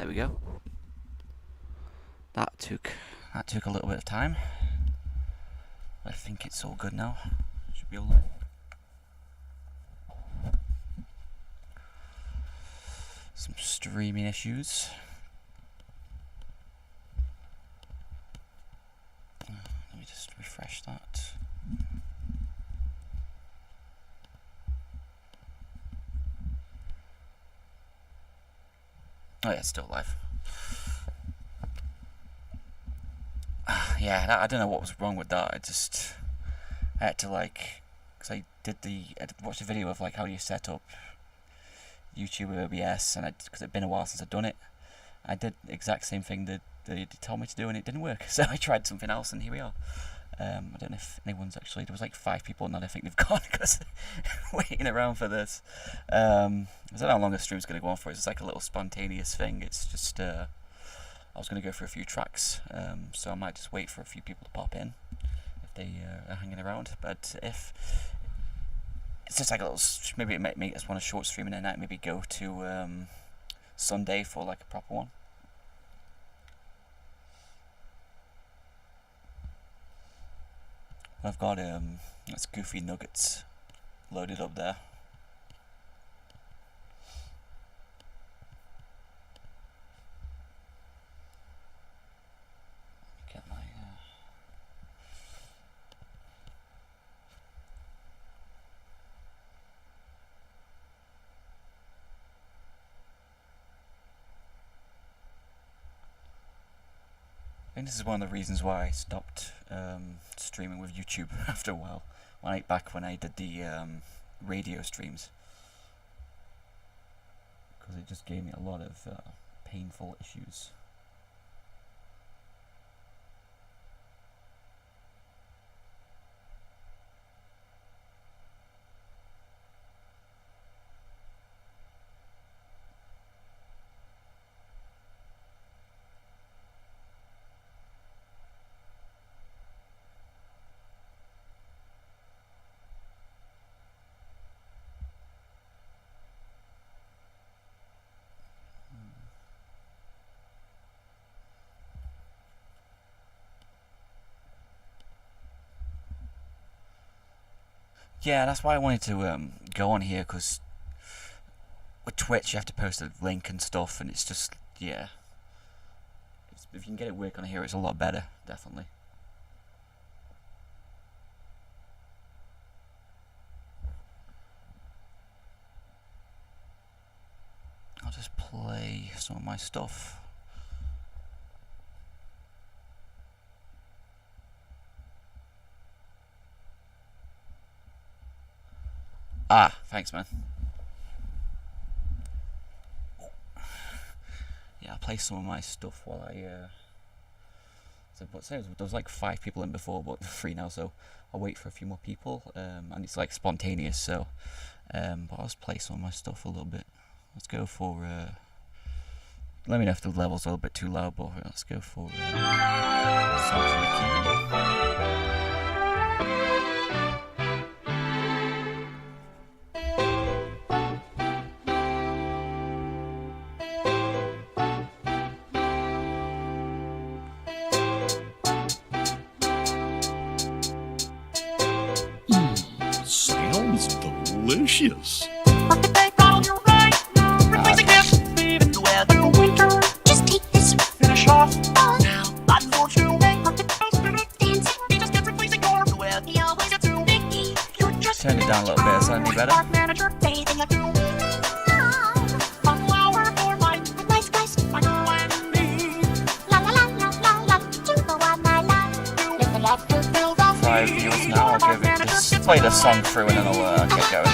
There we go. That took a little bit of time. I think it's all good now. Should be all right. Some streaming issues. Let me just refresh that. Oh yeah, it's still live. Yeah, I don't know what was wrong with that. I had to because I watched a video of like how you set up YouTube with OBS, and because it'd been a while since I'd done it. I did the exact same thing that they told me to do, and it didn't work. So I tried something else, and here we are. I don't know if anyone's actually. There was like 5 people, and I think they've gone because waiting around for this. I don't know how long the stream's going to go on for. It's like a little spontaneous thing. It's just I was going to go for a few tracks, so I might just wait for a few people to pop in if they are hanging around. But if it's just like a little, maybe it might make us want a short stream, and then I maybe go to Sunday for like a proper one. I've got that's Goofy Nuggets loaded up there. Get my I think this is one of the reasons why I stopped streaming with YouTube after a while. Back when I did the radio streams, because it just gave me a lot of painful issues. Yeah, that's why I wanted to go on here, because with Twitch you have to post a link and stuff, and it's just, yeah. If you can get it work on here, it's a lot better, definitely. I'll just play some of my stuff. Ah, thanks, man. Yeah, I'll play some of my stuff while I so, but there was like 5 people in before, but 3 now, so I'll wait for a few more people. And it's like spontaneous, so but I'll just play some of my stuff a little bit. Let's go for let me know if the level's a little bit too loud, but let's go for songs from the key. Sounds delicious. Turn it down a little bit, is that any better? Five viewers now, I'll give it, just play the song through and then I'll get going.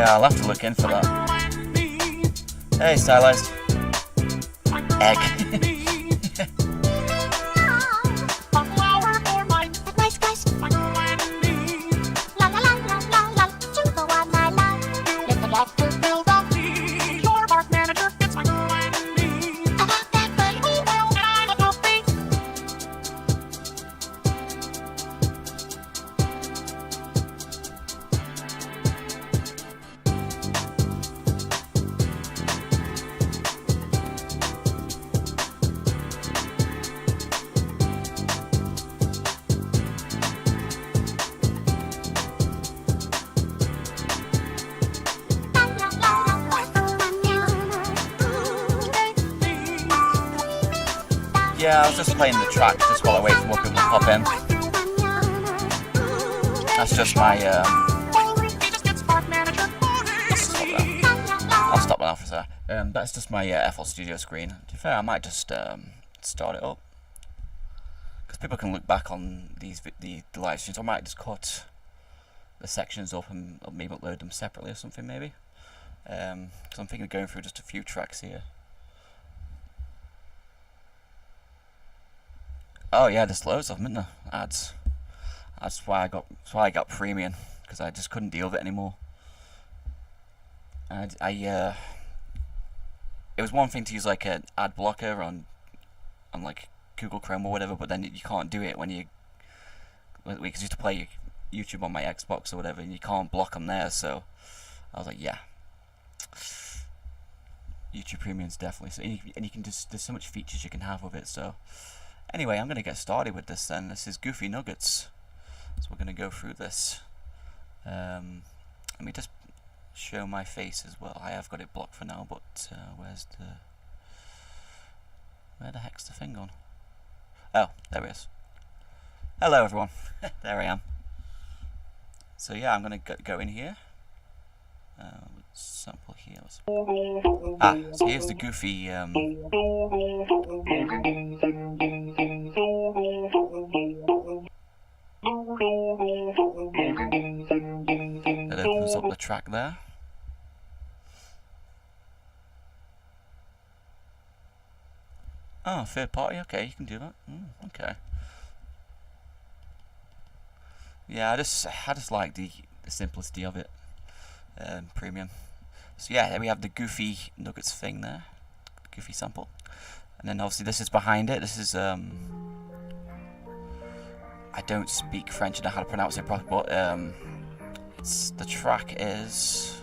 Yeah, I'll have to look into that. Hey, stylized. Egg. Yeah, I was just playing the track just while I wait for more people to pop in. That's just my, I'll stop that for a sec. That's just my FL Studio screen. To be fair, I might just start it up. Because people can look back on the live streams. I might just cut the sections up and maybe upload them separately or something maybe. Because I'm thinking of going through just a few tracks here. Oh yeah, there's loads of them, isn't there? Ads. That's why I got premium, because I just couldn't deal with it anymore. And it was one thing to use like an ad blocker on like Google Chrome or whatever, but then you can't do it when because you used to play YouTube on my Xbox or whatever, and you can't block them there. So I was like, yeah, YouTube Premium's definitely. So and you can just, there's so much features you can have with it. So anyway, I'm gonna get started with this then. This is Goofy Nuggets, so we're gonna go through this. Let me just show my face as well. I have got it blocked for now, but where the heck's the thing gone? Oh, there it is. Hello everyone. There I am. So yeah, I'm gonna go in here. Sample here. So here's the Goofy. That opens up the track there. Oh, third party. Okay, you can do that. Okay. Yeah, I just like the simplicity of it. Premium. So yeah, we have the Goofy Nuggets thing there, Goofy sample, and then obviously this is behind it. This is I don't speak French and know how to pronounce it properly, but the track is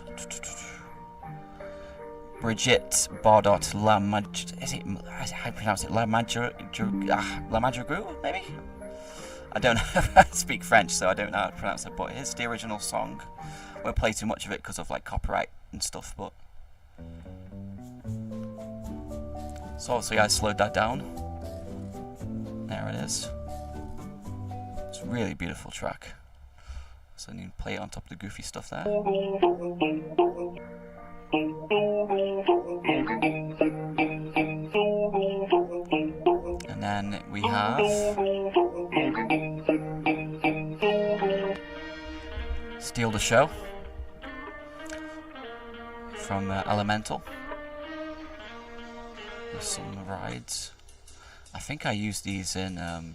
Brigitte Bardot La how do you pronounce it? La Madrigal, maybe? I don't know if I speak French, so I don't know how to pronounce it, but here's the original song. I won't play too much of it because of like copyright and stuff, but so obviously I slowed that down. There it is. It's a really beautiful track. So you can play it on top of the Goofy stuff there. And then we have Steal the Show from Elemental. There's some rides. I think I used these in,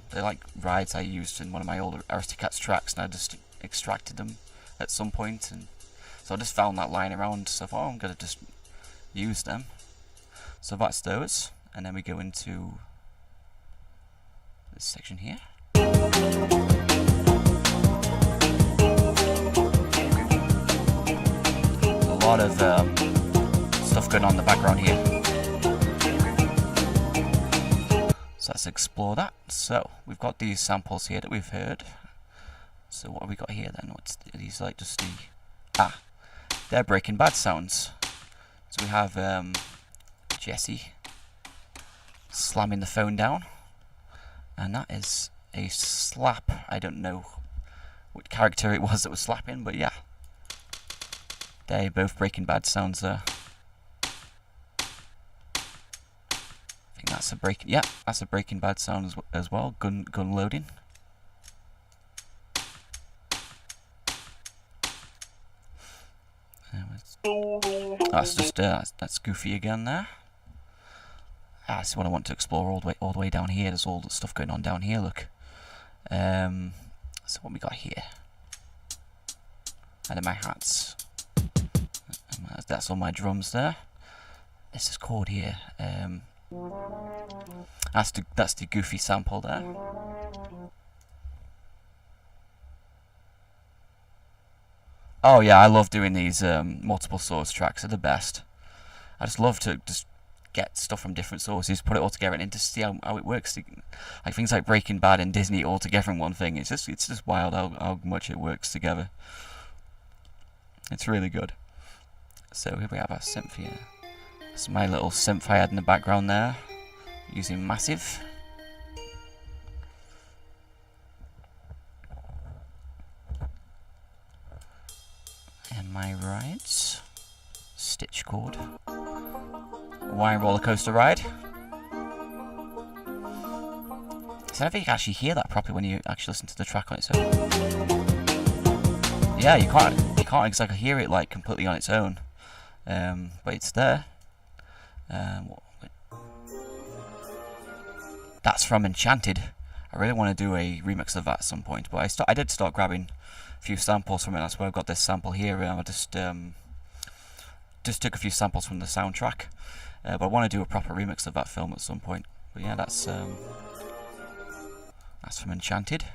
they're like rides I used in one of my older Aristocats tracks, and I just extracted them at some point, and so I just found that lying around, so I thought, oh, I'm going to just use them. So that's those, and then we go into this section here. A lot of stuff going on in the background here. So let's explore that. So we've got these samples here that we've heard. So what have we got here then? What's these like? Just they're Breaking Bad sounds. So we have Jesse slamming the phone down, and that is a slap. I don't know what character it was that was slapping, but yeah, they're both Breaking Bad sounds there. That's a that's a Breaking Bad sound as well. Gun loading. There That's just that's Goofy again there. That's what I want to explore all the way down here. There's all the stuff going on down here. Look. So what we got here? And then my hats. That's all my drums there. This is chord here. That's the Goofy sample there. Oh yeah, I love doing these multiple source tracks. They're the best. I just love to just get stuff from different sources, put it all together, and to see how it works. Like things like Breaking Bad and Disney all together in one thing. It's just wild how much it works together. It's really good. So here we have our synth here. It's my little synth I had in the background there, using Massive. And my rides. Stitch chord. Wire roller coaster ride. So I don't think you can actually hear that properly when you actually listen to the track on its own. Yeah, you can't exactly hear it like completely on its own, but it's there. That's from Enchanted. I really want to do a remix of that at some point, but I did start grabbing a few samples from it. That's why I've got this sample here. I just took a few samples from the soundtrack, but I want to do a proper remix of that film at some point. But yeah, that's from Enchanted.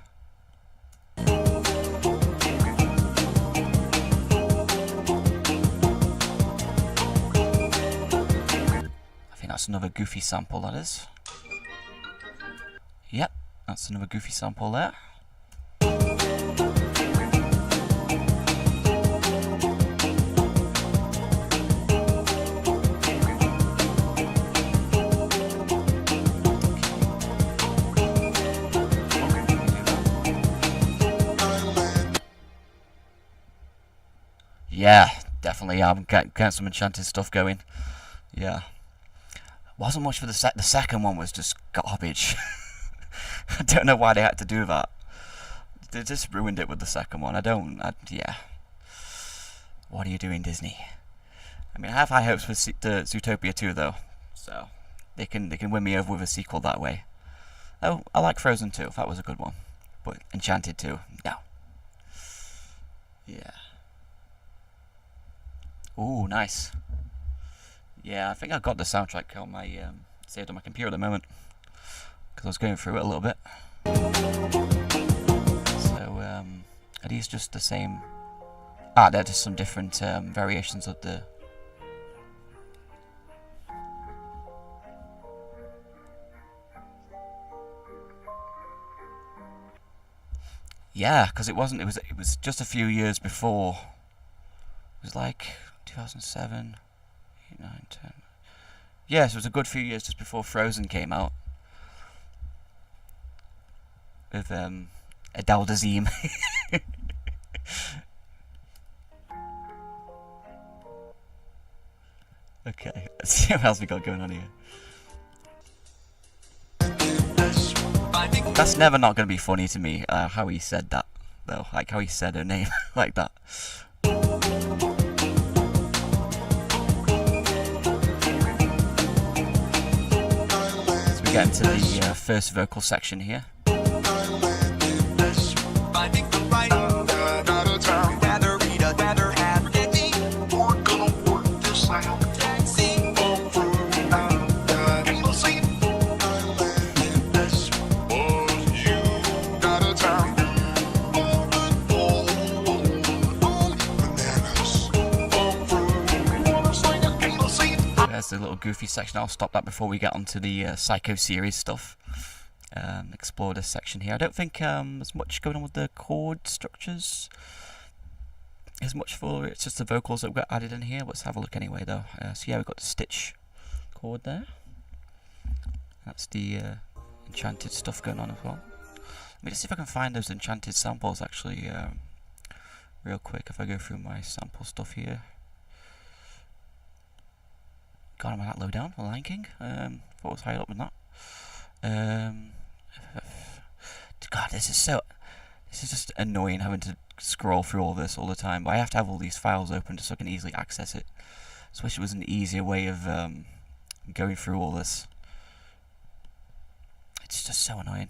I think that's another Goofy sample, that is. Yep, that's another Goofy sample there. Yeah, definitely. I'm getting some Enchanted stuff going. Yeah. Wasn't much for the second one was just garbage. I don't know why they had to do that. They just ruined it with the second one. Yeah. What are you doing, Disney? I mean, I have high hopes for Zootopia 2 though, so they can win me over with a sequel that way. Oh, I like Frozen 2. That was a good one, but Enchanted 2, no. Yeah. Ooh, nice. Yeah, I think I've got the soundtrack on my saved on my computer at the moment because I was going through it a little bit. So, are these just the same? Ah, they're just some different variations of the. Yeah, because it wasn't. It was just a few years before. It was like 2007, 8, 9, 10. Yes, it was a good few years just before Frozen came out. With Adele Dazeem. Okay, let's see what else we got going on here. That's never not going to be funny to me, how he said that, though. Like how he said her name like that. Get into the first vocal section here. There's the little Goofy section. I'll stop that before we get onto the Psycho series stuff. Explore this section here. I don't think there's much going on with the chord structures. There's much for it. It's just the vocals that we've got added in here. Let's have a look anyway, though. So yeah, we've got the Stitch chord there. That's the Enchanted stuff going on as well. Let me just see if I can find those Enchanted samples actually real quick. If I go through my sample stuff here. God, am I that low down? Lion King? Thought I was higher up than that. God, this is This is just annoying having to scroll through all this all the time. But I have to have all these files open just so I can easily access it. I wish it was an easier way of going through all this. It's just so annoying.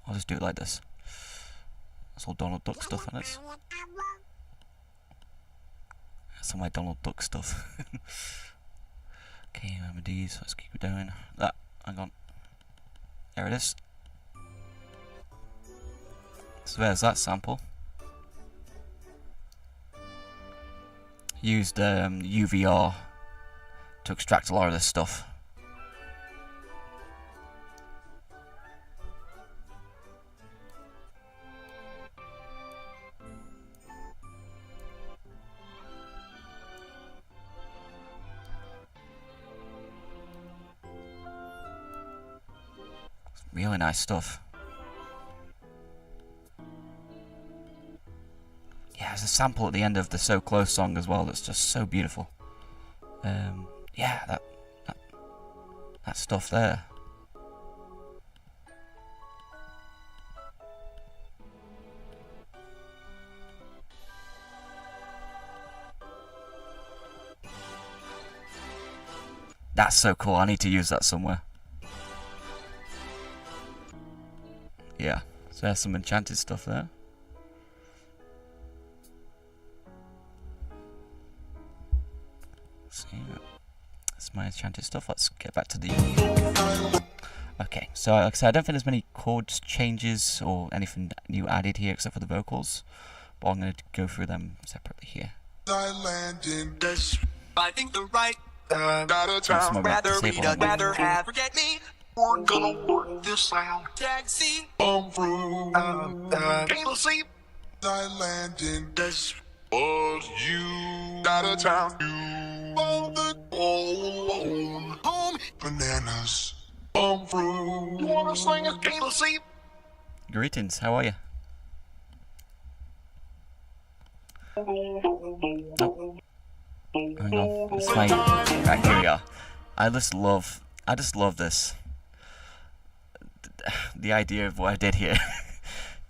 I'll just do it like this. That's all Donald Duck stuff on it. That's all my Donald Duck stuff. Okay, remember these. Let's keep going. That, hang on. There it is. So there's that sample. Used UVR to extract a lot of this stuff. Really nice stuff. Yeah, there's a sample at the end of the So Close song as well that's just so beautiful. Yeah, that stuff there. That's so cool. I need to use that somewhere. Yeah, so there's some enchanted stuff there. See, that's my enchanted stuff. Let's get back to the... Okay, so like I said, I don't think there's many chords changes or anything new added here except for the vocals, but I'm going to go through them separately here. I think the right rather have forget me. We're gonna work this out. Taxi. Through. Can't see. I landed. This Was you out of town? You on the alone. home. Bananas. Through. You wanna sing a can't see? Greetings, how are you? Oh. Hang on, it's my... Right, here we are. I just love this. The idea of what I did here.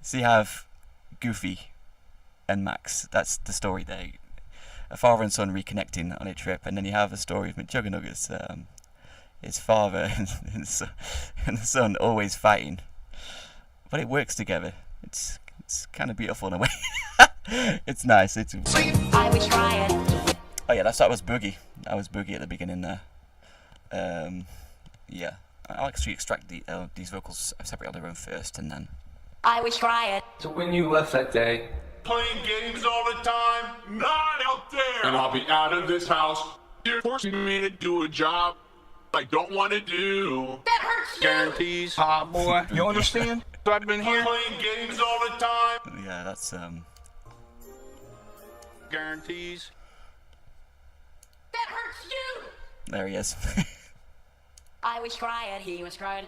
So you have Goofy and Max. That's the story there. A father and son reconnecting on a trip, and then you have a story of McJuggernuggets. His father and the son always fighting, but it works together. It's kind of beautiful in a way. It's nice. It's. I was trying. Oh yeah, that was Boogie. That was Boogie at the beginning there. Yeah. I like to extract these vocals separate on their own first, and then... I was trying. So when you left that day, Playing games all the time, not out there. And I'll be out of this house. You're forcing me to do a job I don't want to do. That hurts you. guarantees, hot boy, you understand? So I've been here, Playing games all the time. Yeah, that's guarantees. That hurts you. there he is. I was trying. He was trying.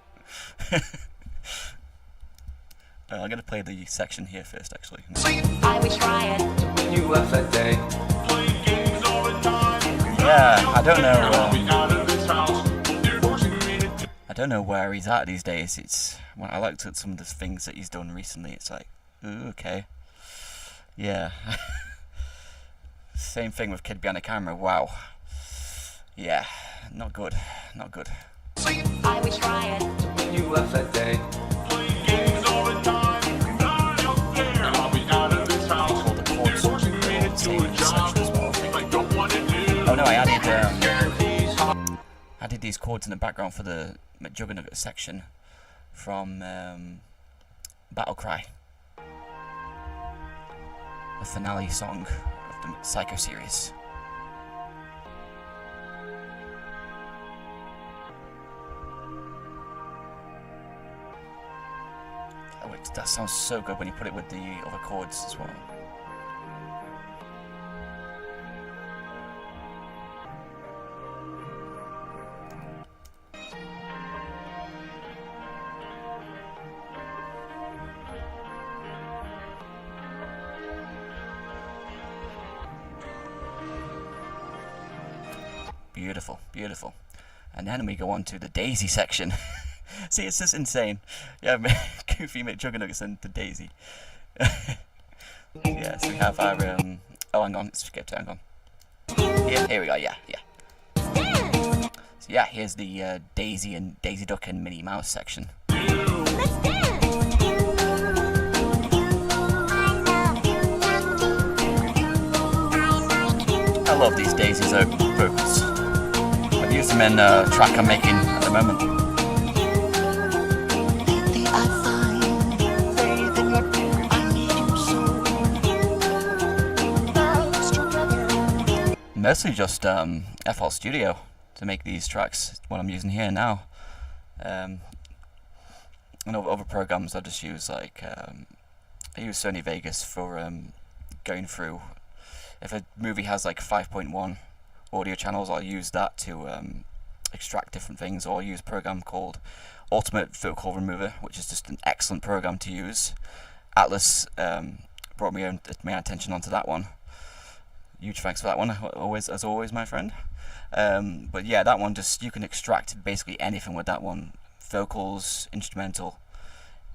I'm gonna play the section here first, actually. I was trying. When you left that day, Playing games all the time. Yeah, I don't I'll be know. out of this house. You're forcing me to do. I don't know where he's at these days. It's when I looked at some of the things that he's done recently. It's like, ooh, okay, yeah. Same thing with Kid Behind the Camera. Wow. Yeah, not good. Not good. I was trying. when you left that day, Playing games all the time. Not out there. And I'll be out of this house. All the chords You're forcing me are all to the do a same job section as well, I think. I don't want to do. Oh no, I added guarantees, hot I did these chords in the background for the McJuggernugget section from Battle Cry, the finale song of the Psycho series. That sounds so good when you put it with the other chords as well. Beautiful, beautiful. And then we go on to the Daisy section. See, it's just insane. Yeah, Goofy McJuggernuggets and the Daisy. Yeah, so we have our oh, hang on, let's skip to hang on. Here we go. Yeah. So yeah, here's the Daisy and Daisy Duck and Minnie Mouse section. I love these Daisy vocals. I've used them in a track I'm making at the moment. Mostly just FL Studio to make these tracks, what I'm using here now. And other programs I just use, like I use Sony Vegas for going through. If a movie has like 5.1 audio channels, I'll use that to extract different things, or I'll use a program called Ultimate Vocal Remover, which is just an excellent program to use. Atlas brought my attention onto that one. Huge thanks for that one, as always, my friend. But yeah, that one, just you can extract basically anything with that one. Vocals, instrumental.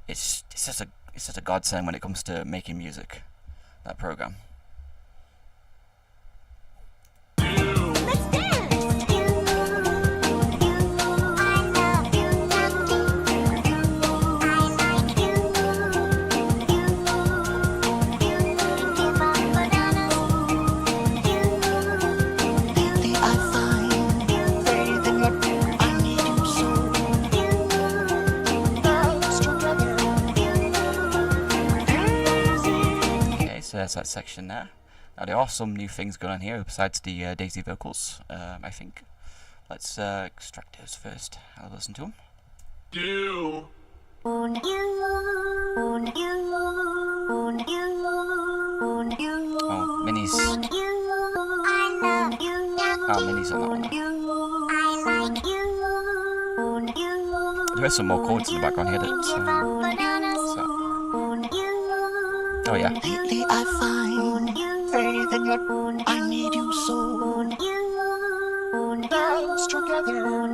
It's just a godsend when it comes to making music. That program. So there's that section there. Now there are some new things going on here besides the Daisy vocals, I think. Let's extract those first. I'll listen to them. Oh, Minnie's. Oh, Minnie's on that one. There are some more chords in the background here that. Oh yeah. Lately I find faith in your I need you so. Dance together.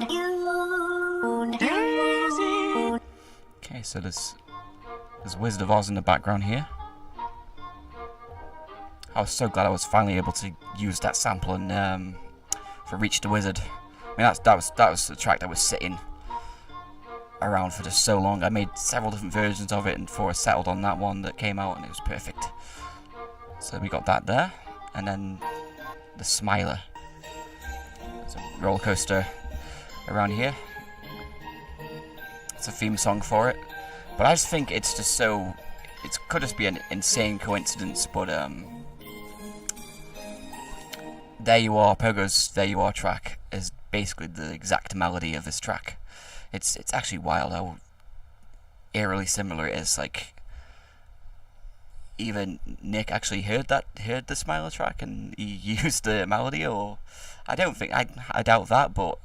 Daisy. Okay, so there's Wizard of Oz in the background here. I was so glad I was finally able to use that sample and for Reach the Wizard. I mean that was the track that was sitting around for just so long. I made several different versions of it, and before I settled on that one that came out, and it was perfect. So we got that there, and then the Smiler. There's a roller coaster around here. It's a theme song for it, but I just think it's just so. It could just be an insane coincidence, but There You Are, Pogo's There You Are track is basically the exact melody of this track. It's actually wild how eerily similar it is. Like, even Nick actually heard the Smiler track and he used the melody, or I doubt that, but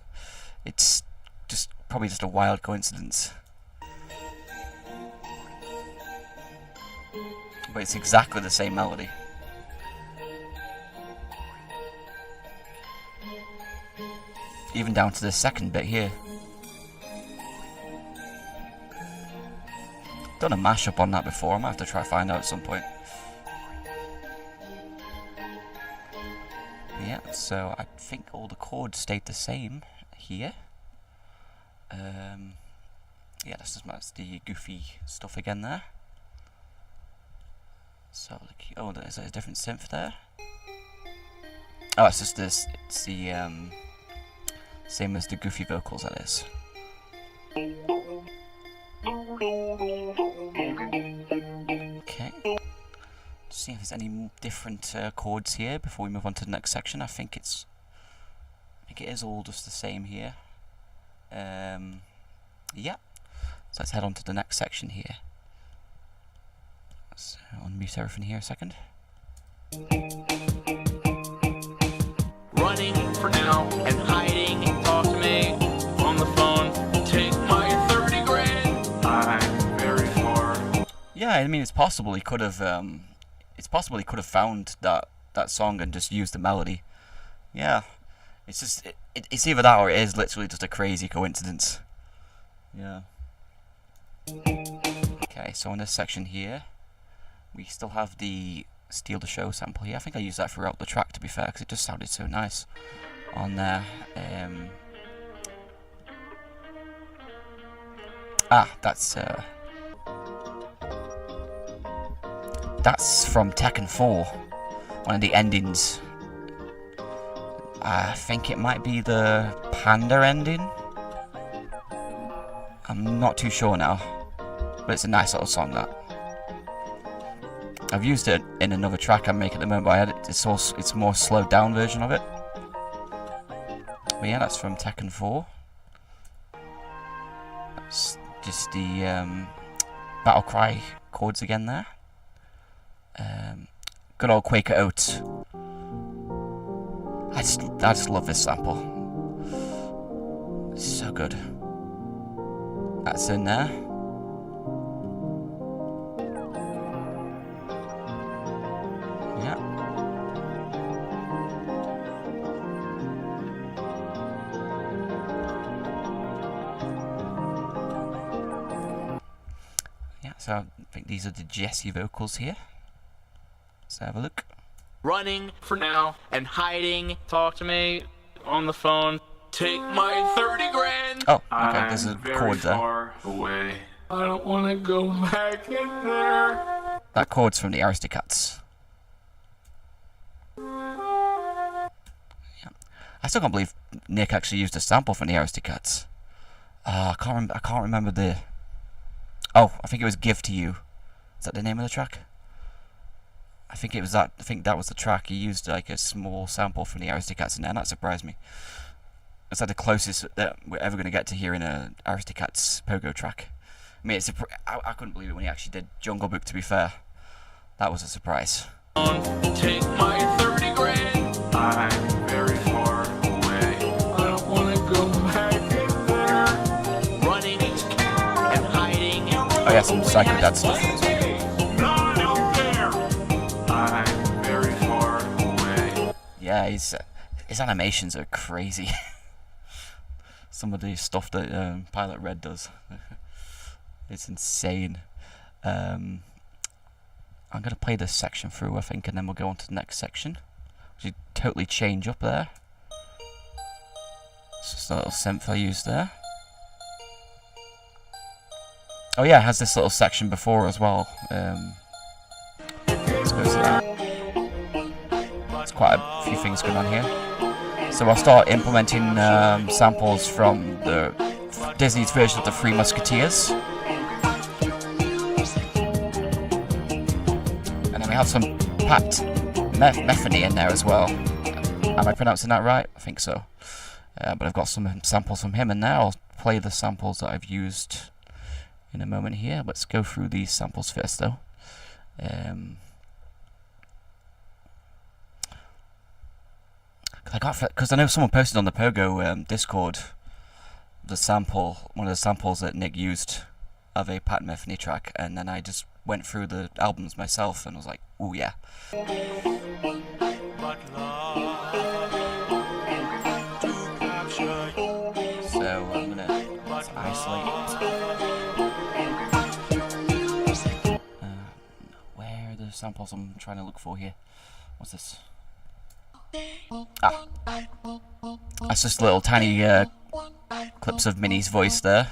it's just probably just a wild coincidence. But it's exactly the same melody. Even down to the second bit here. Done a mashup on that before. I might have to try to find out at some point. Yeah, so I think all the chords stayed the same here. Yeah, that's the goofy stuff again there. So, oh, there's a different synth there. Oh, it's just this. It's the same as the goofy vocals, that is. Okay. See if there's any different chords here before we move on to the next section. I think it is all just the same here. Yeah. So let's head on to the next section here. So unmute everything here a second. Running for now and hiding. Talk to me on the phone. Take my 30 grand. I'm very far. Yeah, I mean it's possible he could have found that song and just used the melody. Yeah. It's just it's either that or it is literally just a crazy coincidence. Yeah. Okay, Okay, so in this section here, we still have the Steal the Show sample here. I think I used that throughout the track, to be fair, because it just sounded so nice on there. That's from Tekken 4, one of the endings. I think it might be the Panda ending. I'm not too sure now, but it's a nice little song, that. I've used it in another track I'm making at the moment, but it's a more slowed down version of it. But yeah, that's from Tekken 4. That's just the battle cry chords again there. Good old Quaker Oats. I just love this sample. It's so good. That's in there. Yeah. Yeah, so I think these are the Jesse vocals here. Let's have a look. Running for now and hiding. Talk to me on the phone. Take my 30 grand. Oh, okay, there's a chord there. Far away. I don't want to go back in there. That chord's from the Aristocats. Yeah. I still can't believe Nick actually used a sample from the Aristocats. I can't remember the. Oh, I think it was "Give to You." Is that the name of the track? I think it was that. I think that was the track. He used like a small sample from the Aristocats in there, and that surprised me. It's like the closest that we're ever going to get to hearing a Aristocats pogo track. I mean, I couldn't believe it when he actually did Jungle Book, to be fair. That was a surprise. Take my 30 grand. I'm very far away. I don't want to go back in there. Running and hiding. Oh yeah, some Psycho Dad stuff. I'm very far away. Yeah, his animations are crazy. Some of the stuff that Pilot Red does. It's insane. I'm going to play this section through, I think, and then we'll go on to the next section. Which totally change up there. It's just a little synth I used there. Oh yeah, it has this little section before as well. Let's go to that. There's quite a few things going on here. So I'll start implementing samples from the Disney's version of the Three Musketeers. And then we have some Pat Metheny in there as well. Am I pronouncing that right? I think so. But I've got some samples from him in there. I'll play the samples that I've used in a moment here. Let's go through these samples first though. Because I know someone posted on the Pogo Discord one of the samples that Nick used of a Pat Metheny track, and then I just went through the albums myself and was like, ooh yeah. So I'm gonna isolate. Where are the samples I'm trying to look for here? What's this? Ah, that's just little tiny clips of Minnie's voice there.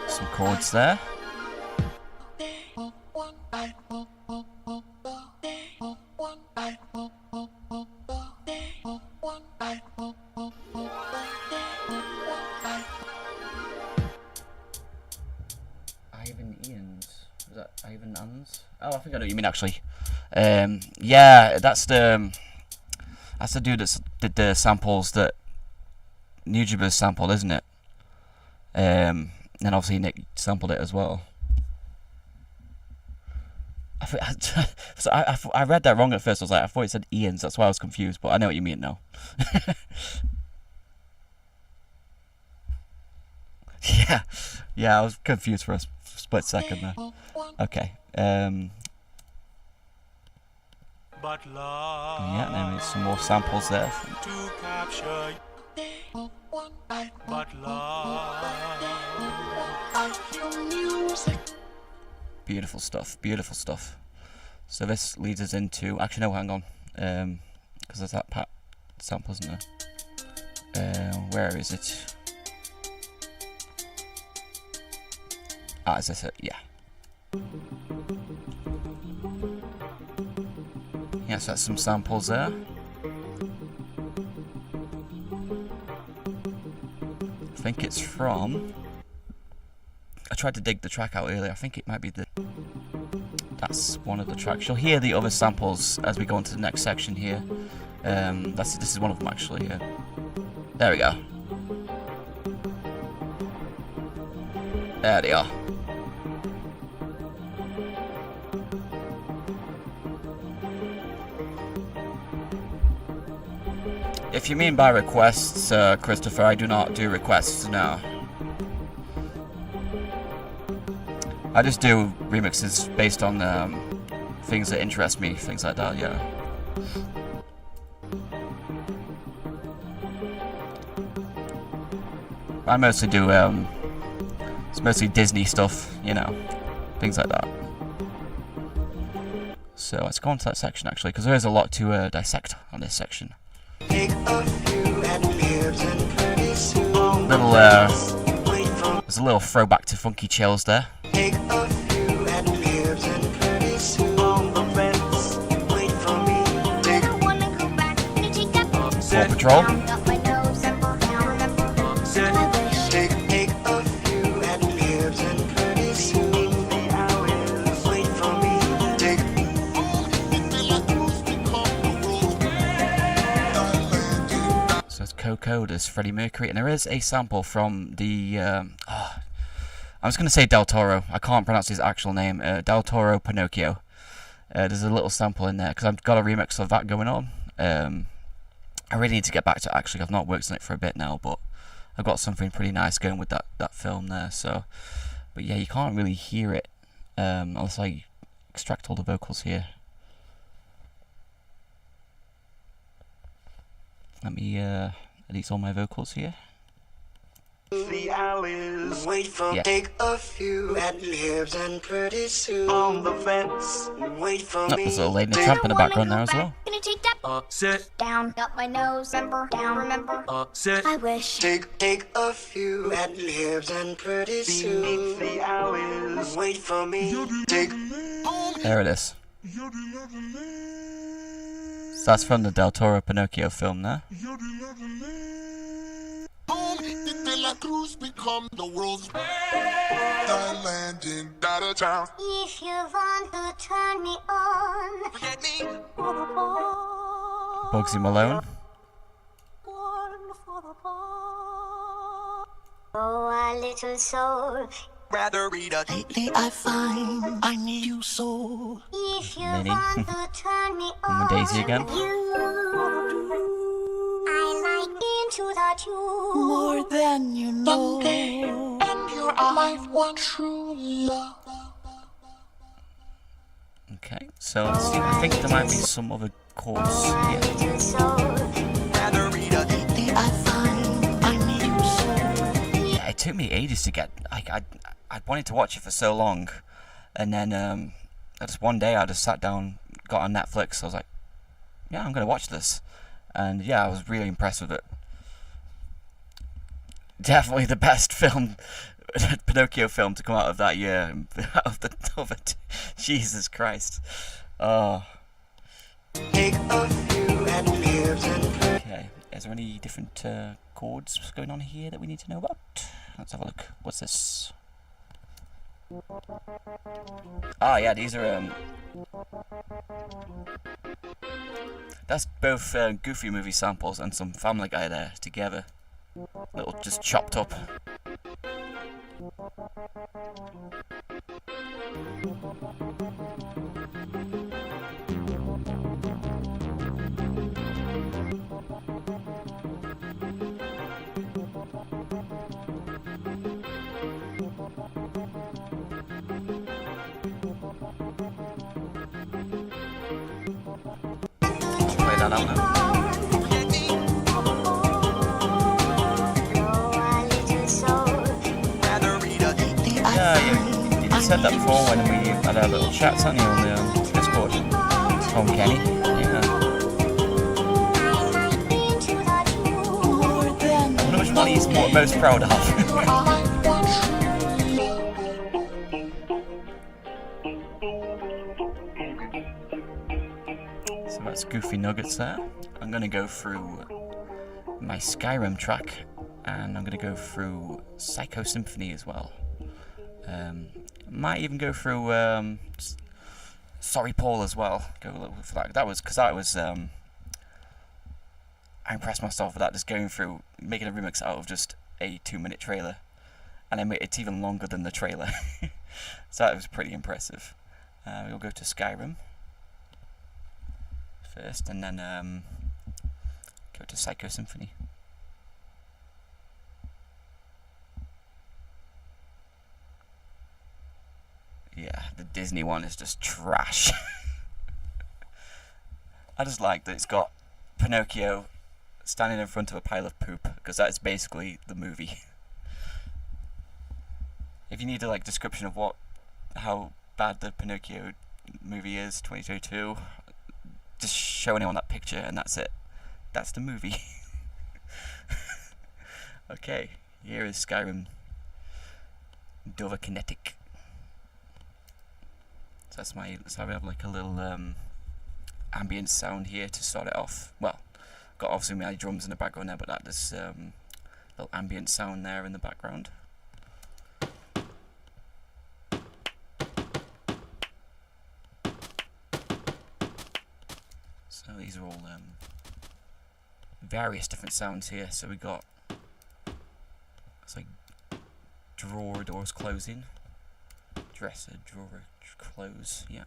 Some chords there. Ivan Ian's. Was that Ivan Ann's? Oh, I think I know what you mean actually. Yeah, that's the dude that did the samples that Nujabes sampled, isn't it? And obviously Nick sampled it as well. I read that wrong at first. I thought it said Ian's. That's why I was confused. But I know what you mean now. Yeah, I was confused for a split second there. Okay. Yeah, then there's some more samples there. AshCMusic. Beautiful stuff, beautiful stuff. So this leads us into, actually no, hang on, because there's that sample, isn't there? Where is it? Ah, is this it? Yeah. Yes, that's some samples there. I think it's from... I tried to dig the track out earlier. I think it might be that's one of the tracks. You'll hear the other samples as we go into the next section here. This is one of them actually. There we go. There they are. If you mean by requests, Christopher, I do not do requests, no. I just do remixes based on things that interest me, things like that, yeah. I mostly do, it's mostly Disney stuff, you know, things like that. So let's go on to that section actually, because there is a lot to dissect on this section. There's a little throwback to Funky Chills there. Paw Patrol. So it's Coco, there's Freddie Mercury, and there is a sample from the I was going to say Del Toro. I can't pronounce his actual name. Del Toro Pinocchio. There's a little sample in there because I've got a remix of that going on. I really need to get back to it, actually. I've not worked on it for a bit now, but I've got something pretty nice going with that film there. So, but yeah, you can't really hear it unless I extract all the vocals here. Let me edit all my vocals here. The alleys wait for Yeah. take a few ad libs and pretty soon on the fence wait for me. There's a little Lady and the Tramp in the background there as well. Gonna take that Sit, down, up my nose, remember, down, remember. sit. I wish. Take a few ad libs and pretty soon the alleys wait for me. Take There it is. So that's from the Del Toro Pinocchio film there. Cruz become the world's Thailand in out of town. If you want to turn me on, Forget me. Bugsy Malone. oh, a little soul. Rather read a lately I find I need you so. If you Minnie. want to turn me And on, Daisy again. I like into the tune. More than you know. And you're my one true love. Okay, so let's see. I think there might be some other chords here. Little soul. rather read a Lately I find I need you so. Yeah, it took me ages to get. I wanted to watch it for so long, and then just one day I just sat down, got on Netflix. I was like, yeah, I'm gonna watch this, and yeah, I was really impressed with it. Definitely the best film, Pinocchio film to come out of that year. of it. Jesus Christ. Oh. Take a few ad libs and Okay. Is there any different chords going on here that we need to know about? Let's have a look. What's this? Ah, yeah, these are that's both Goofy movie samples and some Family Guy there together. Little just chopped up. Play that out now. rather read a Yeah, said that before when we had our little chats on the Discord. Home Kenny. Yeah. I wonder which one he's most proud of. So that's Goofy Nuggets there. I'm going to go through my Skyrim track, and I'm going to go through Psycho Symphony as well. Might even go through Sorry Paul as well. Go a little for that. That was because I impressed myself with that, just going through making a remix out of just a 2-minute trailer, and it's even longer than the trailer. So that was pretty impressive. We'll go to Skyrim first, and then go to Psycho Symphony. Yeah, the Disney one is just trash. I just like that it's got Pinocchio standing in front of a pile of poop, because that's basically the movie. If you need a description of how bad the Pinocchio movie is, 2022, just show anyone that picture and that's it. That's the movie. Okay, here is Skyrim Dover Kinetic. So that's so we have a little ambient sound here to start it off. Well, got obviously my drums in the background there, but that is little ambient sound there in the background. So these are all various different sounds here. So we got, it's like drawer doors closing, dresser drawer close. Yeah,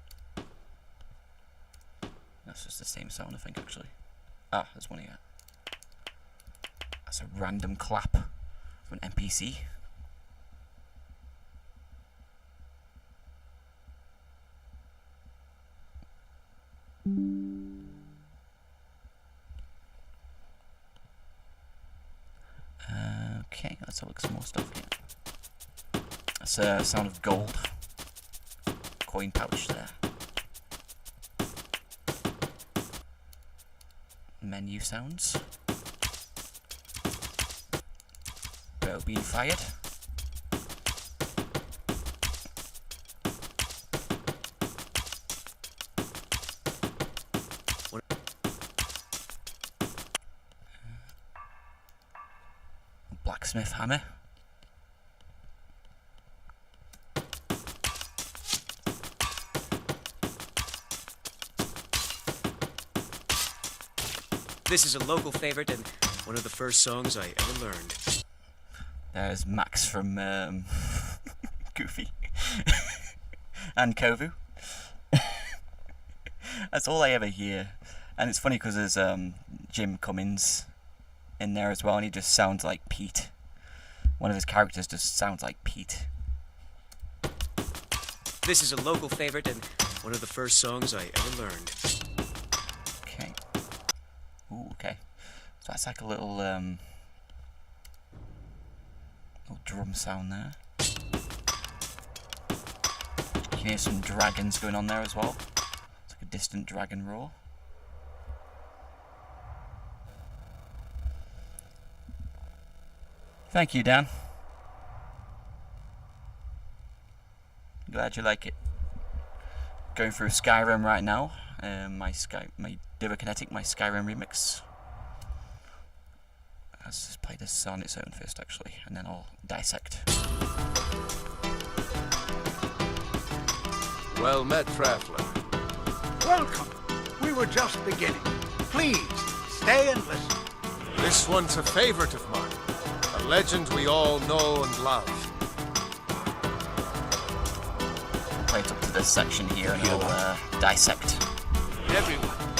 that's just the same sound, I think, actually. Ah, there's one here. That's a random clap from an NPC. Okay, let's have a look at some more stuff here. That's a sound of gold. Coin pouch there. Menu sounds. Bow being fired. Blacksmith hammer. This is a local favorite and one of the first songs I ever learned. There's Max from Goofy and Kovu. That's all I ever hear, and it's funny because there's Jim Cummins in there as well, and he just sounds like Pete. One of his characters just sounds like Pete. This is a local favorite and one of the first songs I ever learned. Okay. Ooh, okay. So that's like a little little drum sound there. You can hear some dragons going on there as well. It's like a distant dragon roar. Thank you, Dan. Glad you like it. Going through Skyrim right now. My Dover Kinetic, my Skyrim remix. Let's just play this on its own first, actually, and then I'll dissect. Well met, traveler. Welcome. We were just beginning. Please, stay and listen. This one's a favorite of mine. A legend we all know and love. Play it up to this section here and I'll dissect.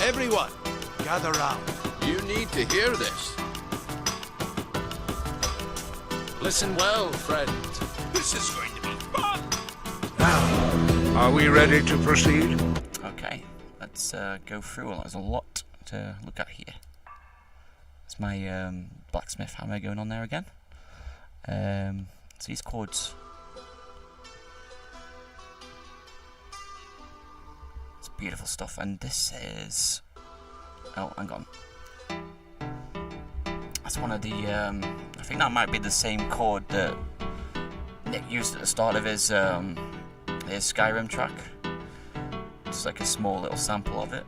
Everyone, gather round. You need to hear this. Listen well, friend. This is going to be fun. Now, are we ready to proceed? Okay, let's go through. There's a lot to look at here. It's my blacksmith hammer going on there again. So these chords Beautiful stuff. And this is... Oh, hang on. That's one of the... I think that might be the same chord that Nick used at the start of his Skyrim track. It's like a small little sample of it.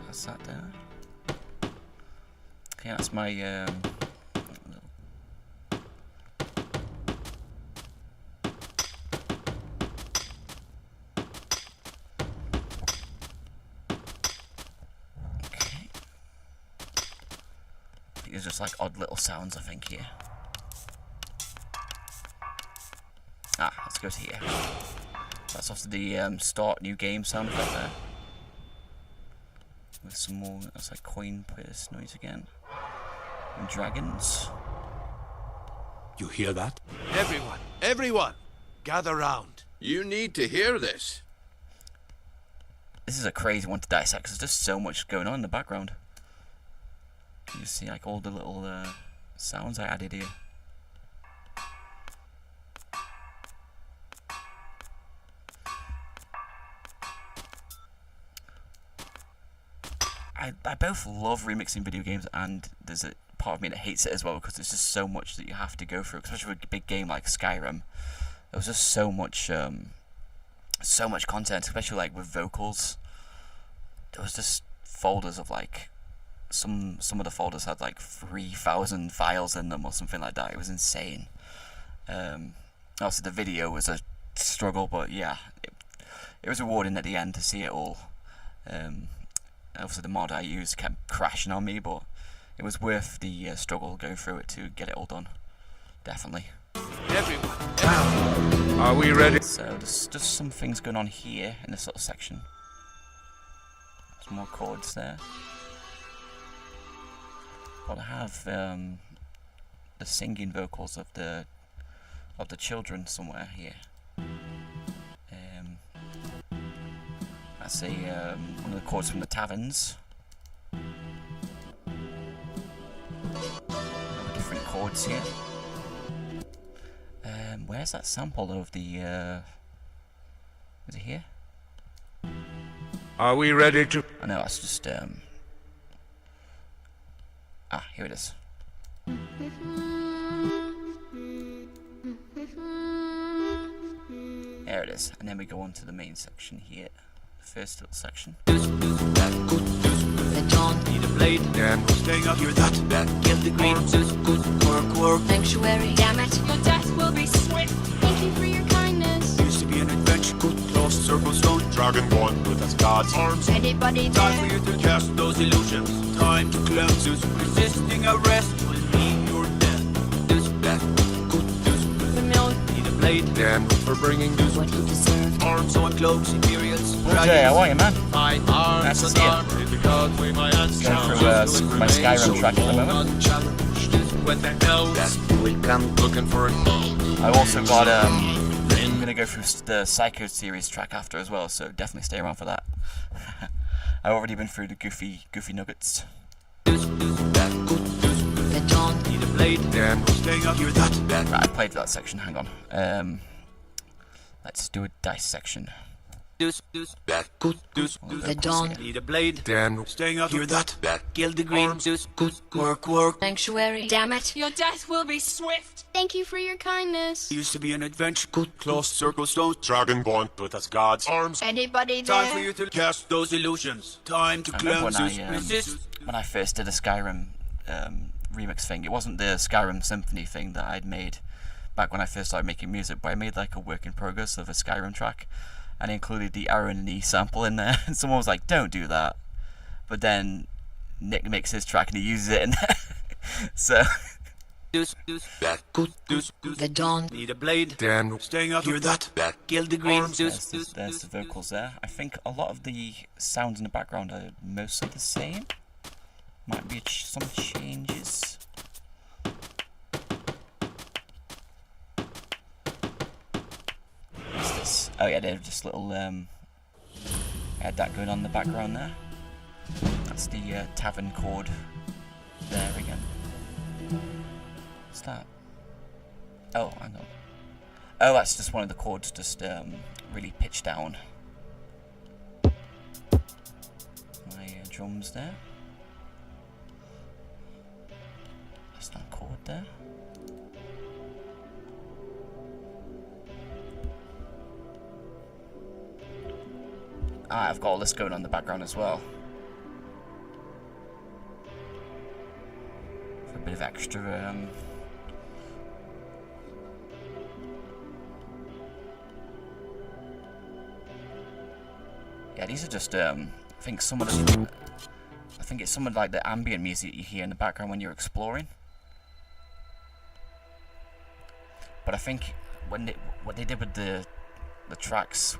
That's that there. Okay, that's my There's just like odd little sounds, I think, here. Ah, let's go to here. That's also the start new game sound effect there. With some more, that's like coin purse noise again. And dragons. You hear that? Everyone, gather round. You need to hear this. This is a crazy one to dissect because there's just so much going on in the background. You see like all the little sounds I added here. I both love remixing video games, and there's a part of me that hates it as well because there's just so much that you have to go through, especially with a big game like Skyrim. There was just so much content, especially like with vocals. There was just folders of like some of the folders had like 3,000 files in them or something like that. It was insane. Also the video was a struggle, but yeah, it was rewarding at the end to see it all. Obviously the mod I used kept crashing on me, but it was worth the struggle going through it to get it all done. Definitely. Now, are we ready? So there's just some things going on here in this little section. Some more chords there. But I have the singing vocals of the children somewhere here. That's one of the chords from the taverns. Different chords here. Where's that sample of the? Is it here? Are we ready to... I know, that's just Ah, here it is. There it is, and then we go on to the main section here. The first little section. The dawn, need a blade, And staying up here, that kill the green, good work, Sanctuary, damn it. Your death will be swift. Thank you for your kindness. used to be an adventure. Good lost circle stone. Dragonborn with his god's arms. Anybody Time there? for you to cast those illusions. Time to cleanse us. Resisting arrest will mean your death. The milk. Need a blade. Damn for bringing this. What you deserve. Arms on cloaks, imperials. Jay, how are you, man? My arms Nice to and see you. armor. Because we my hands Going through my Skyrim track at the moment. When the elves will come looking for it. I've also got I'm gonna go through the Psycho series track after as well, so definitely stay around for that. I've already been through the goofy nuggets. the dawn, Need a blade. Damn, staying up here. That. Right, I played that section. Hang on. Let's do a dice section. the dawn, Need a blade. Damn, staying up here. That. kill the green, good work, Sanctuary, damn it. Your death will be swift. Thank you for your kindness. Used to be an adventure. Good close circle stone. Dragonborn with his god's arms. Anybody Time for there? you to cast those illusions. Time to I remember cleanse us. Resist. when I first did a Skyrim remix thing. It wasn't the Skyrim Symphony thing that I'd made back when I first started making music, but I made like a work in progress of a Skyrim track, and I included the Aaron and E sample in there. And someone was like, "Don't do that," but then Nick makes his track and he uses it in there. So the dawn, Need a blade. Damn, staying up here. That. kill the green, there's the vocals there. I think a lot of the sounds in the background are mostly the same. Might be some changes. What's this? Oh yeah, they're just little had that going on in the background there. That's the tavern chord. there again. What's that? Oh, hang on. Oh, that's just one of the chords just really pitched down. My drums there. That's that chord there. Ah, I've got all this going on in the background as well. For a bit of extra yeah, these are just I think some of the it's some of like the ambient music you hear in the background when you're exploring. But I think when what they did with the tracks,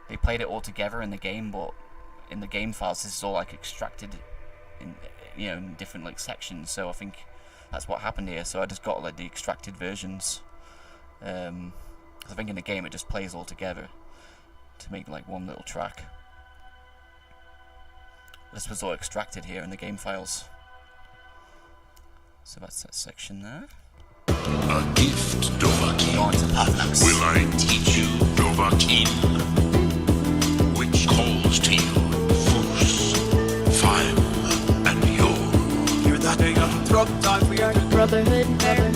they played it all together in the game, but in the game files this is all like extracted in, you know, in different like sections. So I think that's what happened here. So I just got like the extracted versions. I think in the game it just plays all together to make like one little track. This was all extracted here in the game files. So that's that section there. A gift, Dovahkiin. On to Pathnax. Will I teach you, Dovahkiin? Which calls to you, Fus, Fime, and Yor. Hear that thing on the truck time for your Brotherhood,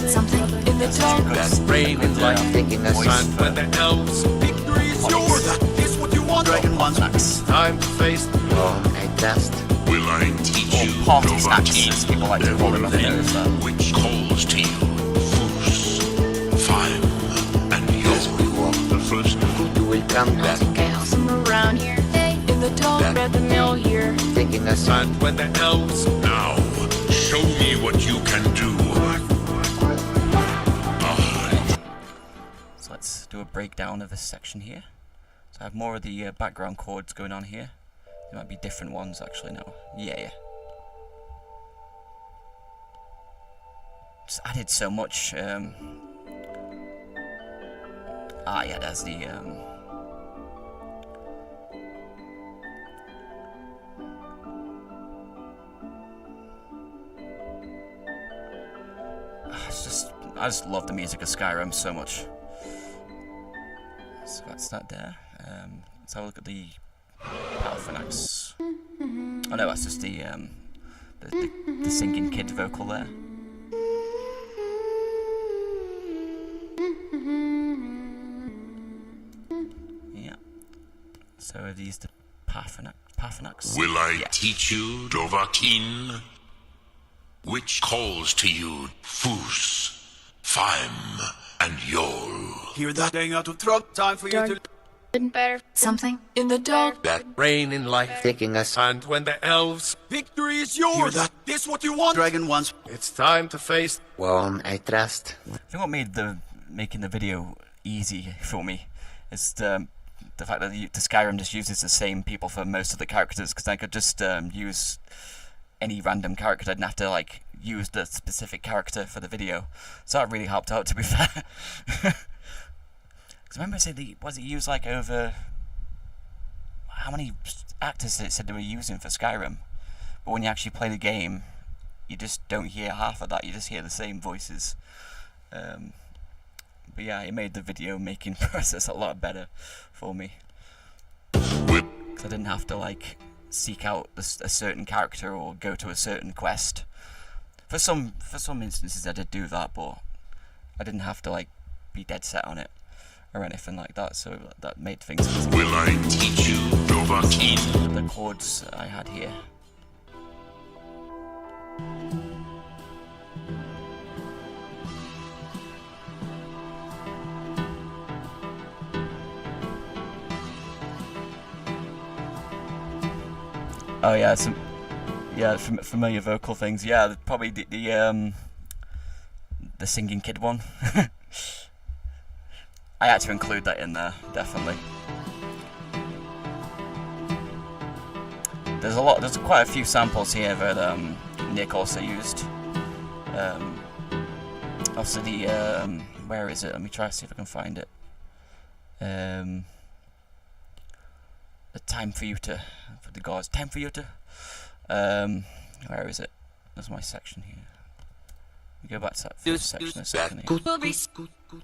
something in the dark. That's Rain and light Taking us voice and when the elves victory is yours. That is what you want. Dragon Pathnax. time to face Wrong, I trust. Will I teach Or you, Party Snacks, as Dovahkiin? people like to call them, I've noticed that. Which calls to you, Fus, Fime, and Yor. The first You will come back. Chaos around here. Hey, in the dark, read the mill here. Taking us and when the elves now. Show me what you can do. So let's do a breakdown of this section here. So I have more of the background chords going on here. There might be different ones actually now. Yeah. Just added so much. Yeah, there's the I just love the music of Skyrim so much. So that's that there. Let's have a look at the Pathnax. Oh no, that's just the singing kid vocal there. Yeah. So are these the Pathnax? Will I Yeah. teach you, Dovahkiin? Which calls to you, Fus, Fime, and Yor. Hear that thing on the truck time for your Better, something in the dark. that rain and light taking us and when the elves victory is yours. Hear that? This what you want. Dragon wants. it's time to face Wrong, I trust. I think what made making the video easy for me is the fact that the Skyrim just uses the same people for most of the characters, because I could just use any random character. I didn't have to like use the specific character for the video, so that really helped out, to be fair. Because remember, it used like over how many actors it said they were using for Skyrim, but when you actually play the game, you just don't hear half of that. You just hear the same voices. But yeah, it made the video making process a lot better for me. Because I didn't have to like seek out a certain character or go to a certain quest. For some instances I did do that, but I didn't have to like be dead set on it or anything like that, so that made things easy. Will I teach you, Dovahkiin? The chords I had here. Oh yeah, some familiar vocal things. Yeah, probably the singing kid one. I had to include that in there, definitely. There's quite a few samples here that Nick also used. Also the where is it? Let me try to see if I can find it. The time for you to, for the gods, time for you to, where is it? That's my section here. We go back to that first section a second here.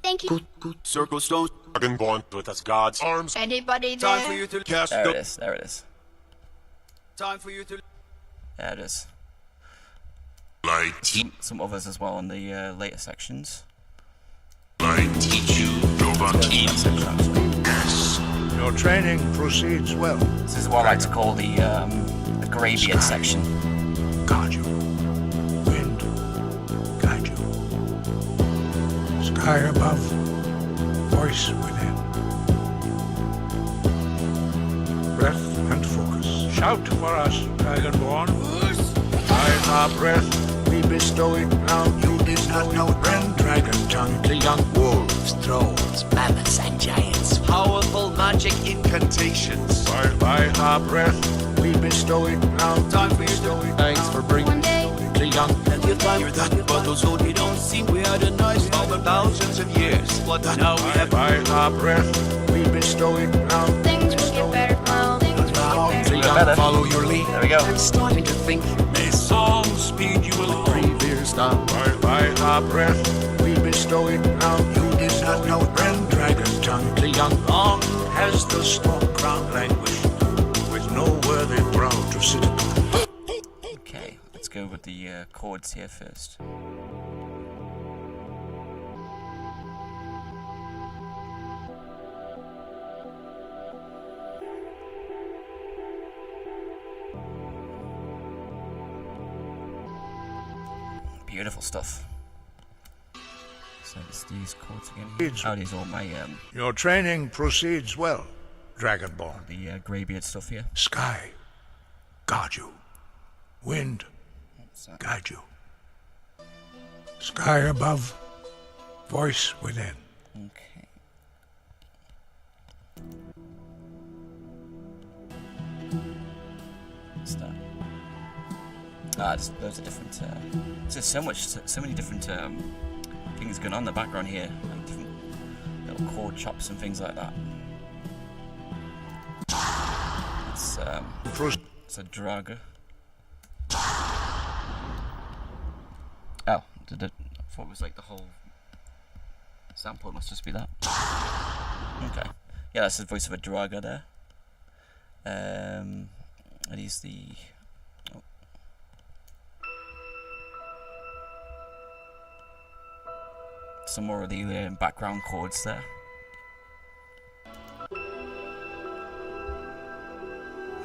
Thank you. Circle stone. Fucking born with us God's arms. Anybody Time for there? you to cast. There it is. There it is. Time for you to. There it is. Light. Some others as well in the later sections. Light. Teach you. Robot team. Your training proceeds well. This is what I like to call the graybeard section. Guard you. Wind, guide you. Sky above, voice within. Breath and focus. Shout for us, Dragonborn. By our breath, we bestow it now. You did not know it. Brand dragon tongue to young wolves, trolls, Mammoths and giants. Powerful magic incantations. by our breath, we bestow it now. Time for you to. Thanks for bringing One day, To young Plenty of time for that, but those old we don't see. We had a nice over thousands of years. But now we have. by our breath, we bestow it now. things will get better. Well, things will get To better. young, better. follow your lead. There we go. I'm starting to think. May song speed you along. 3 beers down. By our breath, we bestow it now. You did not know Brand dragon tongue to young. Long has the storm crown languished, with no worthy brow to sit upon. Okay, let's go with the chords here first. Beautiful stuff. So it's these chords again here. Oh, these are all my Your training proceeds well, Dragonborn. the graybeard stuff here. Sky, guard you. Wind, What's that? guide you. Sky above, voice within. Okay. What's that? Those are different. There's so many different things going on in the background here, like different little chord chops and things like that. It's a dragger. Oh, I thought it was like the whole sample. It must just be that. Okay. Yeah, that's the voice of a dragger there. And he's the. Oh. Some more of the background chords there.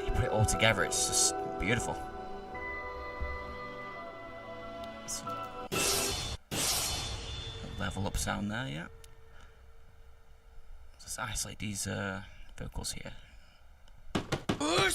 You put it all together, it's just beautiful. Level up sound there, yeah. Just isolate these vocals here.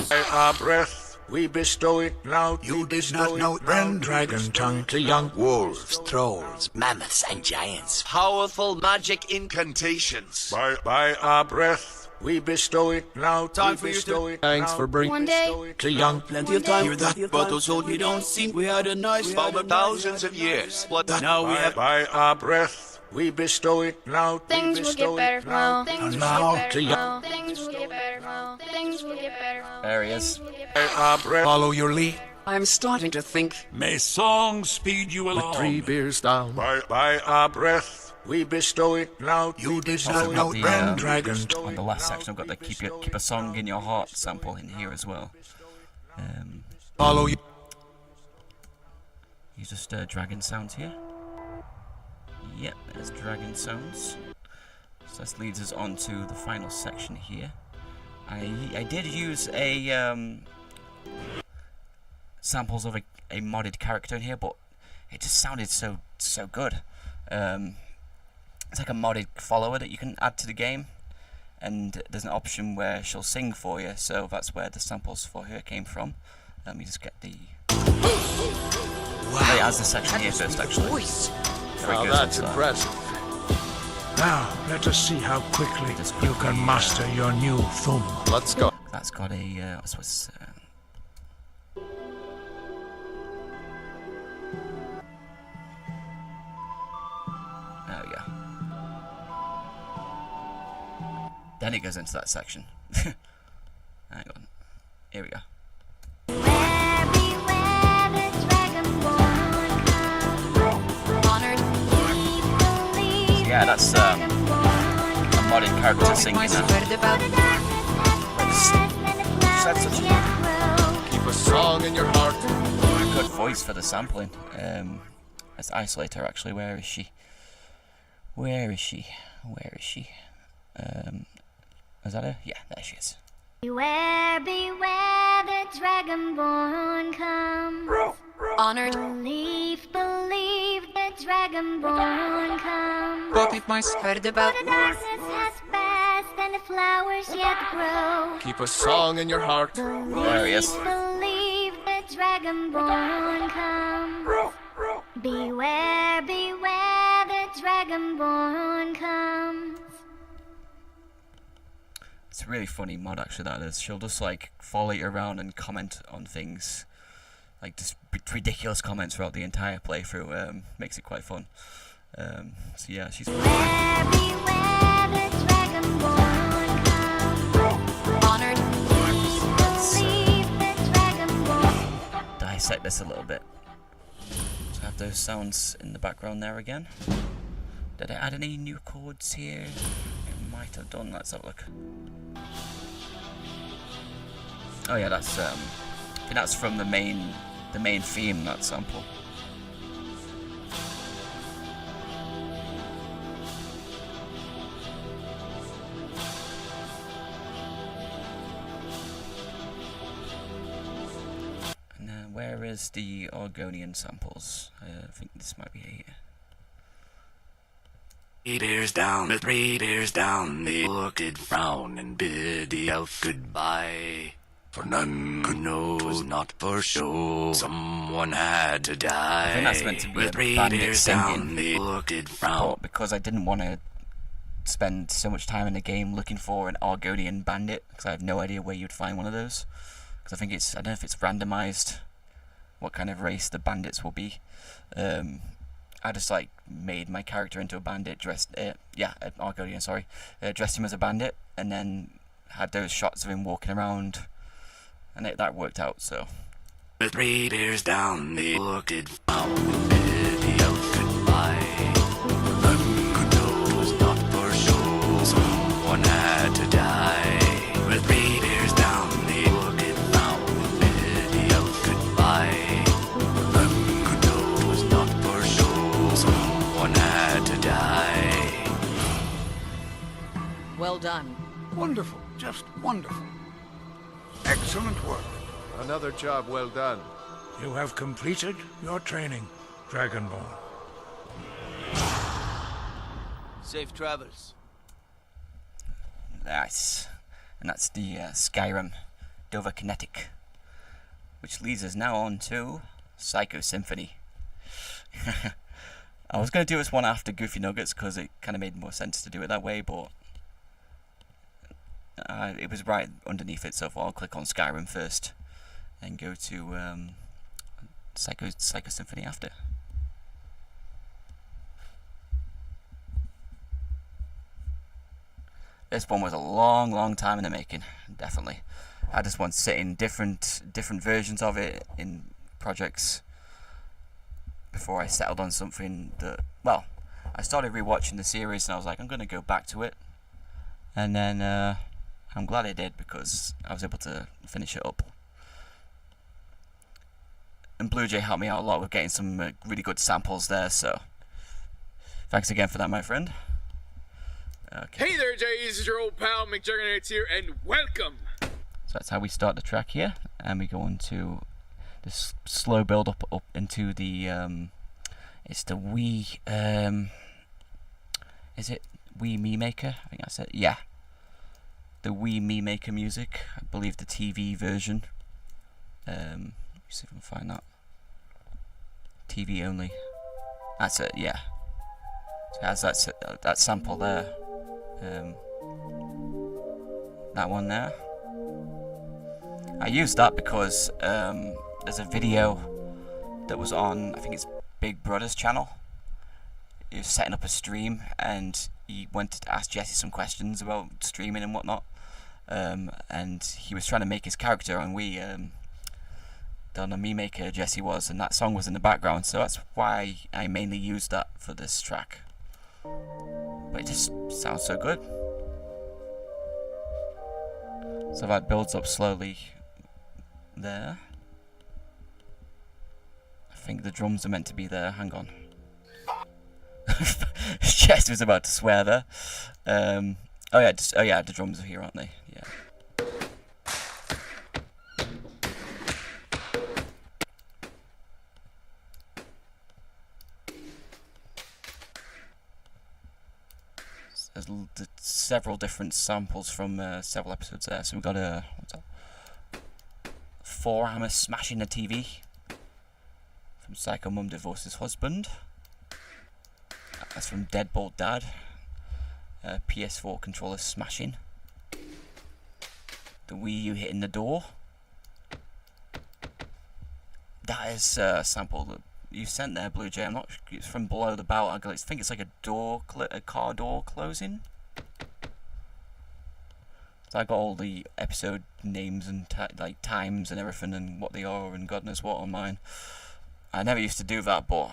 By our breath, we bestow it now. You did not know Brand dragon tongue to young wolves, trolls. Mammoths and giants. Powerful magic incantations. By our breath, we bestow it now. Time for you to. Thanks for bringing. One day, To young, Plenty of time for that, but those old we don't see. We had a nice over thousands of years. But now we have. by our breath, we bestow it now. things will get better. Well, things will now get to better. young. Well, things will get better. Well, things will get better. There he is. By our breath, follow your lead. I'm starting to think. May song speed you along. 3 beers down. By our breath, we bestow it now. You did Also not got know the, Brand dragon on the last section, I've got the keep a song in your heart sample in here as well. follow you. Use just dragon sounds here. Yep, there's dragon sounds. So this leads us on to the final section here. I did use a samples of a modded character in here, but it just sounded so good. It's like a modded follower that you can add to the game, and there's an option where she'll sing for you, so that's where the samples for her came from. Let me just get the. Wow, it has the section here first, actually. Now that's impressive. Now, let us see how quickly you can master your new thumb. Let's go. That's got a. I suppose. There we go. Then it goes into that section. Hang on. Here we go. Everywhere the dragon born. Yeah, that's a modern character singing that. Said such Keep a song in your heart. a good voice for the sampling. Let's isolate her actually. Where is she? Where is she? Where is she? Is that her? Yeah, there she is. Beware, beware, the dragonborn comes. Honored. Believe, believe, the dragonborn comes. Puppet mice heard about. The darkness has passed and the flowers yet grow. Keep a song in your heart. There he is. Believe, the dragonborn comes. Beware, beware, the dragonborn comes. It's a really funny mod actually, that is. She'll just like follow you around and comment on things. Like just ridiculous comments throughout the entire playthrough. Makes it quite fun. So yeah, she's Beware, beware, the dragonborn comes. Honored. Believe, the dragonborn. dissect this a little bit. So I have those sounds in the background there again. Did I add any new chords here? It might have done. Let's have a look. Oh yeah, that's I think that's from the main theme, that sample. And then where is the Argonian samples? I think this might be here. 3 beers down, 3 beers down, they looked it frown and bid the elf goodbye. For none could know 'twas not for show, someone had to die. I think that's meant to be With a 3 bandit beers singing, down, they looked it frown. but because I didn't want to spend so much time in the game looking for an Argonian bandit, because I have no idea where you'd find one of those, because I think it's, I don't know if it's randomized what kind of race the bandits will be. I just like made my character into a bandit, dressed, an Argonian, sorry, dressed him as a bandit, and then had those shots of him walking around, and that worked out. So With 3 beers down, they looked it frown and bid the elf goodbye. None could know 'twas not for show, someone had to die. With 3 beers down, they looked it frown and bid the elf goodbye. None could know 'twas not for show, someone had to die. Well done. Wonderful, just wonderful. Excellent work. Another job well done. You have completed your training, Dragonborn. Safe travels. nice, and that's the Skyrim Dover Kinetic, which leads us now on to Psycho Symphony. I was going to do this one after Goofy Nuggets because it kind of made more sense to do it that way, but it was right underneath it, so I'll click on Skyrim first and go to Psycho Symphony after. This one was a long time in the making, definitely. I just want to sit in different versions of it in projects before I settled on something that, well, I started rewatching the series and I was like, I'm going to go back to it, and then I'm glad I did because I was able to finish it up. And Blue Jay helped me out a lot with getting some really good samples there, so thanks again for that, my friend. Okay. Hey there, Jay, this is your old pal McJuggernaut's here, and welcome! So that's how we start the track here, and we go into this slow build up into the it's the Wii is it Wii Me Maker? I think that's it. Yeah, the Wii Me Maker music. I believe the TV version. Let me see if I can find that. TV only. That's it. Yeah. So it has that sample there. That one there. I used that because there's a video that was on, I think it's Big Brother's channel. He was setting up a stream and he wanted to ask Jesse some questions about streaming and whatnot. And he was trying to make his character on Wii. On a Me Maker, Jesse was, and that song was in the background, so that's why I mainly used that for this track. but it just sounds so good. So that builds up slowly there. I think the drums are meant to be there. Hang on. Chest was about to swear there. Oh yeah, the drums are here, aren't they? Yeah. There's several different samples from several episodes there. So we've got what's that? Forehammer smashing the TV from Psycho Mum divorces husband. That's from Deadbolt Dad. PS4 controller smashing. The Wii U hitting the door. That is a sample that you sent there, Blue Jay. I'm not sure, it's from Below the Belt. I think it's like a car door closing. So I got all the episode names and like times and everything and what they are and God knows what on mine. I never used to do that, but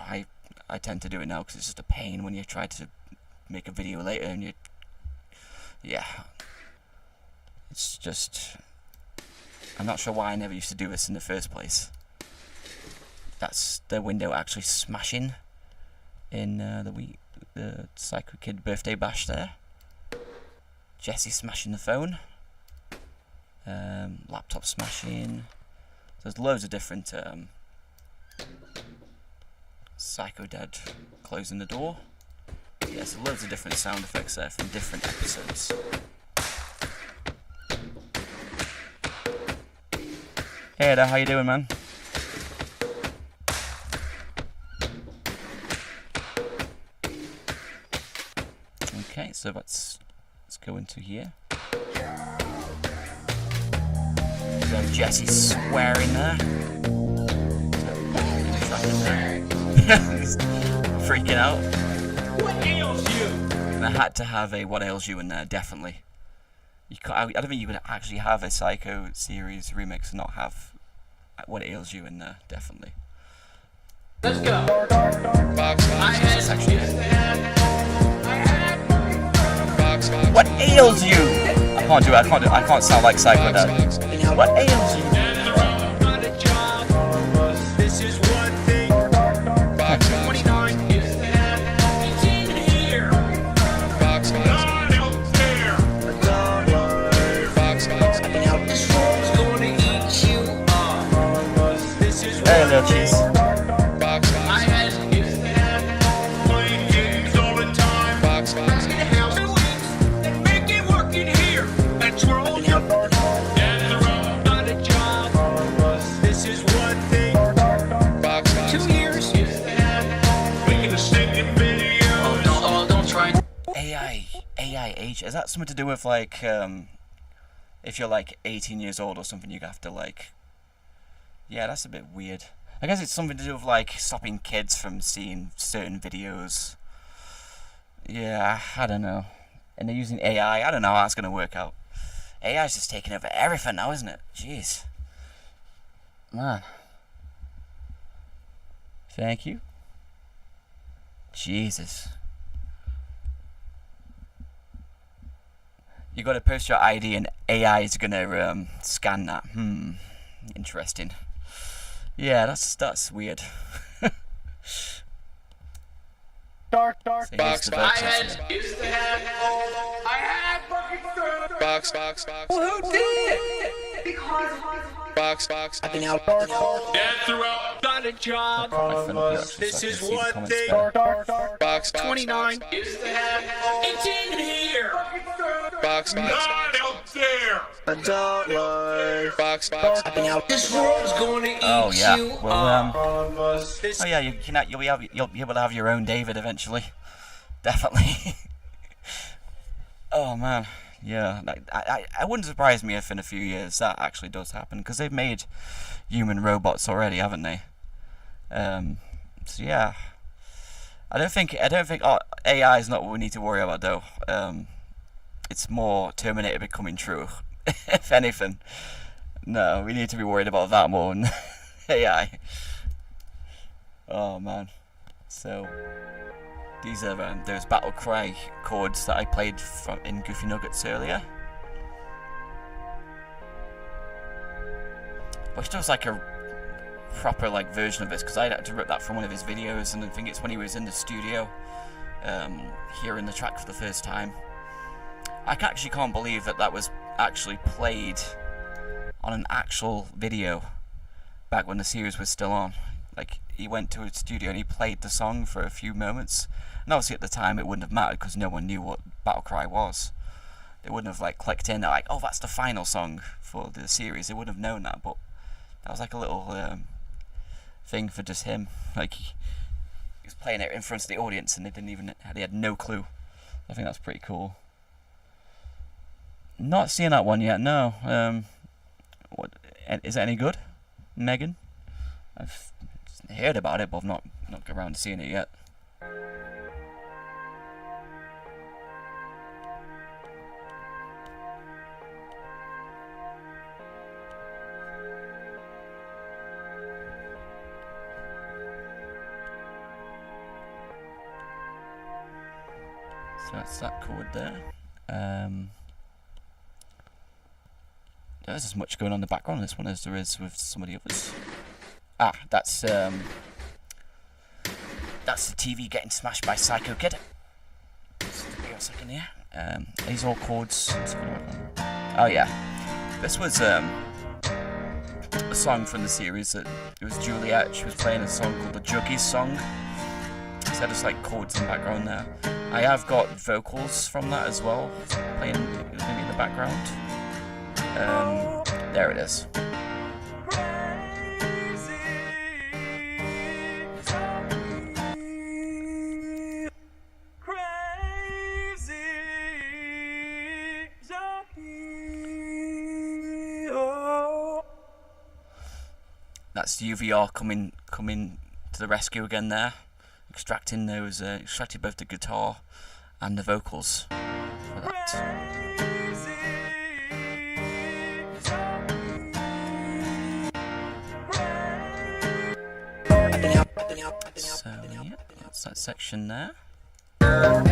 I tend to do it now because it's just a pain when you try to make a video later and yeah, it's just, I'm not sure why I never used to do this in the first place. That's the window actually smashing in the Psycho Kid birthday bash there. Jesse smashing the phone. Laptop smashing. There's loads of different Psycho Dad closing the door. Yes, loads of different sound effects there from different episodes. Hey there, how you doing, man? Okay, so let's go into here. So Jesse swearing there. Freaking out. What ails you? And I had to have a What Ails You in there, definitely. You can't, I don't think you could actually have a Psycho series remix and not have What Ails You in there, definitely. Let's go. What ails you? I can't do it. I can't sound like Psycho Dad. What ails you? This is one thing. 29 is the it's in here. Not out there. Don't worry. This room's gonna eat you up. This is Hey, little cheese. Playing games all the time. Make it work in here. That's where all your not a job. This is one thing. 2 years. Making a singing video. Oh, don't try. AI age. Is that something to do with like if you're like 18 years old or something, you have to like, yeah, that's a bit weird. I guess it's something to do with like stopping kids from seeing certain videos. Yeah, I don't know. And they're using AI. I don't know how that's gonna work out. AI's just taking over everything now, isn't it? Jeez. Man. Thank you. Jesus. You gotta post your ID and AI is gonna scan that. Interesting. Yeah, that's weird. Dark. So here's the vocals. Box. Who did? Box. I've been out. And throughout. Got a job. This is one thing. Box. 29 is the it's in here. Box. Not out there. Don't worry. Box. I've been out. This world's gonna eat Oh yeah. you Well, up. oh yeah. You'll be able to have your own David eventually. Definitely. Oh man. Yeah. I wouldn't surprise me if in a few years that actually does happen, because they've made human robots already, haven't they? So yeah. I don't think AI is not what we need to worry about though. It's more Terminator becoming true. If anything. No, we need to be worried about that more than AI. Oh man. So These are those battle cry chords that I played in Goofy Nuggets earlier. Wish there was like a proper like version of this, because I had to rip that from one of his videos, and I think it's when he was in the studio hearing the track for the first time. I actually can't believe that was actually played on an actual video back when the series was still on. Like, he went to a studio and he played the song for a few moments, and obviously at the time it wouldn't have mattered because no one knew what Battle Cry was. They wouldn't have like clicked in, they're like, oh, that's the final song for the series. They wouldn't have known that, but that was like a little thing for just him. Like, he was playing it in front of the audience and they had no clue. I think that's pretty cool. Not seeing that one yet, no. What is it any good, Megan? I've heard about it, but I've not got around to seeing it yet. So that's that chord there. There's as much going on in the background in this one as there is with some of the others. Ah, that's the TV getting smashed by Psycho Kid. Just give me a second here. These all chords. Oh yeah, this was a song from the series. It was Juliet. She was playing a song called the Juggies song. So just like chords in the background there. I have got vocals from that as well, playing maybe in the background. There it is. That's the UVR coming to the rescue again there, extracted both the guitar and the vocals for that. So yeah, that's that section there. The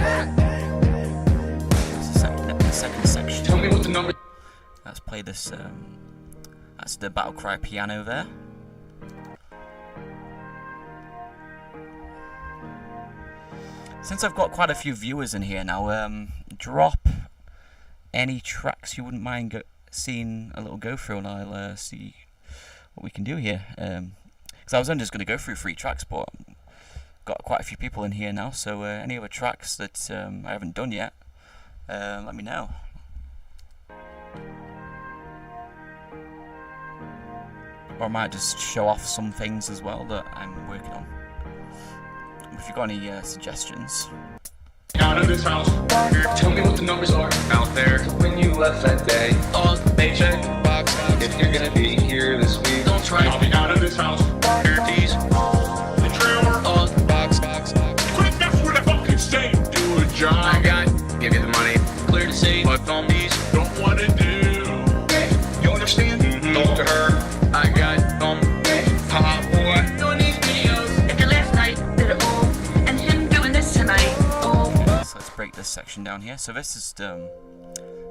second section. Tell me what the number. Let's play this. That's the Battle Cry piano there. Since I've got quite a few viewers in here now, drop any tracks you wouldn't mind seeing a little go through, and I'll see what we can do here. Because I was only just going to go through 3 tracks, but got quite a few people in here now, so any other tracks that I haven't done yet, let me know. Or I might just show off some things as well that I'm working on. If you've got any suggestions. Out of this house. Tell me what the numbers are out there. When you left that day, on paycheck, box house. If you're gonna be here this week, don't try. I'll be out of this house. These, the trailer, on box. Quit messing with the fucking state. Do a job. I got, give you the money. Clear to see, but on these, don't wanna do. You understand? Mm-hmm. Talk to her. I got hot boy. Doing these videos. It's the last night. They're all. And him doing this tonight. Oh. So let's break this section down here. So this is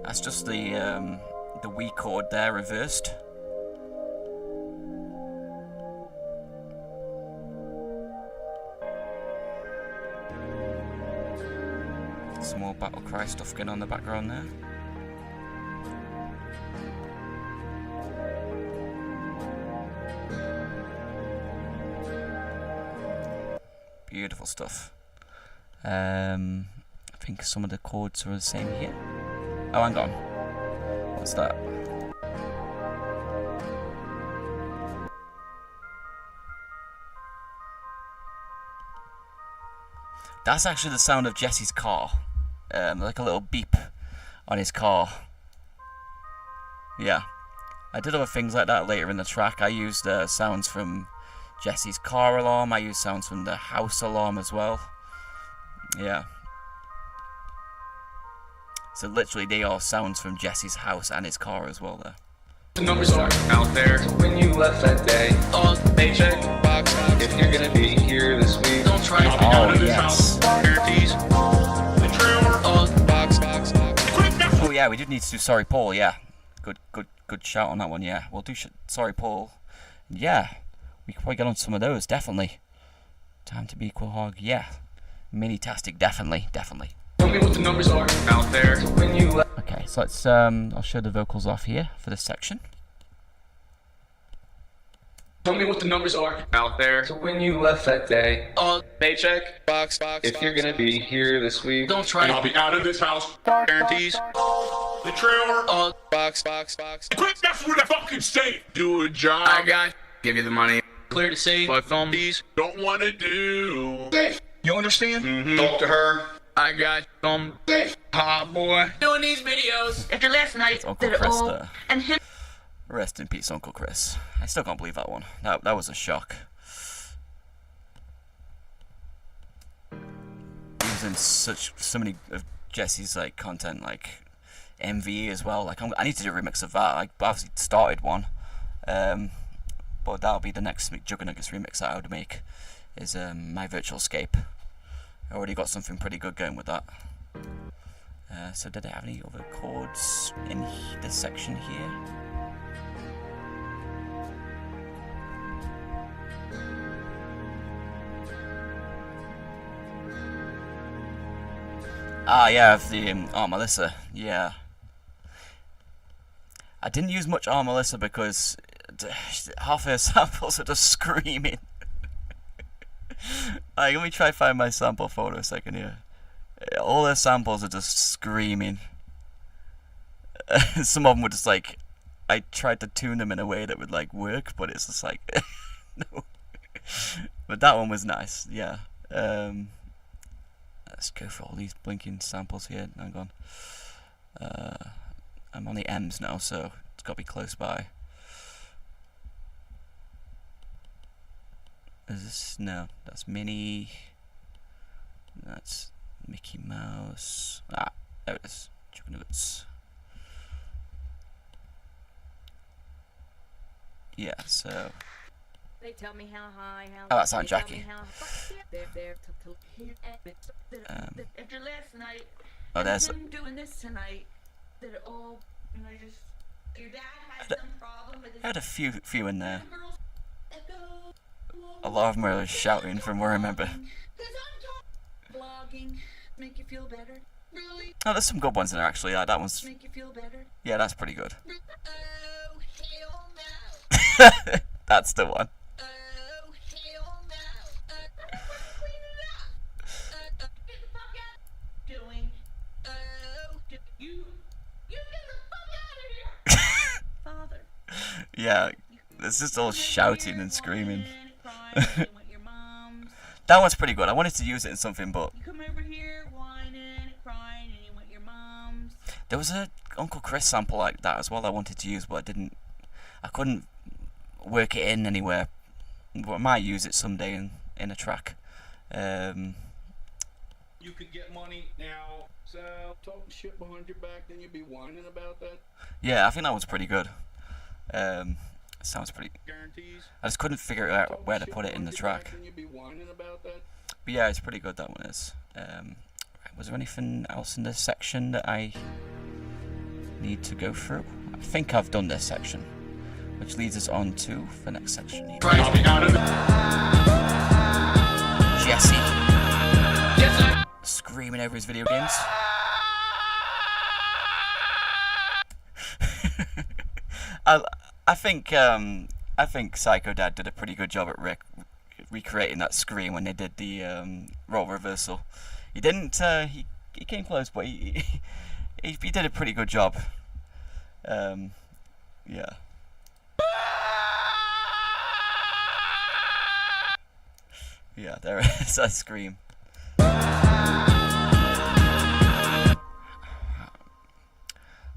that's just the wee chord there reversed. Some more Battle Cry stuff going on in the background there. Beautiful stuff. I think some of the chords are the same here. Oh, hang on. What's that? That's actually the sound of Jesse's car. Like a little beep on his car. Yeah. I did other things like that later in the track. I used sounds from Jesse's car alarm. I used sounds from the house alarm as well. Yeah. So literally they are sounds from Jesse's house and his car as well there. The numbers are out there. When you left that day, on paycheck, box. If you're gonna be here this week, don't try. Oh yes. yeah, we did need to do Sorry Paul. Yeah, good shout on that one. Yeah, we'll do Sorry Paul. Yeah, we could probably get on some of those. Definitely. Time to be Equal Hog. Yeah, Mini-tastic. Definitely. Tell me what the numbers are out there when you left. Okay, so let's I'll show the vocals off here for this section. Tell me what the numbers are out there. So when you left that day, paycheck, box. If you're gonna be here this week, don't try. And I'll be out of this house. Guarantees. The trailer. Box. Quit messing with the fucking state. Do a job. I got. Give you the money. Clear to say. But film these. Don't wanna do. You understand? Mm-hmm. Talk to her. I got some hot boy doing these videos. After last night, Uncle did it Chris all, there. and him. Rest in peace, Uncle Chris. I still can't believe that one. That was a shock. He was in so many of Jesse's like content, like MV as well. Like I need to do a remix of that. I obviously started one, but that'll be the next Juggernuggets remix that I would make. Is My Virtual Escape. I already got something pretty good going with that. So did I have any other chords in this section here? Ah, yeah, of the Melissa, yeah. I didn't use much Melissa because half her samples are just screaming. Alright, let me try find my sample photo a second here. All their samples are just screaming. Some of them were just like, I tried to tune them in a way that would like work, but it's just like, no. But that one was nice, yeah. Let's go for all these blinking samples here. Hang on. I'm on the M's now, so it's got to be close by. Is this? No, that's Minnie. That's Mickey Mouse. Ah, there it is. Juggernuggets. Yeah, so. They tell me how high, how oh, that's Aunt Jackie. After last night, Oh, there's. him doing this tonight, did it all, and I just, your dad had some problem with his I had a few in there. A lot of them were shouting from where I remember. Vlogging, make you feel better. Really? Oh, there's some good ones in there actually. Yeah, that one's. Make you feel better. Yeah, that's pretty good. Oh, hell no. That's the one. Oh, hell no. Clean it up. Get the fuck out. Doing. Oh, you get the fuck out of here. Father. Yeah, it's just all shouting and screaming. Crying, you want your mom's. That one's pretty good. I wanted to use it in something, but You come over here whining and crying, and you want your mom's. there was a Uncle Chris sample like that as well I wanted to use, but I couldn't work it in anywhere. But I might use it someday in a track. You could get money now, so talking shit behind your back, then you'd be whining about that. Yeah, I think that one's pretty good. Sounds pretty. Guarantees. I just couldn't figure out where to put it in the track. Then you'd be whining about that. But yeah, it's pretty good, that one is. Was there anything else in this section that I need to go through? I think I've done this section, which leads us on to the next section here. I'll be out of Jesse. Screaming over his video games. I think Psycho Dad did a pretty good job at recreating that scream when they did the role reversal. He didn't. He came close, but he did a pretty good job. Yeah. Yeah, there is that scream.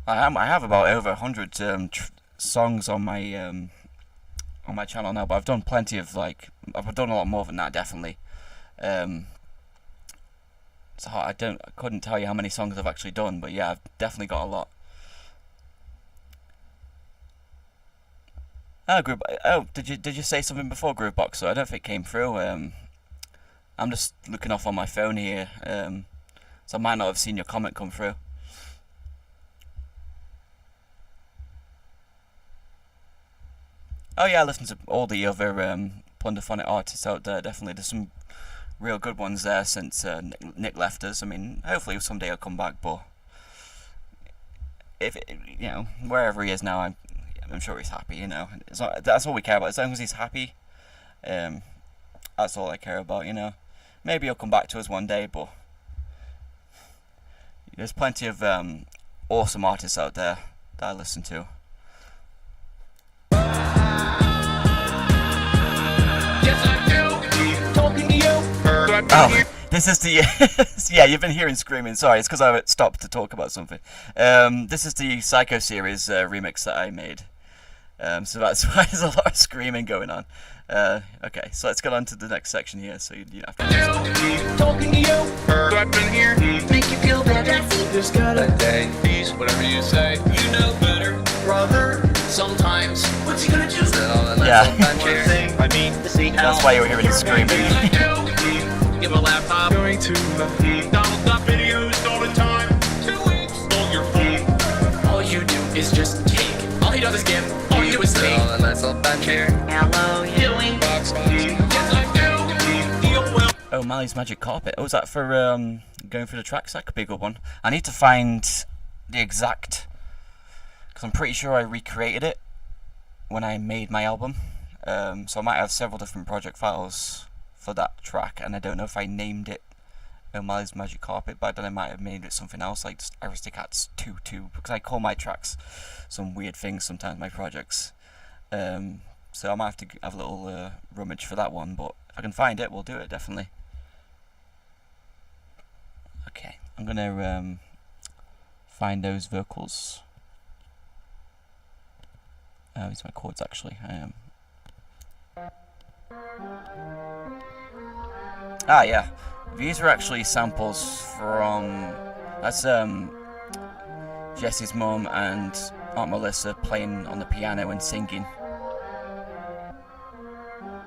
I have about over 100 songs on my channel now, but I've done plenty of I've done a lot more than that, definitely. So I couldn't tell you how many songs I've actually done, but yeah, I've definitely got a lot. Oh, did you say something before, Groove Boxer? I don't think it came through. I'm just looking off on my phone here, so I might not have seen your comment come through. Oh yeah, I listen to all the other Plunderphonic artists out there. Definitely, there's some real good ones there since Nick left us. I mean, hopefully someday he'll come back, but if you know, wherever he is now, I'm sure he's happy. You know, that's all we care about. As long as he's happy, that's all I care about. You know, maybe he'll come back to us one day, but there's plenty of awesome artists out there that I listen to. Oh, this is the yeah, you've been hearing screaming. Sorry, it's because I stopped to talk about something. This is the Psycho series remix that I made. So that's why there's a lot of screaming going on. Okay, so let's get on to the next section here. So you have to Talking to you, I've been here. Make you feel better. Just got a day, peace, whatever you say. You know better, brother. Sometimes, what's he gonna do? Yeah. I mean, to see how. That's why you were hearing screaming. Give a laptop. Going to Donald Duck videos all the time. 2 weeks on your phone. all you do is just take. All he does is give. All you do is take. A nice little bench here. Hello, doing. Yes, I do. Feel well. Oh, Mali's Magic Carpet. Oh, is that for going through the tracks? That could be a good one. I need to find the exact, because I'm pretty sure I recreated it when I made my album. So I might have several different project files for that track, and I don't know if I named it O'Malley's Magic Carpet, but then I might have named it something else, like just Aristocats 2-2, because I call my tracks some weird things sometimes, my projects. So I might have to have a little rummage for that one, but if I can find it, we'll do it, definitely. Okay, I'm gonna find those vocals. These are my chords, actually. Ah, yeah. These are actually samples from... That's Jesse's mum and Aunt Melissa playing on the piano and singing,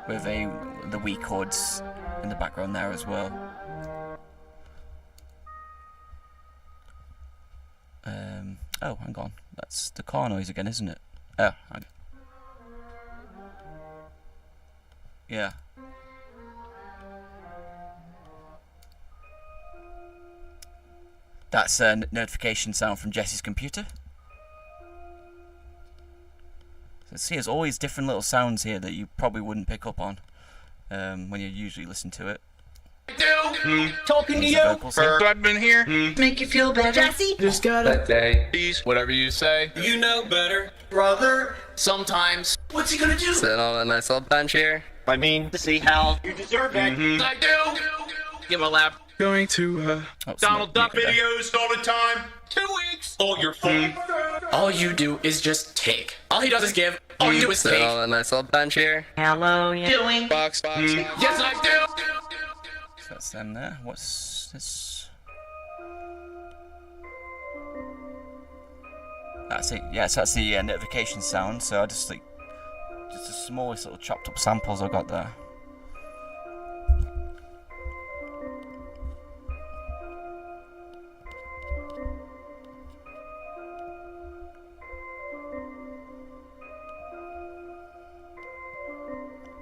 with the wee chords in the background there as well. Oh, hang on. That's the car noise again, isn't it? Oh, okay. Yeah. That's a notification sound from Jesse's computer. So see, there's always different little sounds here that you probably wouldn't pick up on when you usually listen to it. talking to you. I've been here. Make you feel better. Jesse? Just got a day, peace, whatever you say. You know better, brother. Sometimes. What's he gonna do? Sit on a nice little bench here. I mean, to see how you deserve it. I do. Give a lap. Going to Donald Duck videos all the time. 2 weeks on your phone. all you do is just take. All he does is give. All you do is take. On a nice little bench here. Hello, you doing? Box. Yes, I do. So that's them there. What's this? That's it. Yeah, so that's the notification sound. So I just the smallest little chopped up samples I got there.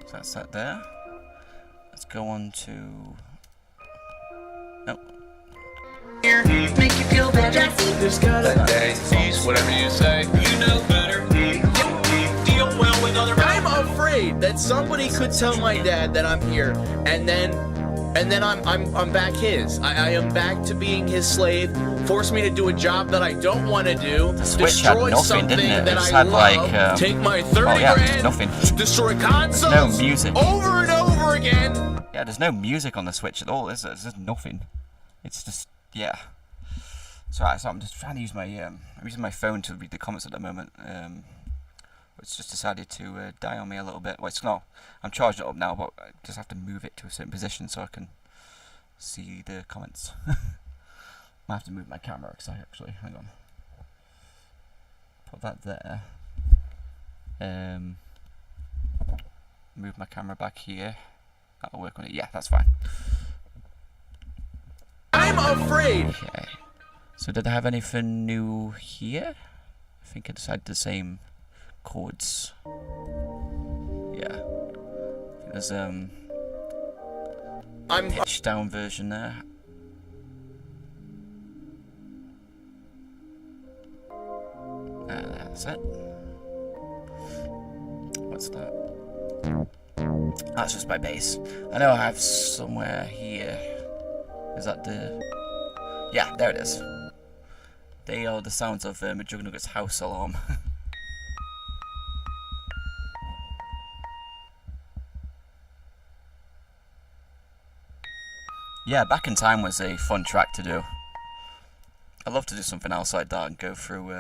So that's that there. Let's go on to... Nope. Make you feel better. Just got a day, peace, whatever you say. You know better. Deal well with other. I'm afraid that somebody could tell my dad that I'm here, and then I'm back his. I am back to being his slave. Force me to do a job that I don't want to do. The Switch destroy had nothing, something didn't it? that It just I had love. like Take my 30 oh yeah, grand. nothing. Destroy consoles. No music. Over and over again. Yeah, there's no music on the Switch at all, is there? There's just nothing. It's just, yeah. So I'm just trying to use my I'm using my phone to read the comments at the moment. It's just decided to die on me a little bit. Well, it's not. I'm charging it up now, but I just have to move it to a certain position so I can see the comments. I have to move my camera because I actually, hang on. Put that there. Move my camera back here. That'll work on it. Yeah, that's fine. I'm afraid. Okay. So did I have anything new here? I think I decided the same chords. There's pitched down version there. That's it. What's that? That's just my bass. I know I have somewhere here. Is that the... Yeah, there it is. They are the sounds of McJugnugget's house alarm. Yeah, Back in Time was a fun track to do. I'd love to do something else like that and go through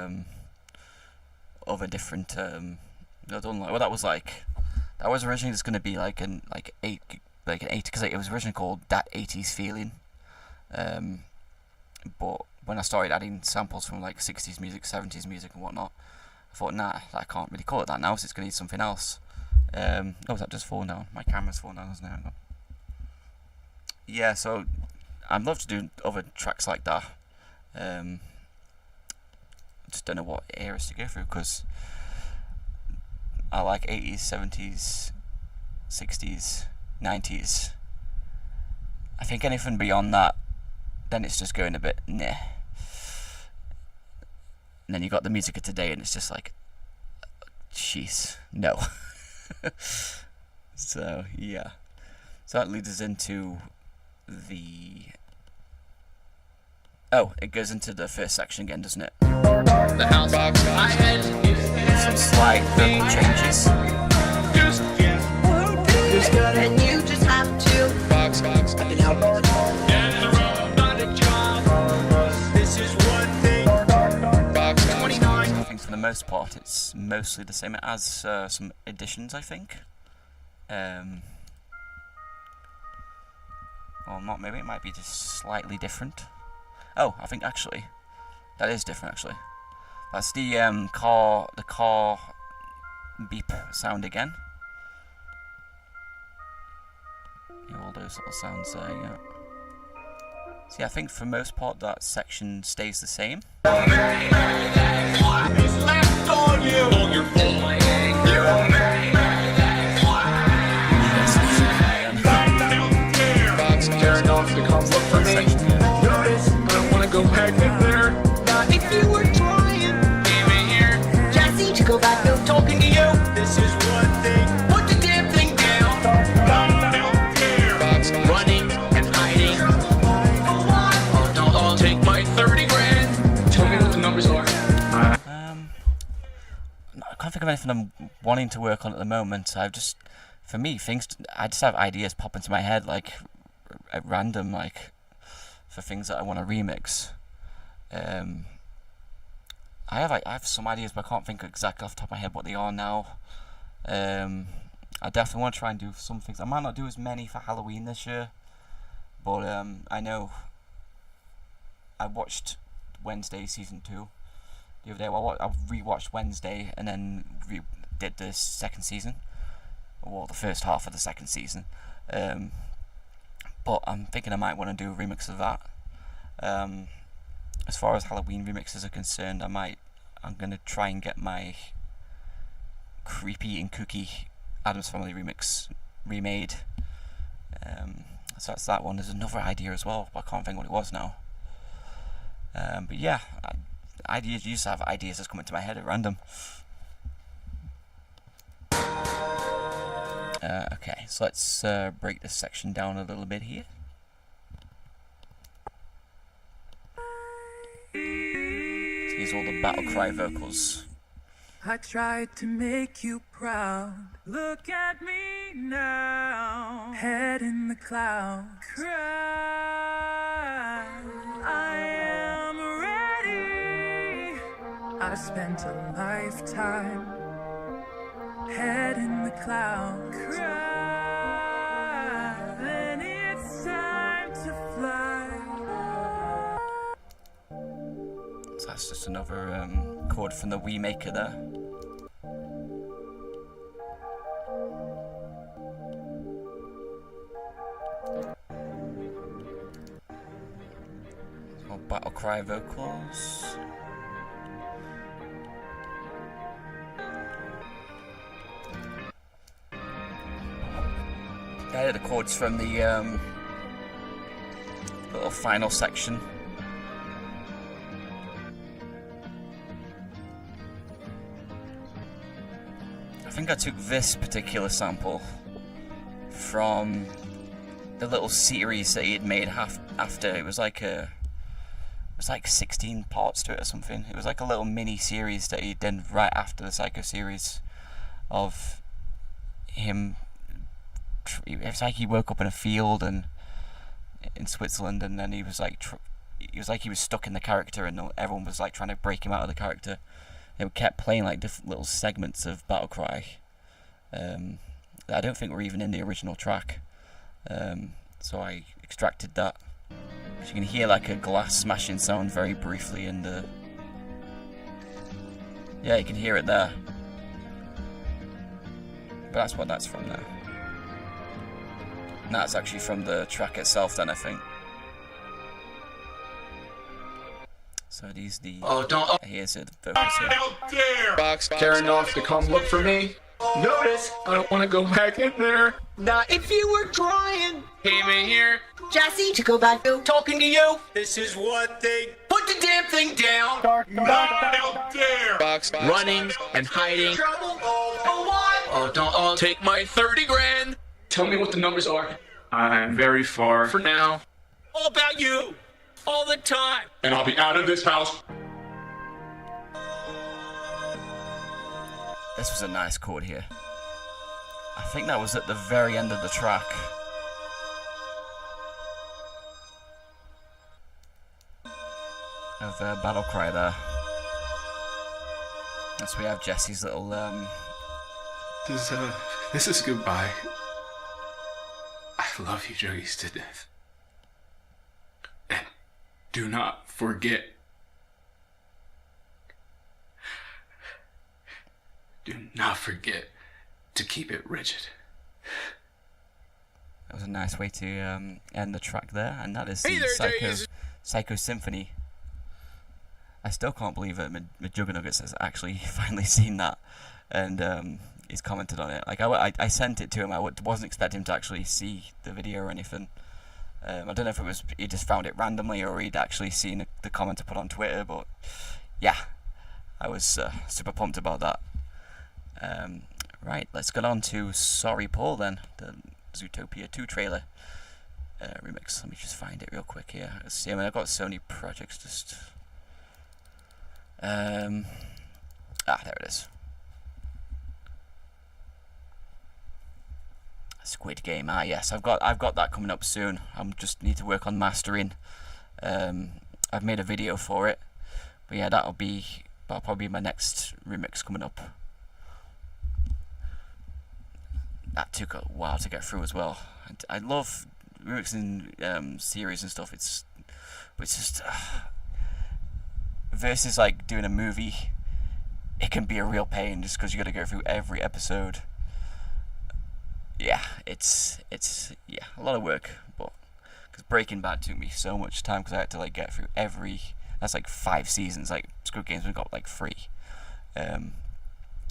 other different. Well, that was originally just gonna be like an 8 because it was originally called That 80s Feeling. But when I started adding samples from like 60s music, 70s music and whatnot, I thought, nah, I can't really call it that now, so it's gonna need something else. Oh, is that just falling down? My camera's falling down, isn't it? Hang on. Yeah, so I'd love to do other tracks like that. I just don't know what eras to go through, because I like 80s, 70s, 60s, 90s. I think anything beyond that, then it's just going a bit nah. And then you got the music of today, and it's just like, jeez, no. So yeah, so that leads us into it goes into the first section again, doesn't it? The house I had Some slight vocal changes. And you just have to box. I've been out all This is one thing. Box 29. I think for the most part it's mostly the same. It has some additions, I think. Or not, maybe it might be just slightly different. Oh, I think actually that is different actually. That's the car beep sound again. Yeah, all those little sounds there, yeah. See, I think for most part that section stays the same. Tearing off the comfort for me. Notice, I don't wanna go back in there. Not if you were trying. Leave me here. Jesse, to go back, no talking to you. This is one thing. Put the damn thing down. Running and hiding. I'll take my 30 grand. Tell me what the numbers are. I can't think of anything I'm wanting to work on at the moment. I just have ideas pop into my head like at random, like for things that I want to remix. I have some ideas, but I can't think exactly off the top of my head what they are now. I definitely want to try and do some things. I might not do as many for Halloween this year, but I know I watched Wednesday season 2 the other day. Well, I rewatched Wednesday and then did the second season, or the first half of the second season. But I'm thinking I might want to do a remix of that. As far as Halloween remixes are concerned, I'm gonna try and get my Creepy and Cookie Addams Family remix remade. So that's that one. There's another idea as well, but I can't think what it was now. But yeah, ideas. You used to have ideas that's come into my head at random. Okay, so let's break this section down a little bit here. These are all the battle cry vocals. I tried to make you proud. Look at me now, head in the clouds. Cry. I am ready. I spent a lifetime, head in the clouds. Cry. Then it's time to fly. So that's just another chord from the Wii Maker there. More battle cry vocals. I heard the chords from the little final section. I think I took this particular sample from the little series that he had made after. It was like 16 parts to it or something. It was like a little mini series that he did right after the Psycho series of him. It was like he woke up in a field and in Switzerland, and then he was like he was stuck in the character, and everyone was like trying to break him out of the character. They kept playing like different little segments of Battle Cry that I don't think were even in the original track. So I extracted that. You can hear like a glass smashing sound very briefly in the... Yeah, you can hear it there. But that's what that's from there. And that's actually from the track itself then, I think. So these the... Here's the vocals here. Out there! Box, Tearing off to come look for me. Notice, I don't want to go back in there. Not if you were trying. Came in here, Jesse, to go back to talking to you. This is what they Put the damn thing down. Not out there! Box, Running and hiding. trouble. Oh, what? Don't take my 30 grand. tell me what the numbers are. I'm very far for now. All about you. All the time. And I'll be out of this house. This was a nice chord here. I think that was at the very end of the track. Of Battle Cry there. That's we have Jesse's little This is goodbye. I love you, Joey's to death. And do not forget. Do not forget to keep it rigid. That was a nice way to end the track there, and that is the Hey there, Psycho Symphony. I still can't believe that Majuggernuggets has actually finally seen that, and he's commented on it. Like I sent it to him. I wasn't expecting him to actually see the video or anything. I don't know if it was he just found it randomly or he'd actually seen the comment I put on Twitter, but yeah, I was super pumped about that. Right, let's get on to Sorry Paul then, the Zootopia 2 trailer remix. Let me just find it real quick here. Let's see, I mean, I've got so many projects just... there it is. Squid Game, yes, I've got that coming up soon. I just need to work on mastering. I've made a video for it, but yeah, that'll probably be my next remix coming up. That took a while to get through as well. I love remixing series and stuff. It's just versus like doing a movie. It can be a real pain just because you got to go through every episode. Yeah, it's a lot of work. But because Breaking Bad took me so much time because I had to like get through every. That's like 5 seasons. Like Squid Game's we've got like 3.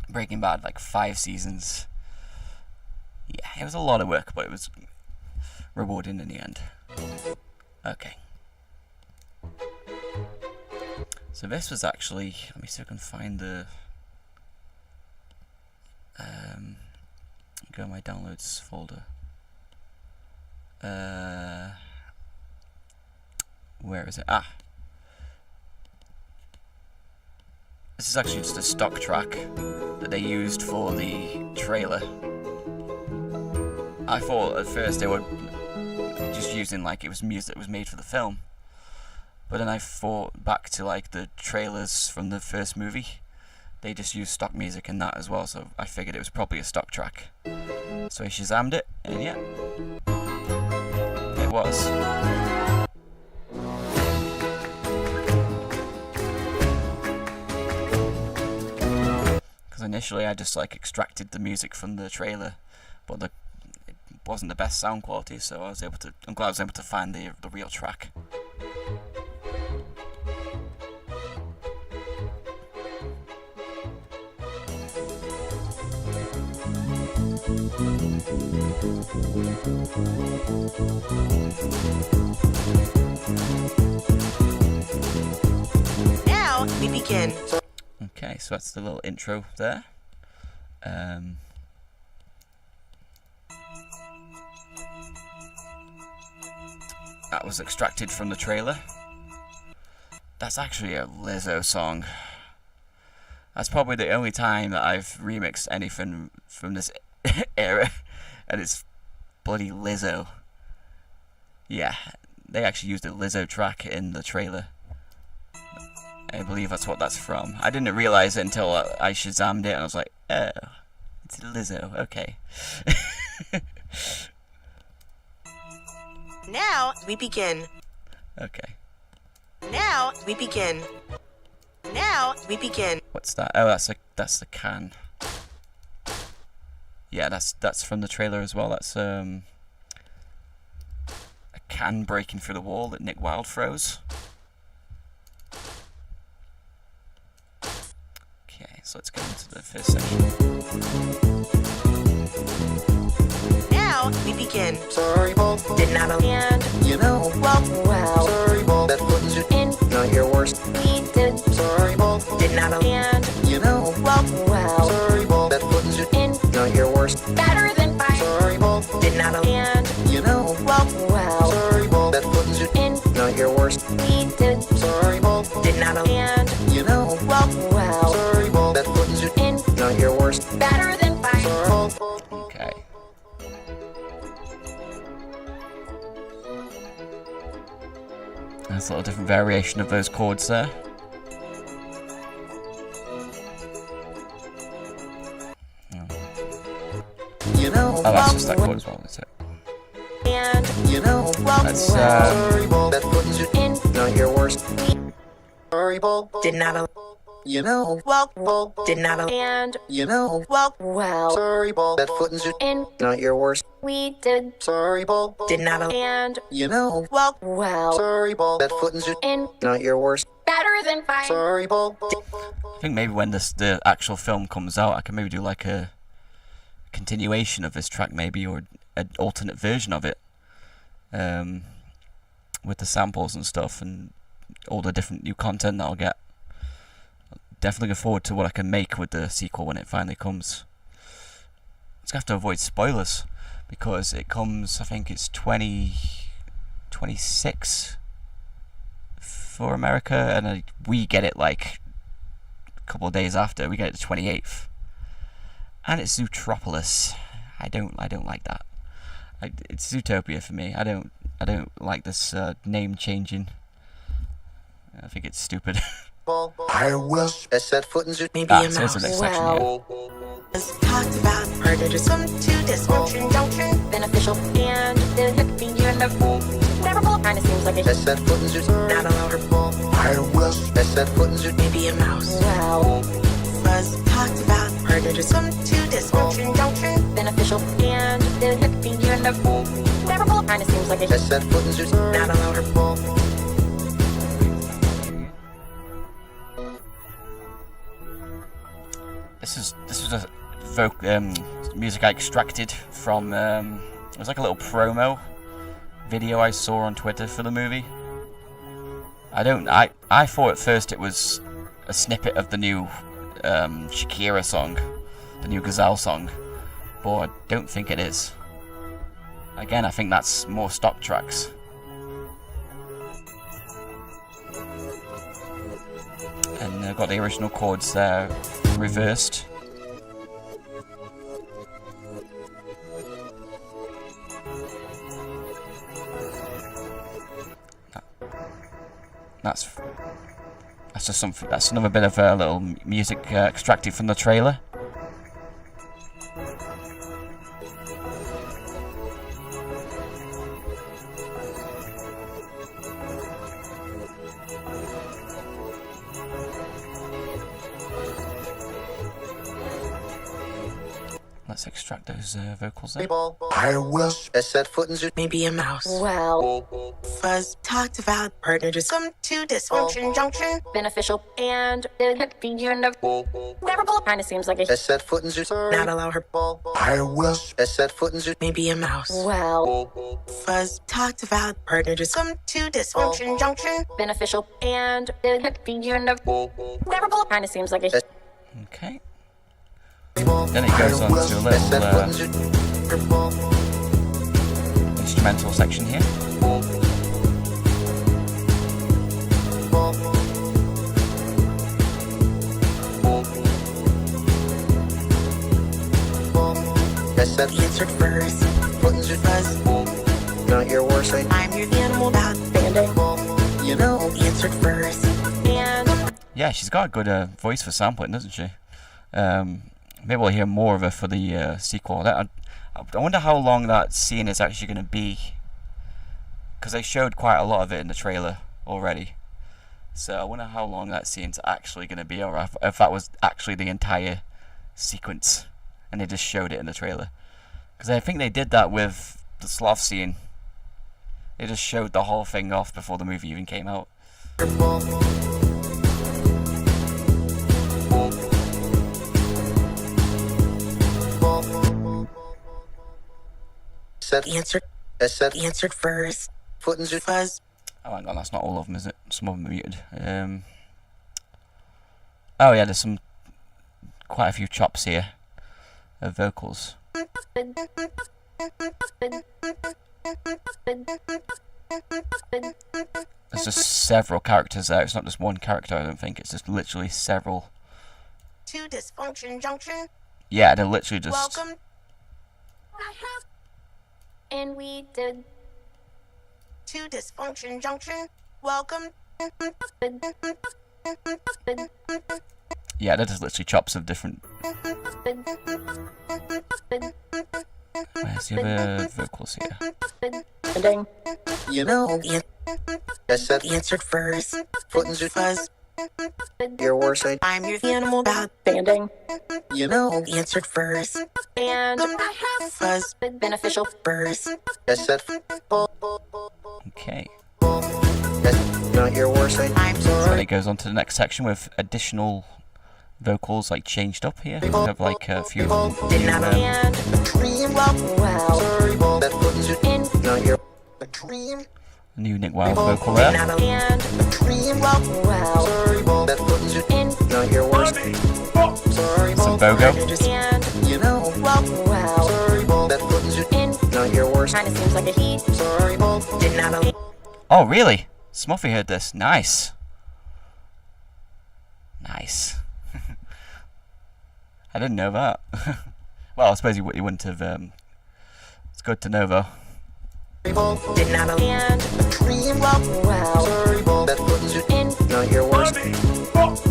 Breaking Bad like 5 seasons. Yeah, it was a lot of work, but it was rewarding in the end. Okay. So this was actually, let me see if I can find the, go to my downloads folder. Where is it? This is actually just a stock track that they used for the trailer. I thought at first they were just using like it was music that was made for the film, but then I thought back to like the trailers from the first movie. They just used stock music in that as well, so I figured it was probably a stock track. So I Shazammed it, and yeah, it was. Because initially I just like extracted the music from the trailer, but it wasn't the best sound quality, so I'm glad I was able to find the real track. begin. Okay, so that's the little intro there. That was extracted from the trailer. That's actually a Lizzo song. That's probably the only time that I've remixed anything from this era, and it's bloody Lizzo. Yeah, they actually used a Lizzo track in the trailer. I believe that's what that's from. I didn't realise it until I Shazammed it, and I was like, oh, it's Lizzo, okay. Now we begin. Okay. Now we begin. Now we begin. What's that? Oh, that's the can. Yeah, that's from the trailer as well. That's a can breaking through the wall that Nick Wilde throws. Okay, so let's go into the first section. Now we begin. Sorry, Paul. Did not and you know. Wow. Sorry, Paul. That puts you in. Not your worst. We did. Sorry, Paul. Did not and you know. Wow. Sorry, Paul. That puts you in. Not your worst. Better than fine. Sorry, Paul. Did not and you know. Wow. Sorry, Paul. That puts you in. Not your worst. We did. Sorry, Paul. Did not and you know. Wow. Sorry, Paul. That puts you in. Not your worst. Better than fine. Okay. That's a little different variation of those chords there. You know, oh, that's just that chord as well, is it? And you know, That's sorry, Paul. That puts you in. Not your worst. Sorry, Paul. Did not. You know, Paul. Did not. And you know, wow. Sorry, Paul. That puts you in. Not your worst. We did. Sorry, Paul. Did not. And you know, wow. Sorry, Paul. That puts you in. Not your worst. Better than fine. Sorry, Paul. I think maybe when the actual film comes out, I can maybe do like a continuation of this track, maybe, or an alternate version of it, with the samples and stuff, and all the different new content that I'll get. Definitely looking forward to what I can make with the sequel when it finally comes. It's gonna have to avoid spoilers because it comes, I think it's 2026 for America, and we get it like a couple of days after. We get it the 28th, and it's Zootropolis. I don't like that. It's Zootopia for me. I don't like this name changing. I think it's stupid. I will set foot in maybe so it's the next section here. Talked about murder, some to dysfunction, junction, beneficial, and the being the fool. Never pull, kinda seems like a set foot in not a louder ball. I will set foot in maybe a mouse. Wow. Was talked about murder, some to dysfunction, junction, beneficial, and the being the fool. Never pull, kinda seems like a set foot in not a louder ball. This is a music I extracted from. It was like a little promo video I saw on Twitter for the movie. I thought at first it was a snippet of the new Shakira song, the new Gazelle song, but I don't think it is. Again, I think that's more stock tracks. And I've got the original chords there reversed. That's just something. That's another bit of little music extracted from the trailer. Let's extract those vocals there. I will set foot in maybe a mouse. Well, Fuzz talked about partner just come to dysfunction junction, beneficial and never kind of seems like a set foot in not allow her ball. I will set foot in maybe a mouse. Well, Fuzz talked about partner just come to dysfunction junction, beneficial and never kind of seems like a Okay. Then it goes on to a little instrumental section here. Set answered first. Buttons your fuzz. Not your worst. I'm your animal dot banding. You know, answered first. And Yeah, she's got a good voice for sampling, doesn't she? Maybe we'll hear more of her for the sequel. I wonder how long that scene is actually going to be, because they showed quite a lot of it in the trailer already. So I wonder how long that scene's actually going to be, or if that was actually the entire sequence and they just showed it in the trailer. Because I think they did that with the sloth scene. They just showed the whole thing off before the movie even came out. Set answered first. Foot and fuzz. Oh, hang on, that's not all of them, is it? Some of them are muted. Oh yeah, there's quite a few chops here of vocals. There's just several characters there. It's not just one character, I don't think. It's just literally several. To dysfunction junction. Yeah, they're literally just... Welcome. And we did. To dysfunction junction. Welcome. Yeah, they're just literally chops of different... Where's the other vocals here? You know, answered first. Foot and fuzz. Your worst. I'm your animal dot banding. You know, answered first. And fuzz beneficial first. Okay. Not your worst. I'm So then sorry. it goes on to the next section with additional vocals like changed up here. We have like a few Did not and dream well. Sorry, ball. That puts you in. Not your dream. new Nick Wilde vocal there. And dream well. Sorry, ball. That puts you in. Not your worst. Sorry, Some ball. bogo. And you know well. Sorry, ball. That puts you in. Not your worst. Kind of seems like a heat. Sorry, ball. Did not. Oh, really? Smuffy heard this. Nice. Nice. I didn't know that. Well, I suppose you wouldn't have. It's good to know, though. Did not and dream well. Sorry, ball. That puts you in. Not your worst.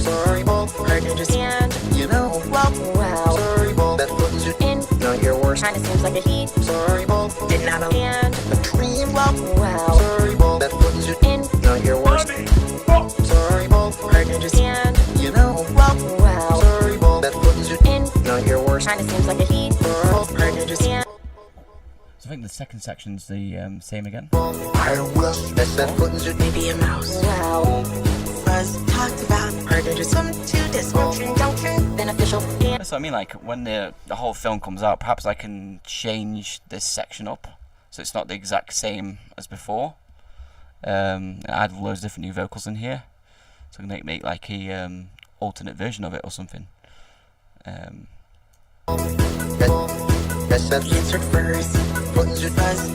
Sorry, ball. Partner just and you know well. Sorry, ball. That puts you in. Not your worst. Kind of seems like a heat. Sorry, ball. Did not and dream well. Sorry, ball. That puts you in. Not your worst. Sorry, ball. Partner just and you know well. Sorry, ball. That puts you in. Not your worst. Kind of seems like a heat. Partner just and. So I think the second section's the same again. I will set foot in maybe a mouse. Wow. Fuzz talked about partner just come to dysfunction junction beneficial. That's what I mean, like when the whole film comes out, perhaps I can change this section up so it's not the exact same as before. Add loads of different new vocals in here, so I can make like a alternate version of it or something. Answered first. Buttons your fuzz.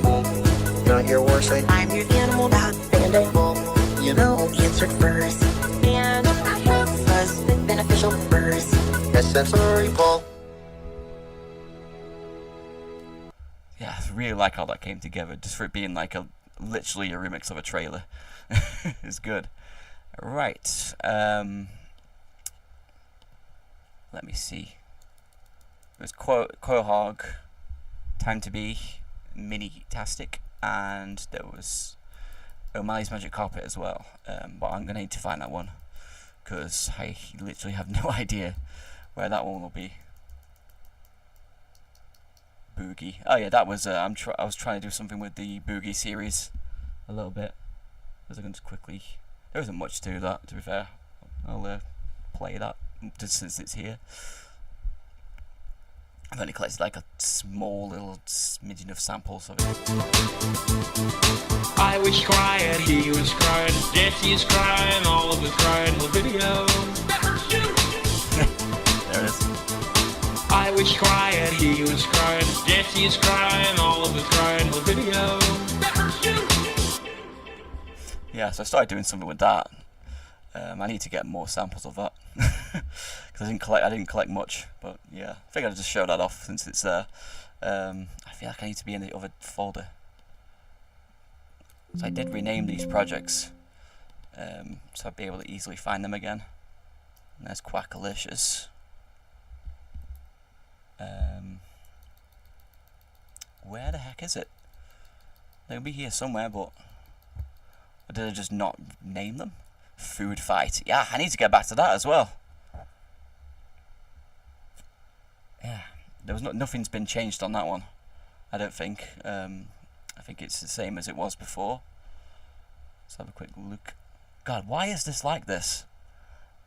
Not your worst. I'm your animal dot banding. You know, answered first. And fuzz beneficial first. Sorry, Paul. Yeah, I really like how that came together, just for it being like literally a remix of a trailer. It's good. Right. Let me see. It was Quahog, Time to Be, Mini-tastic, and there was O'Malley's Magic Carpet as well. But I'm going to need to find that one, because I literally have no idea where that one will be. Boogie. Oh yeah, that was I was trying to do something with the Boogie series a little bit. I was going to quickly. There isn't much to that, to be fair. I'll play that just since it's here. I've only collected like a small little smidgen of samples of it. I was crying, he was crying, Jesse is crying, all of us crying in the video. There it is. I was crying, he was crying, Jesse is crying, all of us crying in the video. Yeah, so I started doing something with that. I need to get more samples of that because I didn't collect much, but yeah, I think I'll just show that off since it's there. I feel like I need to be in the other folder. So I did rename these projects, so I'd be able to easily find them again. And there's Quackalicious. Where the heck is it? They'll be here somewhere, but or did I just not name them? Food Fight. Yeah, I need to get back to that as well. Yeah, nothing's been changed on that one. I don't think. I think it's the same as it was before. Let's have a quick look. God, why is this like this?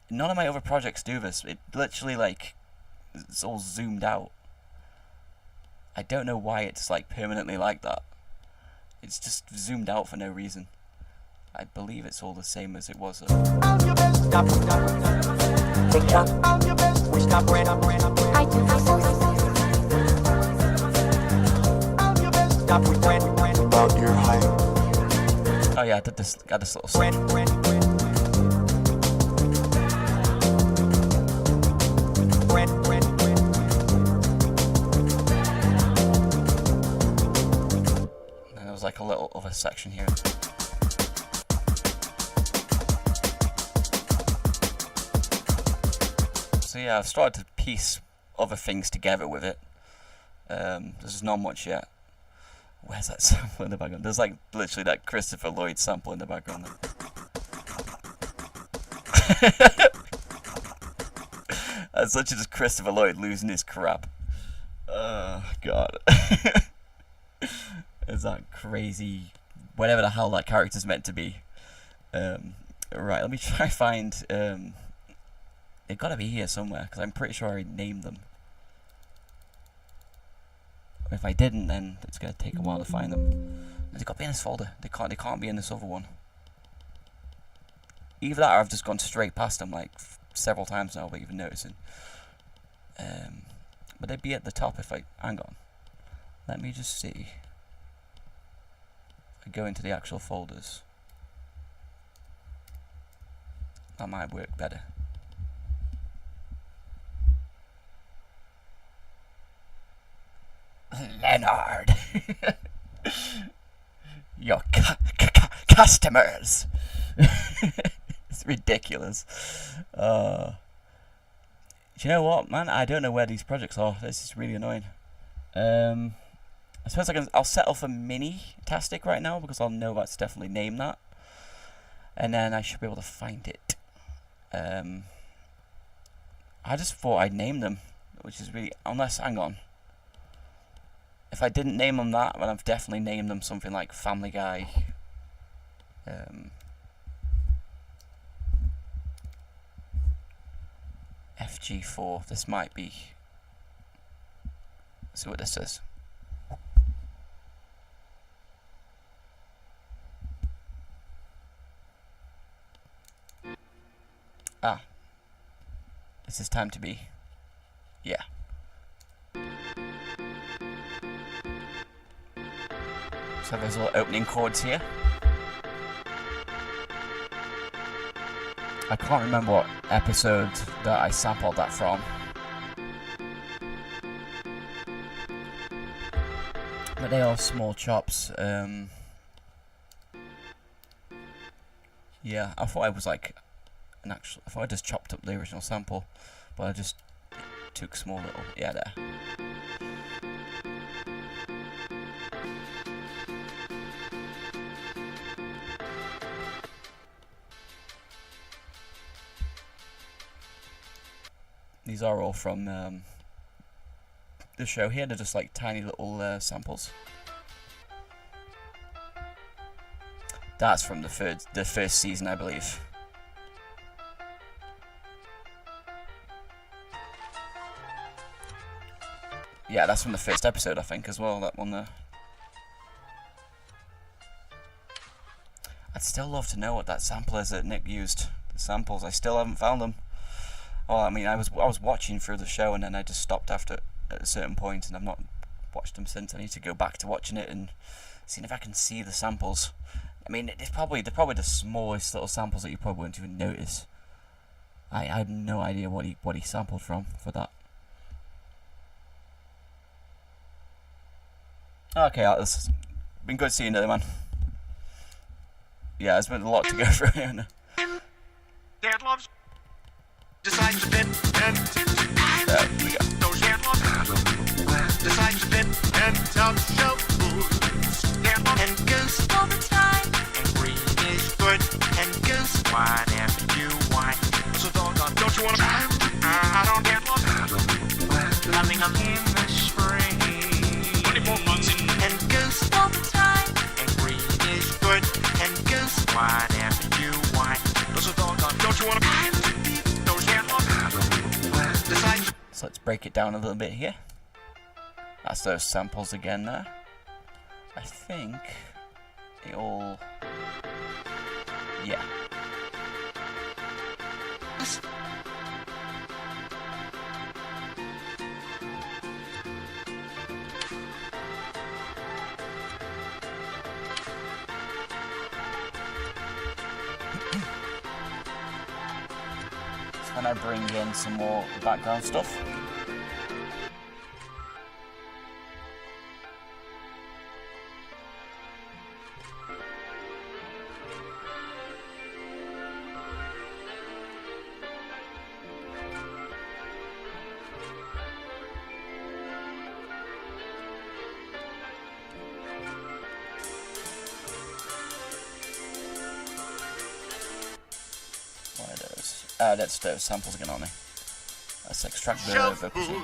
None of my other projects do this. It literally like it's all zoomed out. I don't know why it's like permanently like that. It's just zoomed out for no reason. I believe it's all the same as it was. Oh yeah, I did this. Got this little song. And there was like a little other section here. So yeah, I've started to piece other things together with it. There's not much yet. Where's that sample in the background? There's like literally that Christopher Lloyd sample in the background. That's literally just Christopher Lloyd losing his crap. Oh god. Is that crazy? Whatever the hell that character's meant to be. Right, let me try find. They've got to be here somewhere because I'm pretty sure I named them. If I didn't, then it's gonna take a while to find them. They've got to be in this folder. They can't be in this other one. Either that, or I've just gone straight past them like several times now without even noticing. But they'd be at the top if I hang on. Let me just see. If I go into the actual folders, that might work better. Leonard, your customers. It's ridiculous. Do you know what, man? I don't know where these projects are. This is really annoying. I suppose I'll settle for Mini-tastic right now because I'll know that's definitely named that, and then I should be able to find it. I just thought I'd name them, which is really hang on. If I didn't name them that, then I've definitely named them something like Family Guy. FG4. This might be. Let's see what this is. Ah. This is time to be. Yeah. So there's little opening chords here. I can't remember what episode that I sampled that from. But they are small chops. Yeah, I thought I was like an actual. I thought I just chopped up the original sample, but I just took small little. Yeah, there. These are all from the the show here. They're just like tiny little samples. That's from the first season, I believe. Yeah, that's from the first episode, I think, as well, that one there. I'd still love to know what that sample is that Nick used. The samples, I still haven't found them. Well, I mean, I was watching through the show and then I just stopped after at a certain point, and I've not watched them since. I need to go back to watching it and seeing if I can see the samples. I mean, they're probably the smallest little samples that you probably wouldn't even notice. I had no idea what he sampled from for that. Okay, it's been good seeing you, man. Yeah, there's been a lot to go through here. Dad loves. Decides to bend and There we go. those dad loves. Decides to bend and top shelf foods. Dad loves and goose all the time. And green is good and goose whatever you want. So doggone, don't you wanna? I don't dad love. Loving them in the spring. 24 months in and goose all the time. And green is good and goose whatever you want. So doggone, don't you wanna? So let's break it down a little bit here. That's those samples again there. I think it all... yeah. When I bring in some more background stuff. That's those samples again, aren't they? Let's extract the vocals in.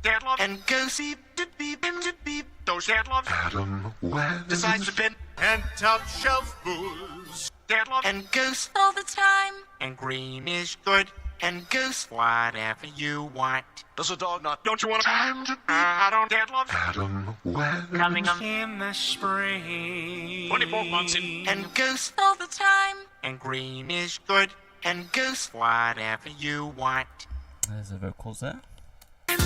Dad love and goosey did beep beep. Those dad loves. Adam decides to bend and top shelf booze. Dad love and goose all the time. And green is good and goose whatever you want. Does a dog not? Don't you want to? I don't dad love. Adam coming up in the spring. 24 months in and goose all the time. And green is good. And goose whatever you want. There's the vocals there. And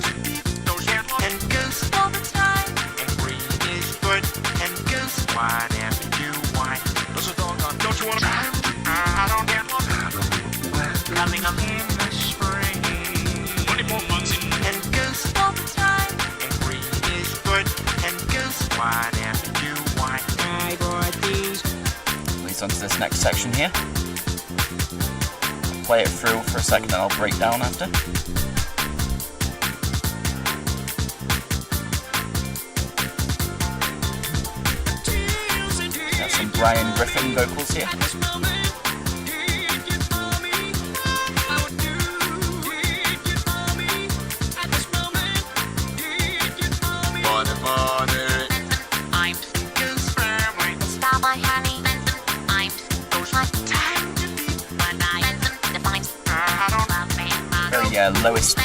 goose all the time. And green is good. And goose whatever you want. Does a dog on? Don't you wanna? I don't get love. Coming up in the spring. 24 months in. And goose all the time. And green is good. And goose whatever you want. I bought these. Leads on to this next section here. Play it through for a second and I'll break down after. Got some Brian Griffin vocals here. Yeah, lowest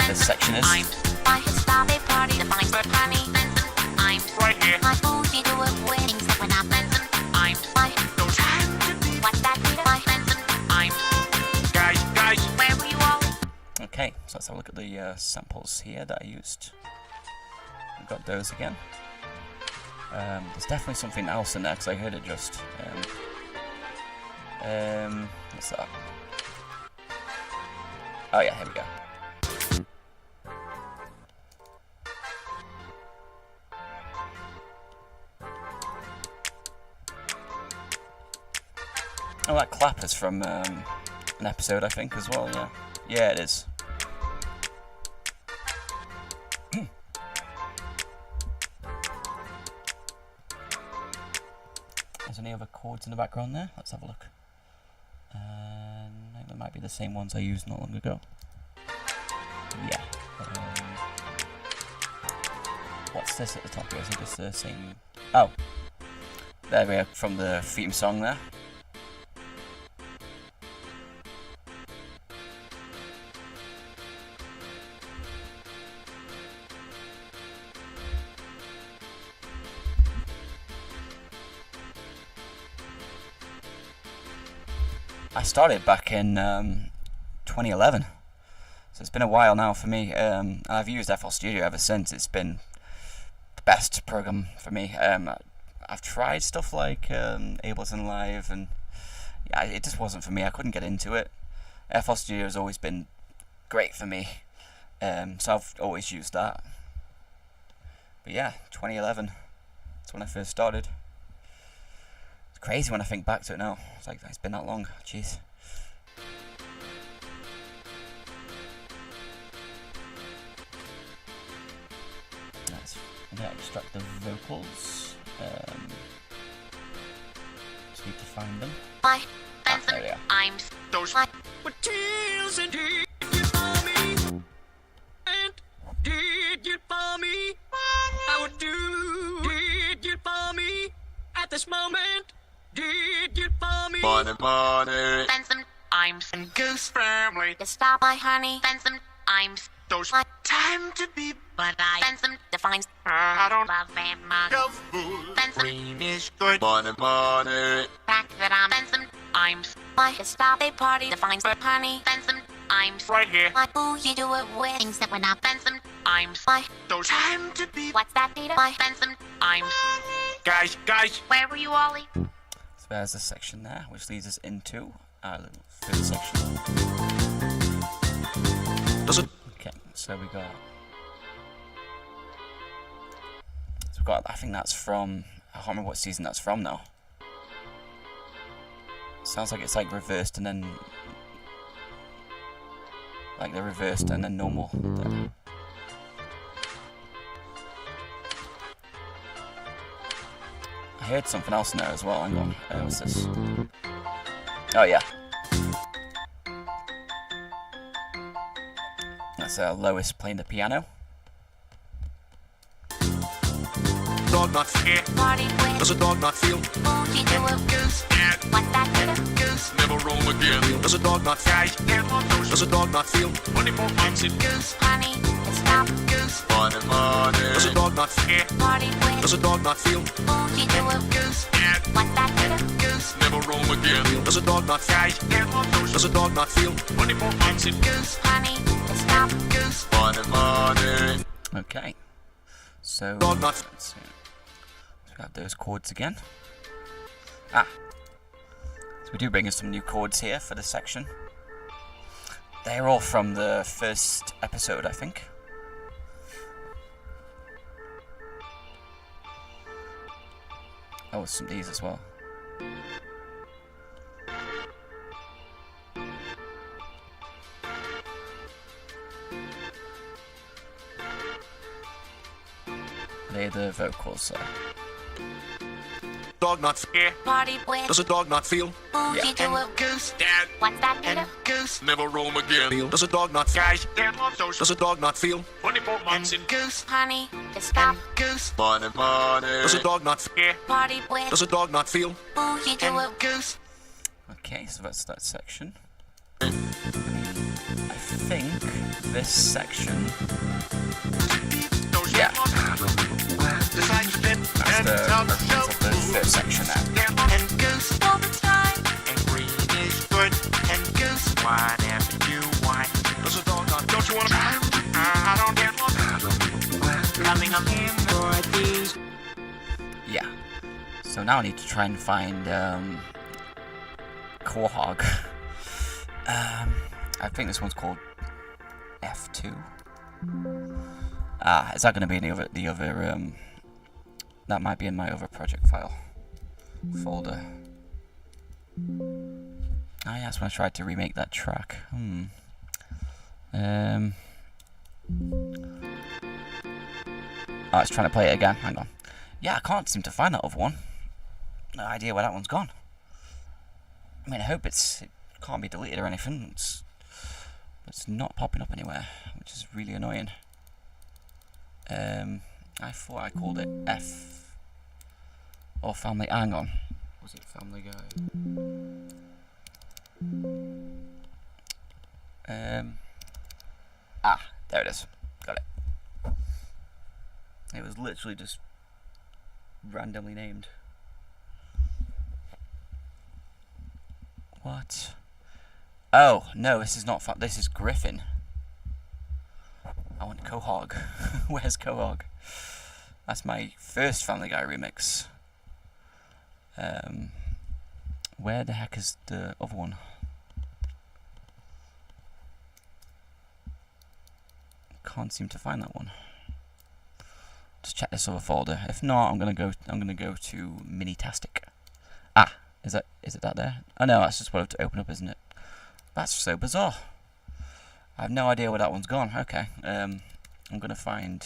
this section is. Okay, so let's have a look at the samples here that I used. We've got those again. There's definitely something else in there because I heard it just. What's that? Oh yeah, here we go. Oh, that clap is from an episode, I think, as well, yeah. Yeah, it is. There's any other chords in the background there? Let's have a look. I think they might be the same ones I used not long ago. Yeah. What's this at the top here? Is it just saying... Oh. There we are, from the theme song there. I started back in 2011, so it's been a while now for me. I've used FL Studio ever since. It's been the best program for me. I've tried stuff like Ableton Live, and yeah, it just wasn't for me. I couldn't get into it. FL Studio has always been great for me, so I've always used that. But yeah, 2011, that's when I first started. It's crazy when I think back to it now. It's like, it's been that long. Jeez. I'm gonna extract the vocals. Just need to find them. There they are. I'm those with tears and did you for me? And did you for me? I would do. Did you for me? At this moment, did you for me? Money. Send some I'm and Goose Family. To stop my honey. Send some I'm those time to be. But I send some defines. I don't love and my send some green is good. Money. Fact that I'm send some I'm my stop a party defines for honey. Send some I'm right here. Like who you do it with? Things that we're not. Send some I'm my Those time to be. What's that, Peter? My send some I'm guys. where were you, Ollie? So there's a section there, which leads us into our little third section. Okay, so we got... I think that's from... I can't remember what season that's from now. Sounds like it's like reversed and then... Like the reversed and then normal. I heard something else in there as well. Hang on. What's this? Oh yeah. That's Lois playing the piano. Dog not fear. Party with. Does a dog not feel? Who you do it? Goose. What's that, Peter? Goose never roam again. Does a dog not fly? Does a dog not feel? 24 months in Goose. Honey, it's stop. Goose. money. Does a dog not fear? Party with. Does a dog not feel? Who you do it? Goose. What's that, Peter? Goose. Never roam again. Does a dog not fly? Does a dog not feel? 24 months in Goose. Honey, it's stop. Goose. money. Okay. So Dog not. let's see. So we have those chords again. So we do bring us some new chords here for this section. They're all from the first episode, I think. Oh, some of these as well. They're the vocals. Dog not fear. Party with. Does a dog not feel? Who you do it? Goose. Dad. What's that, Peter? Goose. Never roam again. Does a dog not feel? Guys. Does a dog not feel? 24 months in Goose. Honey, it's stop. Goose. Money. Does a dog not fear? Party with. Does a dog not feel? Who you do it? Goose. Okay, so that's that section. I think this section. Yeah. That's the first section now. And Goose all the time. And green is good. And Goose. Whatever you want. Does a dog not? Don't you want to? I don't get one. Coming up in for these. Yeah. So now I need to try and find Quahog. I think this one's called F2. Is that going to be in the other that might be in my other project file folder. Yeah, that's when I tried to remake that track. It's trying to play it again. Hang on. Yeah, I can't seem to find that other one. No idea where that one's gone. I mean, I hope it can't be deleted or anything. It's not popping up anywhere, which is really annoying. I thought I called it F or Family. Hang on, was it Family Guy? There it is. Got it. It was literally just randomly named. What? Oh no, this is not fun. This is Griffin. I want Quahog. Where's Quahog? That's my first Family Guy remix. Where the heck is the other one? Can't seem to find that one. Just check this other folder. If not, I'm gonna go to Minitastic. Ah, is it that there? Oh no, that's just what I have to open up, isn't it? That's so bizarre. I have no idea where that one's gone. Okay, I'm gonna find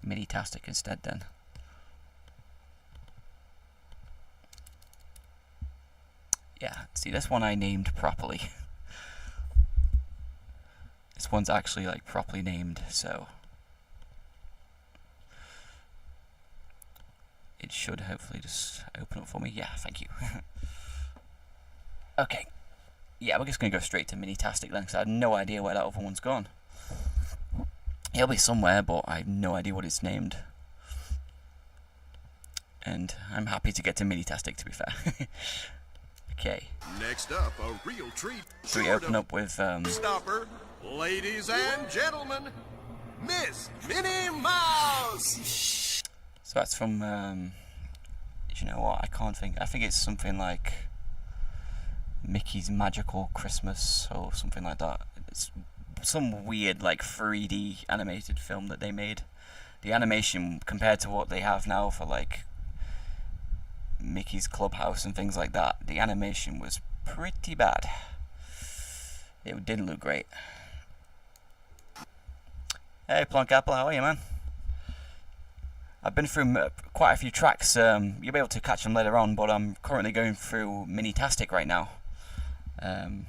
Minitastic instead then. Yeah, see, this one I named properly. This one's actually like properly named, so it should hopefully just open up for me. Yeah, thank you. Okay. Yeah, we're just going to go straight to Minitastic then, because I have no idea where that other one's gone. It'll be somewhere, but I have no idea what it's named. And I'm happy to get to Minitastic, to be fair. Okay. Next up, a real treat. So we open up with Stopper, ladies and gentlemen, Miss Minnie Mouse. So that's from you know what, I can't think. I think it's something like Mickey's Magical Christmas or something like that. It's some weird like 3D animated film that they made. The animation compared to what they have now for like Mickey's Clubhouse and things like that, the animation was pretty bad. It didn't look great. Hey Plonk Apple, how are you, man? I've been through quite a few tracks. You'll be able to catch them later on, but I'm currently going through Minitastic right now. And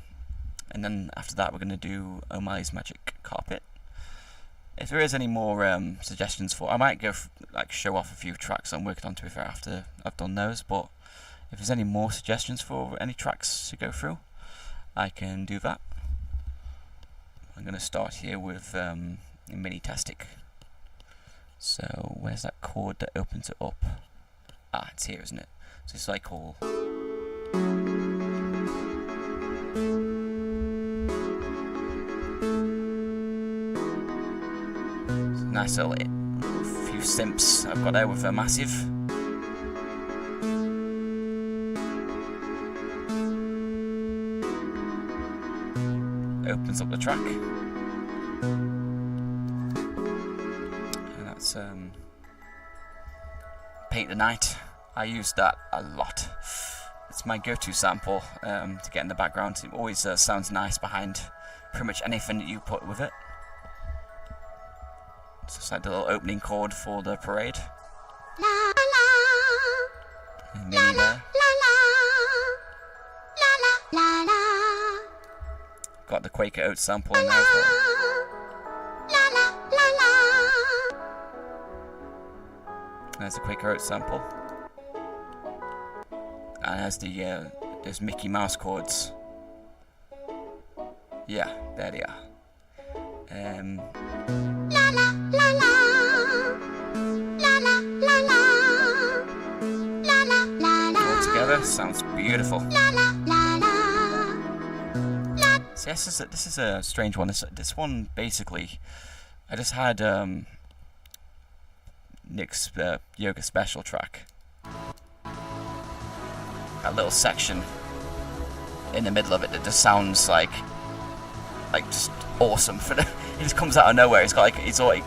then after that we're going to do O'Malley's Magic Carpet. If there is any more suggestions for, I might go like show off a few tracks I'm working on, to be fair, after I've done those. But if there's any more suggestions for any tracks to go through, I can do that. I'm going to start here with Minitastic. So where's that chord that opens it up? Ah, it's here, isn't it? So it's like all. Nice little few simps I've got there with a massive. Opens up the track. And that's Paint the Night. I use that a lot. It's my go-to sample to get in the background. It always sounds nice behind pretty much anything that you put with it. It's just like the little opening chord for the parade. La la, And la Minnie la, there. la la, la la, Got the Quaker Oats sample in there as well. la la, la la. There's the Quaker Oats sample. And there's the there's Mickey Mouse chords. Yeah, there they are. La la la la, la la la la, la la la la. All together sounds beautiful. La la la la. See, this is a strange one. This one basically, I just had Nick's yoga special track. That little section in the middle of it that just sounds like just awesome. It just comes out of nowhere. It's got like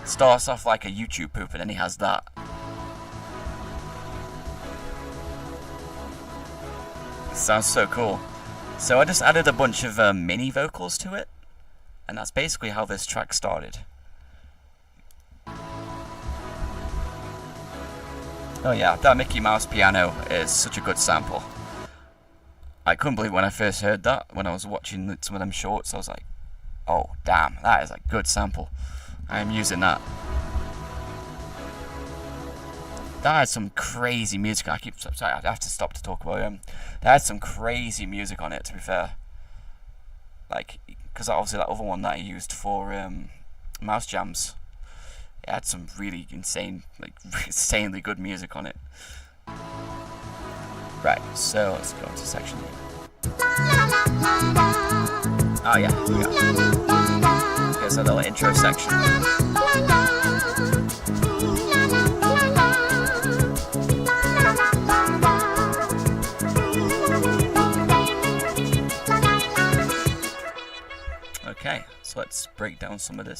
starts off like a YouTube poop, and then he has that. It sounds so cool. So I just added a bunch of mini vocals to it, and that's basically how this track started. Oh yeah, that Mickey Mouse piano is such a good sample. I couldn't believe when I first heard that, when I was watching some of them shorts. I was like, oh damn, that is a good sample. I am using that. That had some crazy music. Sorry, I have to stop to talk about it. That had some crazy music on it, to be fair. Like, because obviously that other one that I used for Mouse Jams, it had some really insane, like insanely good music on it. Right, so let's go into section here. Oh yeah, here we go. Here's a little intro section. Okay, so let's break down some of this.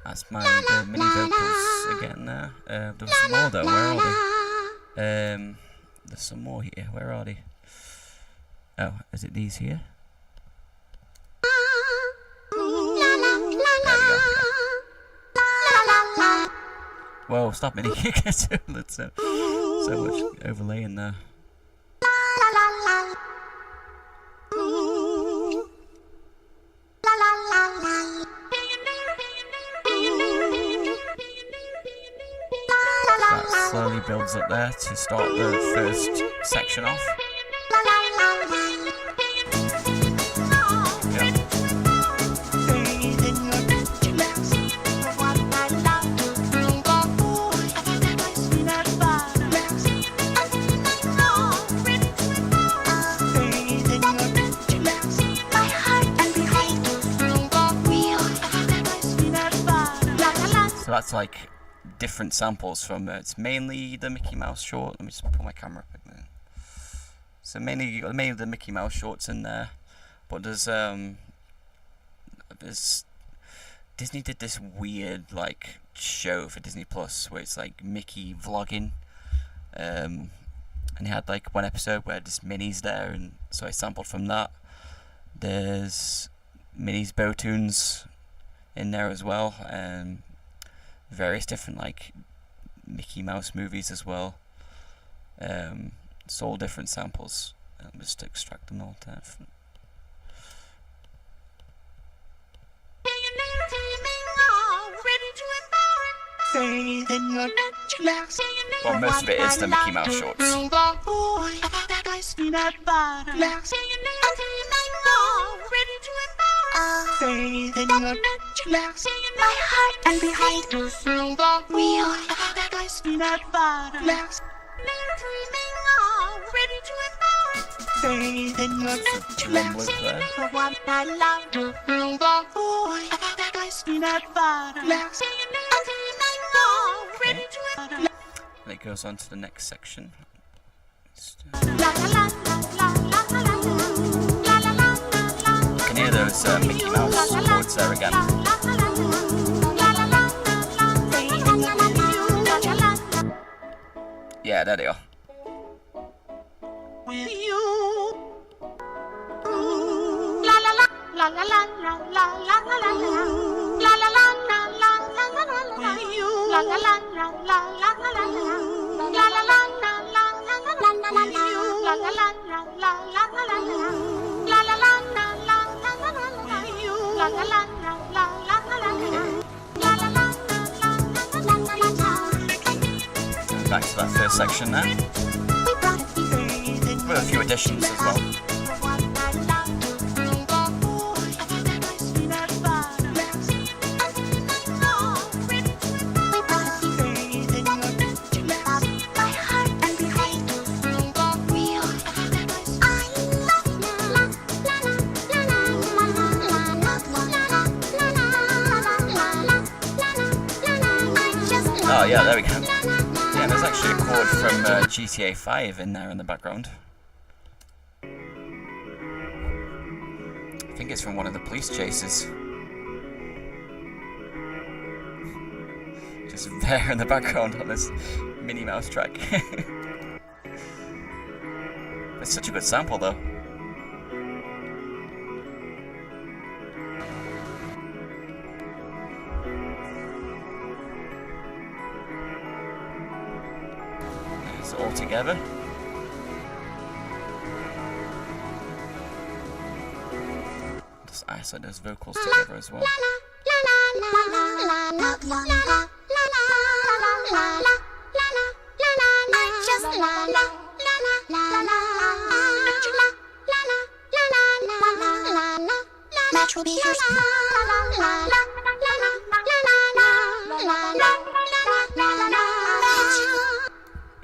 That's my mini vocals again there. There's some more though, where are they? There's some more here, where are they? Oh, is it these here? There we go, yeah. Whoa, stop it, so much overlay in there. That slowly builds up there to start the first section off. So that's like different samples from it's mainly the Mickey Mouse short. Let me just pull my camera up again. So mainly the Mickey Mouse shorts in there, but there's Disney did this weird like show for Disney Plus where it's like Mickey vlogging, and he had like one episode where there's Minnie's there, and so I sampled from that. There's Minnie's Bow Tunes in there as well, and various different like Mickey Mouse movies as well. It's all different samples. I'm just extract them all there. Well, most of it is the Mickey Mouse shorts. My heart and behind to through the wheel. That ice peanut butter. Ready to embark. Faith in your natural. For what I love to through the wheel. That ice peanut butter. Ready to embark. And it goes on to the next section. You can hear those Mickey Mouse chords there again. Yeah, there they are. With you. La la la la la la la la la la la la la la la la la la la la you la la la la la la la la la la la la la la la you la la la la la la la la la la la la la you la la la la la la Back to that first section there. With a few additions as well. Oh yeah, there we go. Yeah, there's actually a chord from GTA 5 in there in the background. I think it's from one of the police chases. Just there in the background on this Minnie Mouse track. It's such a good sample though. All together. isolate those vocals together as well.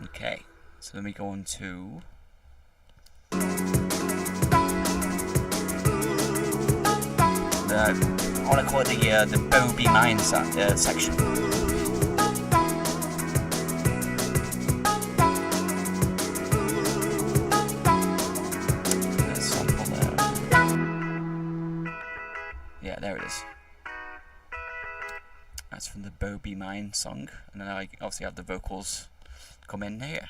Okay, so then we go on to I want to call it the bow B minor section. There's a sample there. Yeah, there it is. That's from the bow B minor song, and then I obviously have the vocals come in here.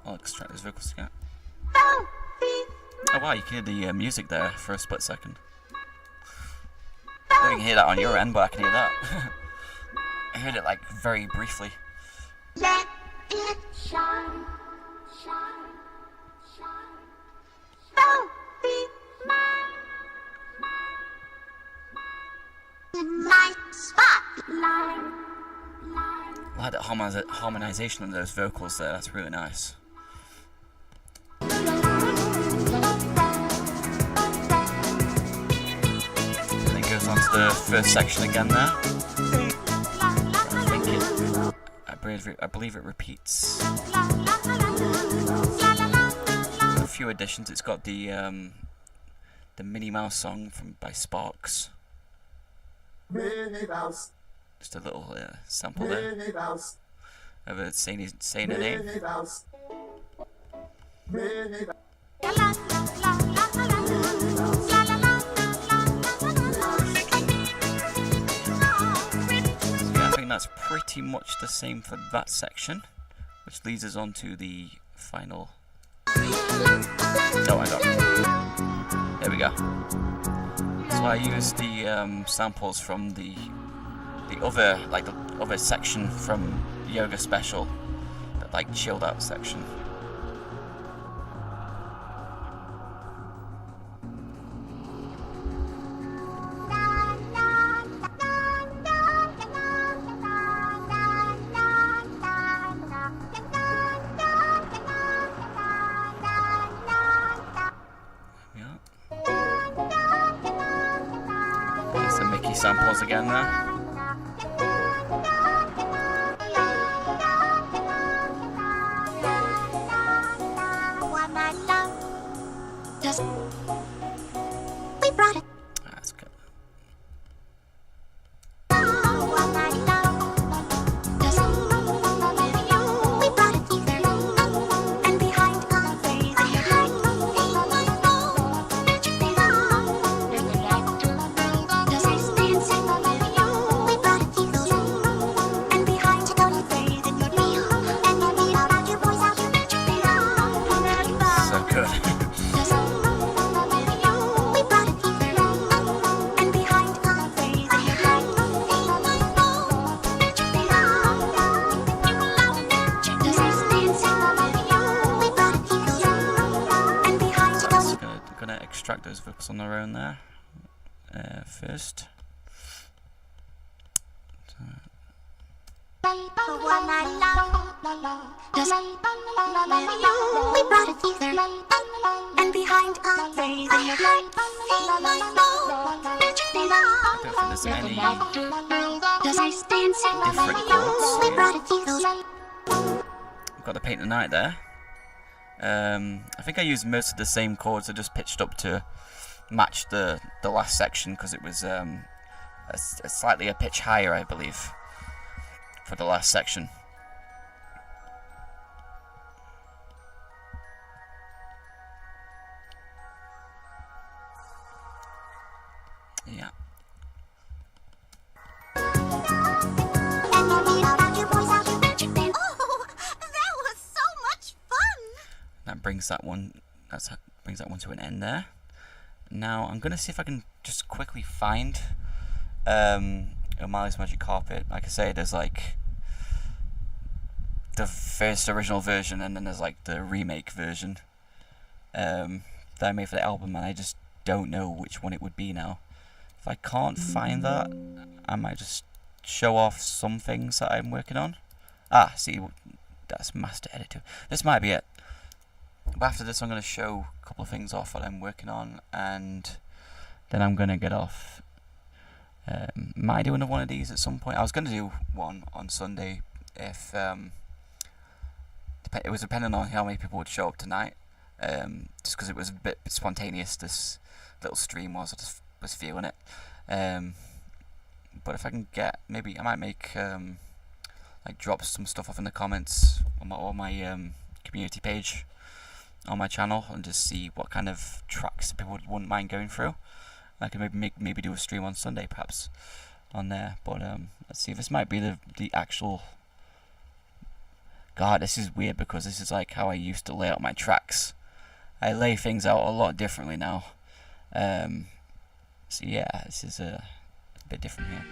I'll extract those vocals together. Oh wow, you can hear the music there for a split second. I don't think you can hear that on your end, but I can hear that. I heard it like very briefly. Let it shine, shine, shine. Oh, be my spotlight. I like that harmonization of those vocals there, that's really nice. And then goes on to the first section again there. I believe it repeats. A few additions. It's got the Minnie Mouse song by Sparks. Minnie Mouse. Just a little sample there of it saying a name. That's pretty much the same for that section, which leads us on to the final. Oh my god. There we go. So I used the samples from the other section from Yoga Special, that like chilled out section. Samples again there. That's good. Extract those vocals on their own there first. And behind our face, I don't think there's any different chords. We've got the Paint the Night there. I think I used most of the same chords. I just pitched up to match the last section because it was slightly a pitch higher, I believe, for the last section. Yeah. Oh, that was so brings that one to an end there. Now I'm gonna see if I can just quickly find O'Malley's Magic Carpet. Like I say, there's like the first original version, and then there's like the remake version that I made for the album, and I just don't know which one it would be now. If I can't find that, I might just show off some things that I'm working on. Ah, see, that's master editor. This might be it. But after this, I'm going to show a couple of things off that I'm working on, and then I'm going to get off. Might do another one of these at some point. I was going to do one on Sunday if it was depending on how many people would show up tonight. Just because it was a bit spontaneous, this little stream was. I just was feeling it. But if I can get, maybe I might make like drop some stuff off in the comments on my community page on my channel, and just see what kind of tracks people wouldn't mind going through. I could maybe do a stream on Sunday perhaps on there. But let's see, this might be the actual. God, this is weird because this is like how I used to lay out my tracks. I lay things out a lot differently now. So yeah, this is a bit different here.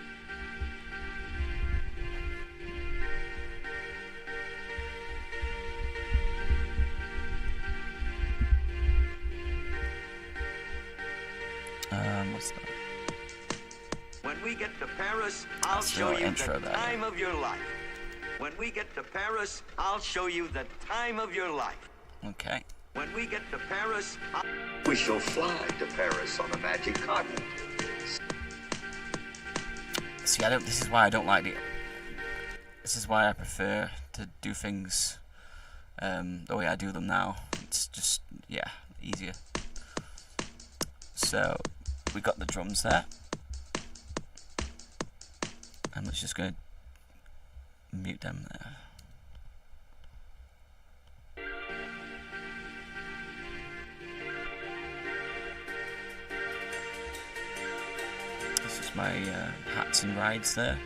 What's that? When we get to Paris, I'll show you the time of your life. When we get to Paris, I'll show you the time of your life. Okay. When we get to Paris, we shall fly to Paris on a magic carpet. See, this is why I don't like it. This is why I prefer to do things the way I do them now. It's just, yeah, easier. So, we got the drums there. And let's just go mute them there. This is my hats and rides there.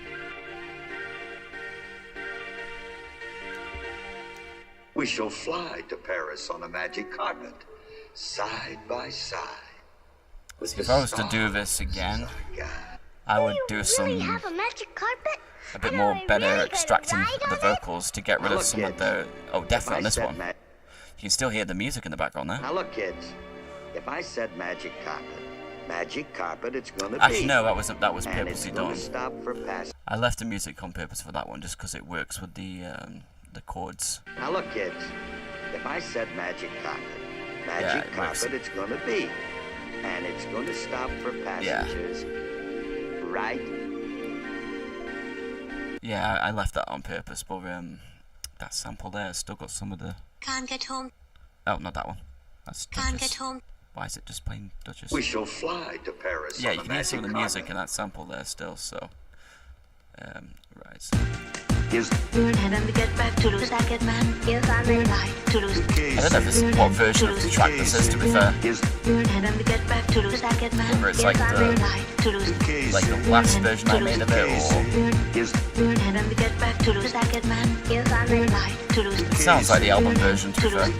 We shall fly to Paris on a magic carpet, side by side. If I was to do this again, I would do some have a magic carpet? a bit more better extracting the vocals to get rid of some of the. Oh, definitely on this one. You can still hear the music in the background there. Now look, kids. If I said magic carpet, it's gonna be. Actually, no, that was and it's purposely gonna done. stop for pass. I left the music on purpose for that one, just because it works with the chords. Now look, kids. If I said magic carpet, it's gonna be. And it's going to stop for passengers, right? Yeah, I left that on purpose, but that sample there has still got some of the. Can't get home. Oh, not that one. That's Duchess. Can't get home. Why is it just playing Duchess? We shall fly to Paris. Yeah, on you a can hear some of the magic music carpet. in that sample there still. So, right. So. And then we get back to lose that man. If I may lie to lose. I don't know if this is what version of the track this is, to be fair. And then we get back to lose that man. Whether it's like the last version I made of it, or And then we get back to lose that man. If I may lie to lose. it sounds like the album version, to be fair. And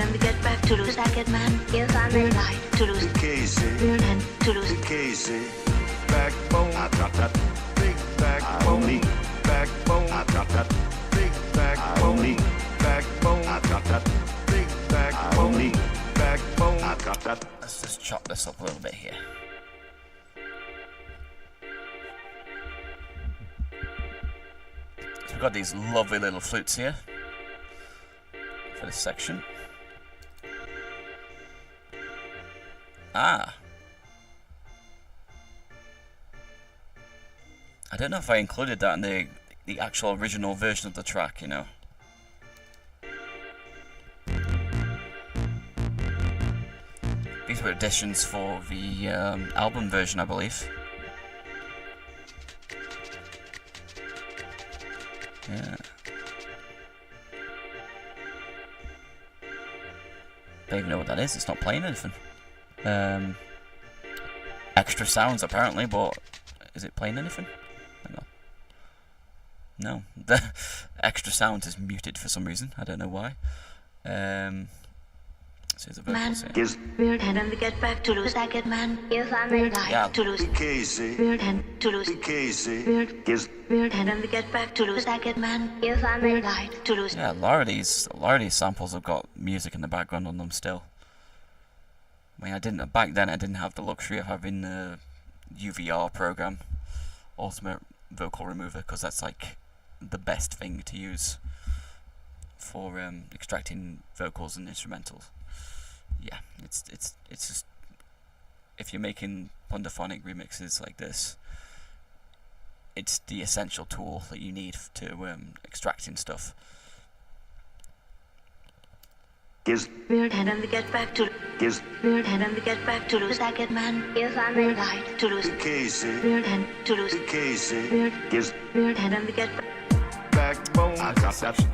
then we get back to lose that man. If I may lie to lose. And to lose. Backbone. I've got that big backbone. Backbone. I've got that big backbone. Backbone. I've got that big backbone. Backbone. I've got that. Let's just chop this up a little bit here. So we've got these lovely little flutes here for this section. Ah. I don't know if I included that in the actual original version of the track, you know. These were additions for the album version, I believe. Yeah. Don't even know what that is, it's not playing anything. Extra sounds apparently, but is it playing anything? Hang on. No, the extra sound is muted for some reason. I don't know why. So the vocals here. Is weird and then we get back to lose. I get man. If I'm a guy to lose. Casey. Weird and to lose. Casey. Weird is weird and then we get back to lose. I get man. If I'm a guy to lose. Yeah, a lot of these samples have got music in the background on them still. I mean, back then I didn't have the luxury of having the UVR program, Ultimate Vocal Remover, because that's like the best thing to use for extracting vocals and instrumentals. Yeah, it's just, if you're making Pondophonic remixes like this, it's the essential tool that you need to extracting stuff. Is weird and then we get back to is weird and then we get back to lose. I get man. If I'm a guy to lose. Casey. Weird and to lose. Casey. Weird is weird and then we get backbone. I got that.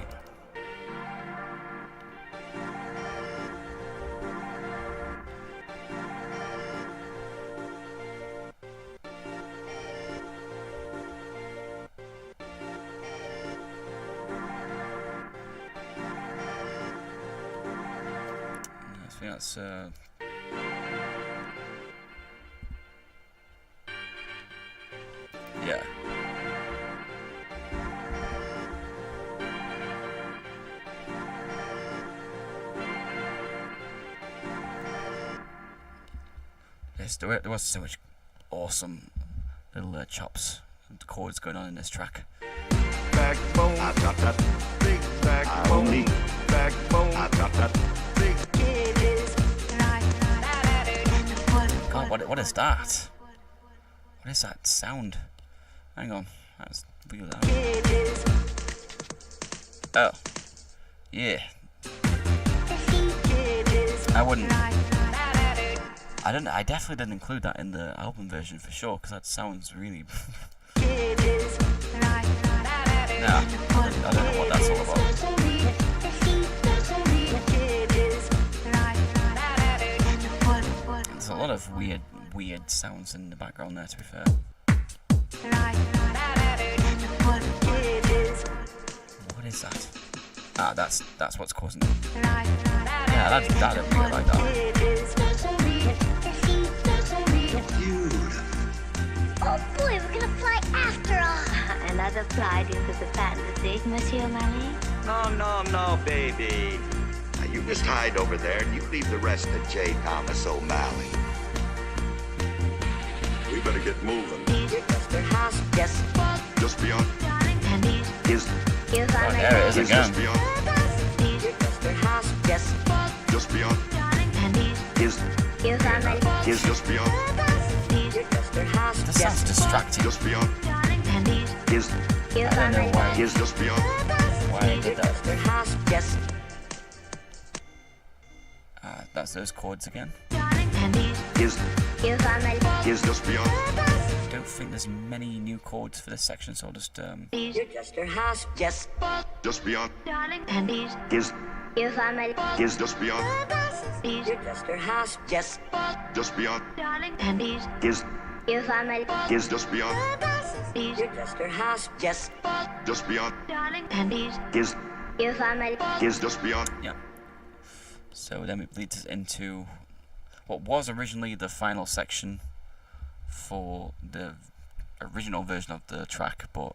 That's yeah. Yes, there was so much awesome little chops and chords going on in this track. Backbone. I got that big backbone. Backbone. I got that big. God, what is that? What is that sound? Hang on, that was really loud. Oh, yeah. I definitely didn't include that in the album version for sure, because that sounds really. Nah, I don't know what that's all about. There's a lot of weird sounds in the background there, to be fair. What is that? Ah, that's what's causing it. Yeah, that didn't really like that. Oh boy, we're gonna fly after all. Another flight into the fantasy, Monsieur O'Malley. No, baby. Now you just hide over there and you leave the rest to J. Thomas O'Malley. We better get moving. Yes. Just beyond. Is Oh, there it is again. Just beyond. Yes. Just beyond. Is Just beyond. This sounds distracting. Just beyond. Is I don't know why. Just beyond. Why I did that. Yes. That's those chords again. Is Just beyond. I don't think there's many new chords for this section, so I'll just Yes. Just beyond. Is Just beyond. Yes. Just beyond. Is Just beyond. Yes. Just beyond. Is Just beyond. yeah. So then it leads us into what was originally the final section for the original version of the track, but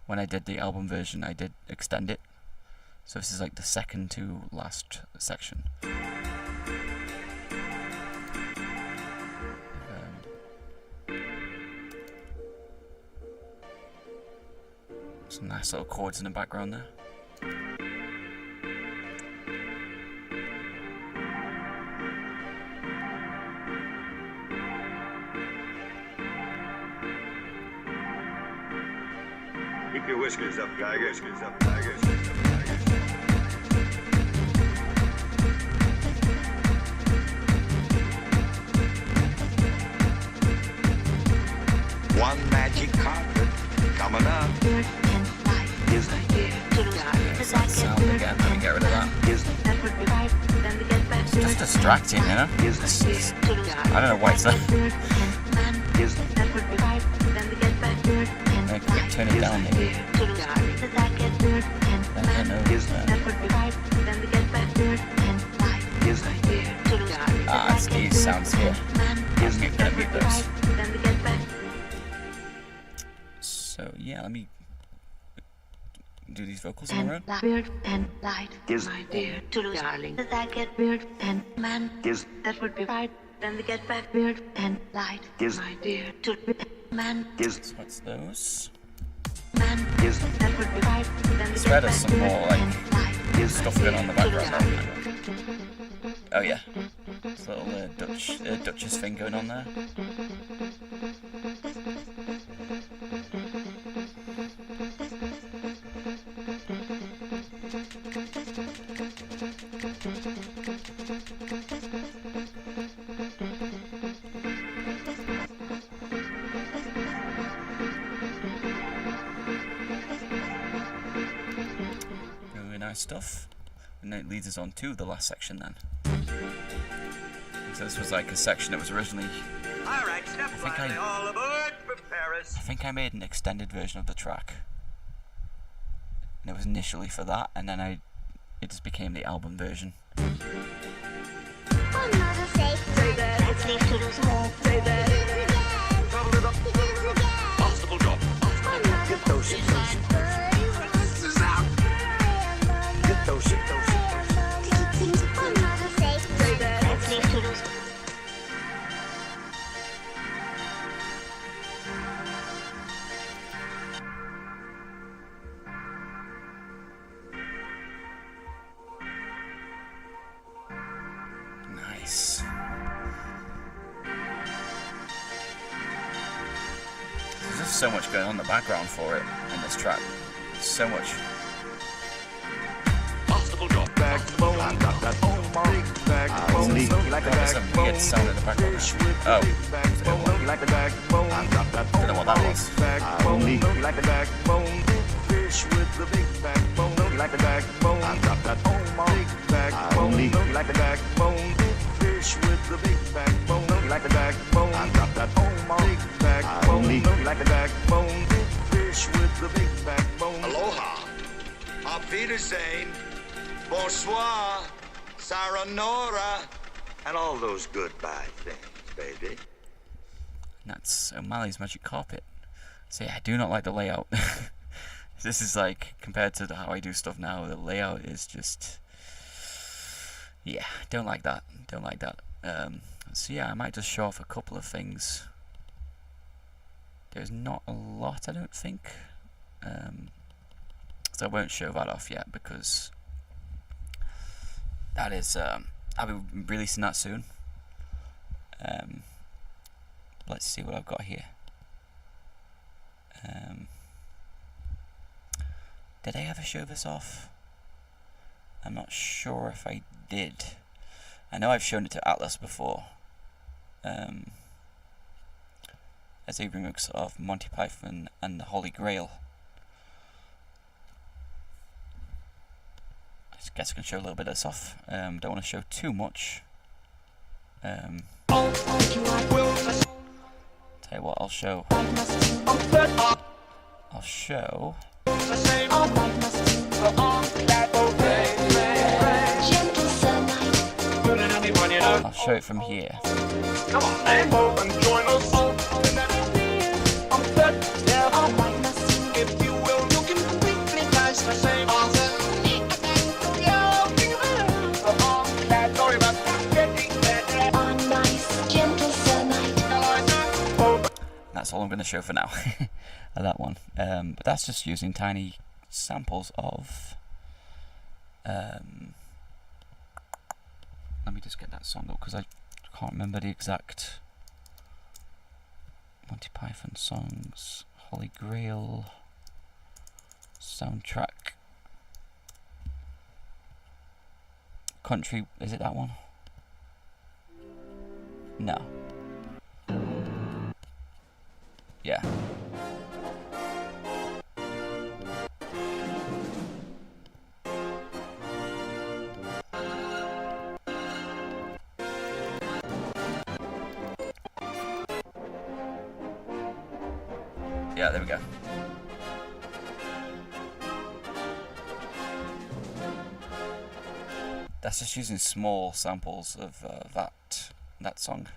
when I did the album version I did extend it. So this is like the second to last section. Some nice little chords in the background there. Keep your whiskers up, Tigers. Tigers. One magic carpet coming up. Is Sound again, let me get rid of that. It's just distracting, you know? I don't know why it's there. Is Turn it down maybe. I don't know. these sounds here. I'm gonna mute those. So yeah, let me do these vocals on their own. Weird and light, my dear, to lose, darling. Does that get weird and man? That would be right. Then we get back weird and light, my dear, to man. So what's those? Man, that would be right. Then we This get red back has some more like stuff going on in the background. Oh yeah, this little Duchess thing going on there. Really nice stuff. And then it leads us on to the last section then. So this was like a section that was originally... All right, step finally, all aboard for Paris. I think I made an extended version of the track. And it was initially for that, and then it just became the album version. Nice. There's just so much going on in the background for it in this track. So much. There's some weird sound in the background. Oh. Don't know what that was. Fish with the big backbone, don't you like the backbone? I drop that big backbone, don't you like the backbone? Fish with the big backbone, don't you like the backbone? I drop that big backbone, don't you like the backbone? Fish with the big backbone. Aloha, auf Wiedersehen, bonsoir, sayonara, and all those goodbye things, baby. And that's O'Malley's Magic Carpet. So yeah, I do not like the layout. This is like, compared to how I do stuff now, the layout is just... Yeah, don't like that. Don't like that. So yeah, I might just show off a couple of things. There's not a lot, I don't think. So I won't show that off yet, because that is... I'll be releasing that soon. Let's see what I've got here. Did I ever show this off? I'm not sure if I did. I know I've shown it to Atlas before. As a remix of Monty Python and the Holy Grail. I guess I can show a little bit of this off. Don't want to show too much. Tell you what, I'll show. I'll show it from here. Come on, and join us. If you will, you can completely nice the same. That's all I'm going to show for now. That one. But that's just using tiny samples of... let me just get that song up, because I can't remember the exact Monty Python songs. Holy Grail soundtrack. Country, is it that one? No. Yeah. Yeah, there we go. That's just using small samples of that that song.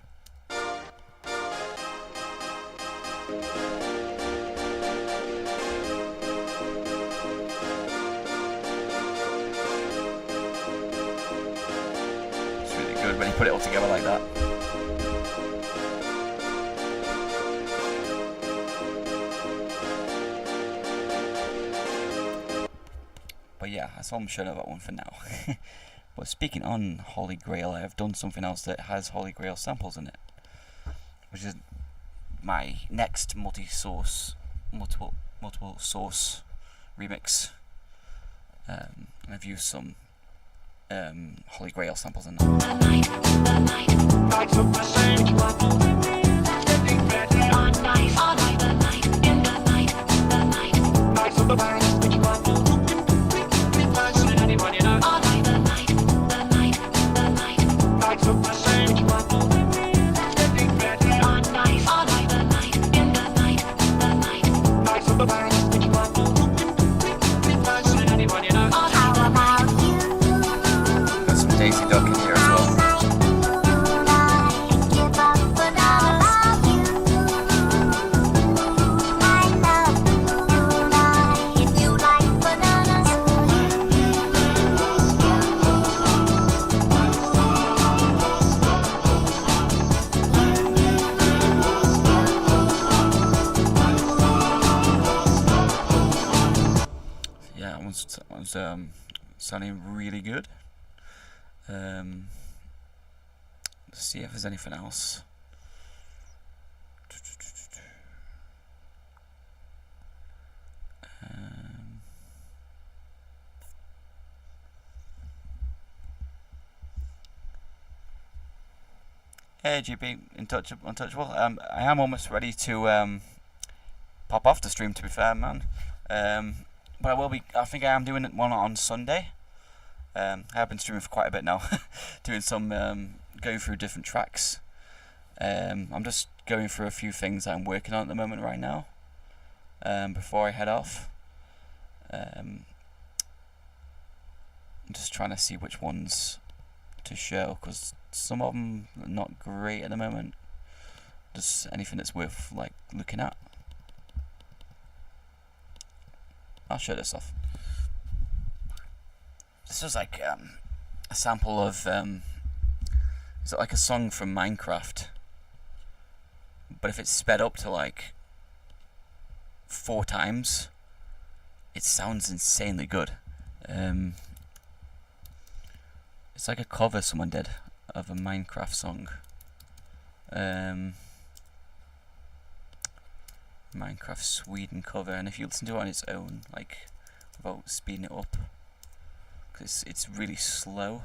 It's really good when you put it all together like that. But yeah, that's all I'm showing about that one for now. But speaking on Holy Grail, I have done something else that has Holy Grail samples in it, which is my next multiple source remix. And I've used some Holy Grail samples in that. Got some Daisy Duck in here as well. Yeah, that one's sounding really good. Let's see if there's anything else. Hey GB, Untouchable. I am almost ready to pop off the stream, to be fair, man. But I will be. I think I am doing one on Sunday. I have been streaming for quite a bit now, doing some going through different tracks. I'm just going through a few things that I'm working on at the moment right now. Before I head off, I'm just trying to see which ones to show, because some of them are not great at the moment. Just anything that's worth like looking at. I'll show this off. This is like a sample of is it like a song from Minecraft, but if it's sped up to like 4 times, it sounds insanely good. It's like a cover someone did of a Minecraft song. Minecraft Sweden cover, and if you listen to it on its own, like without speeding it up, because it's really slow.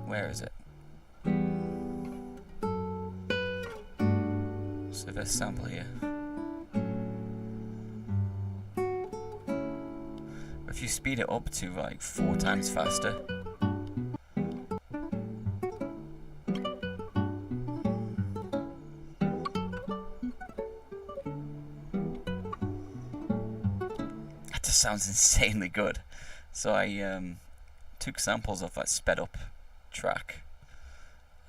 Where is it? So this sample here. If you speed it up to like 4 times faster, that just sounds insanely good. So I took samples of that sped up track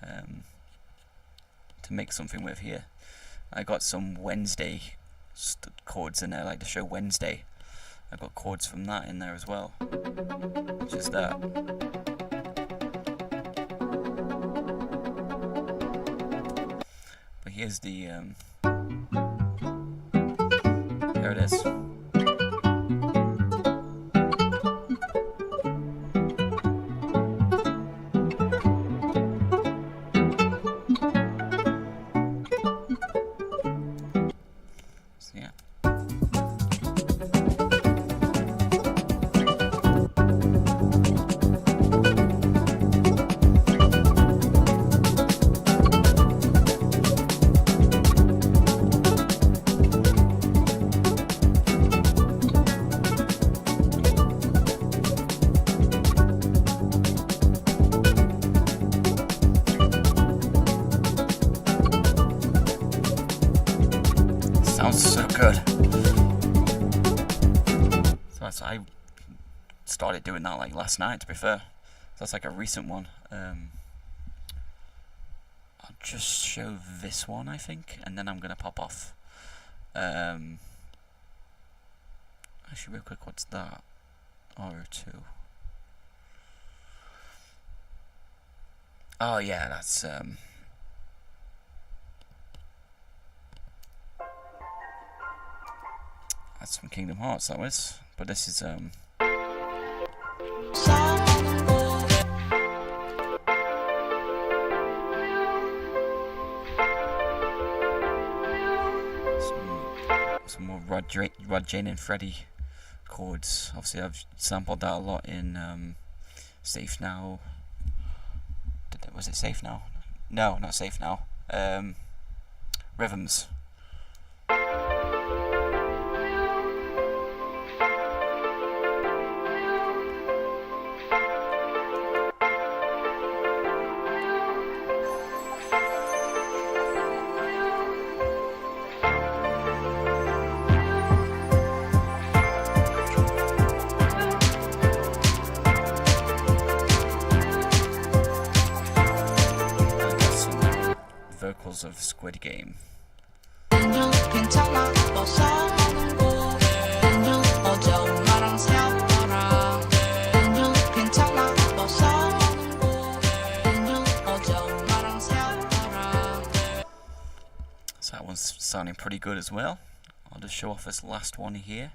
to make something with here. I got some Wednesday chords in there, like to show Wednesday. I got chords from that in there as well. Just that. But here's the there it is. sounds so good. So I started doing that like last night, to be fair. So that's like a recent one. I'll just show this one, I think, and then I'm gonna pop off. Actually, real quick, what's that? R2. Oh yeah, that's from Kingdom Hearts, that was. But this is some more Rod, Jane and Freddy chords. Obviously, I've sampled that a lot in Safe Now. Was it Safe Now? No, not Safe Now. Rhythms. Vocals of Squid Game. So that one's sounding pretty good as well. I'll just show off this last one here,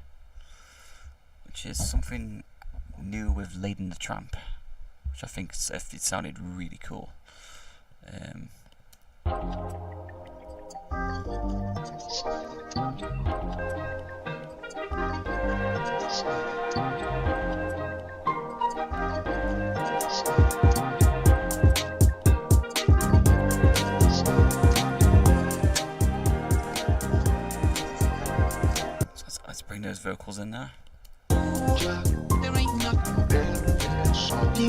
which is something new with Laden the Tramp, which I think it sounded really cool. So let's bring those vocals in there. There ain't nothing better than salty.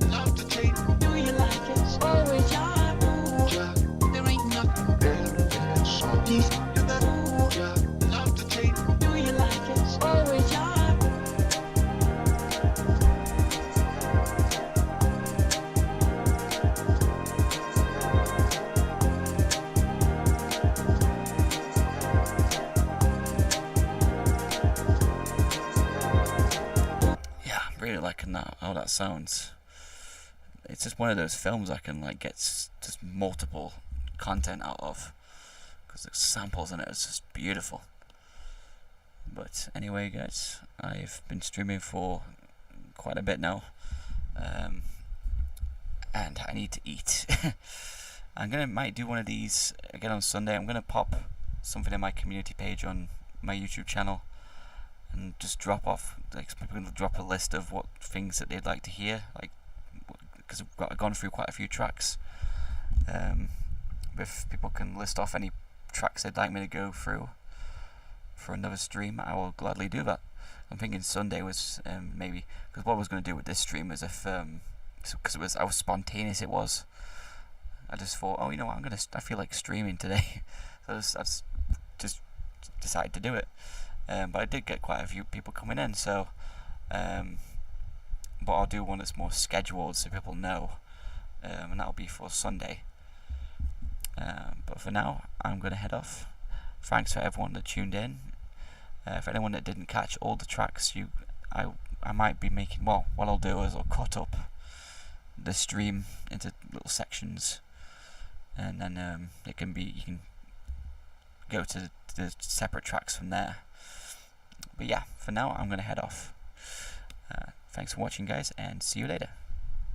Love to take. Do you like it? Always yeah. There ain't nothing better than salty. Love to take. Do you like it? Always yeah. Really liking that, how that sounds. It's just one of those films I can like get just multiple content out of, because the samples in it is just beautiful. But anyway, guys, I've been streaming for quite a bit now, and I need to eat. Might do one of these again on Sunday. I'm gonna pop something in my community page on my YouTube channel and just drop off, like, people can drop a list of what things that they'd like to hear, like, because I've gone through quite a few tracks. If people can list off any tracks they'd like me to go through for another stream, I will gladly do that. I'm thinking Sunday was maybe, because what I was going to do with this stream was if because it was how spontaneous it was. I just thought, oh, you know what, I feel like streaming today, so I just decided to do it. But I did get quite a few people coming in, so but I'll do one that's more scheduled so people know, and that'll be for Sunday. But for now, I'm going to head off. Thanks for everyone that tuned in. For anyone that didn't catch all the tracks, I might be making, well, what I'll do is I'll cut up the stream into little sections, and then you can go to the separate tracks from there. But yeah, for now I'm going to head off. Thanks for watching, guys, and see you later.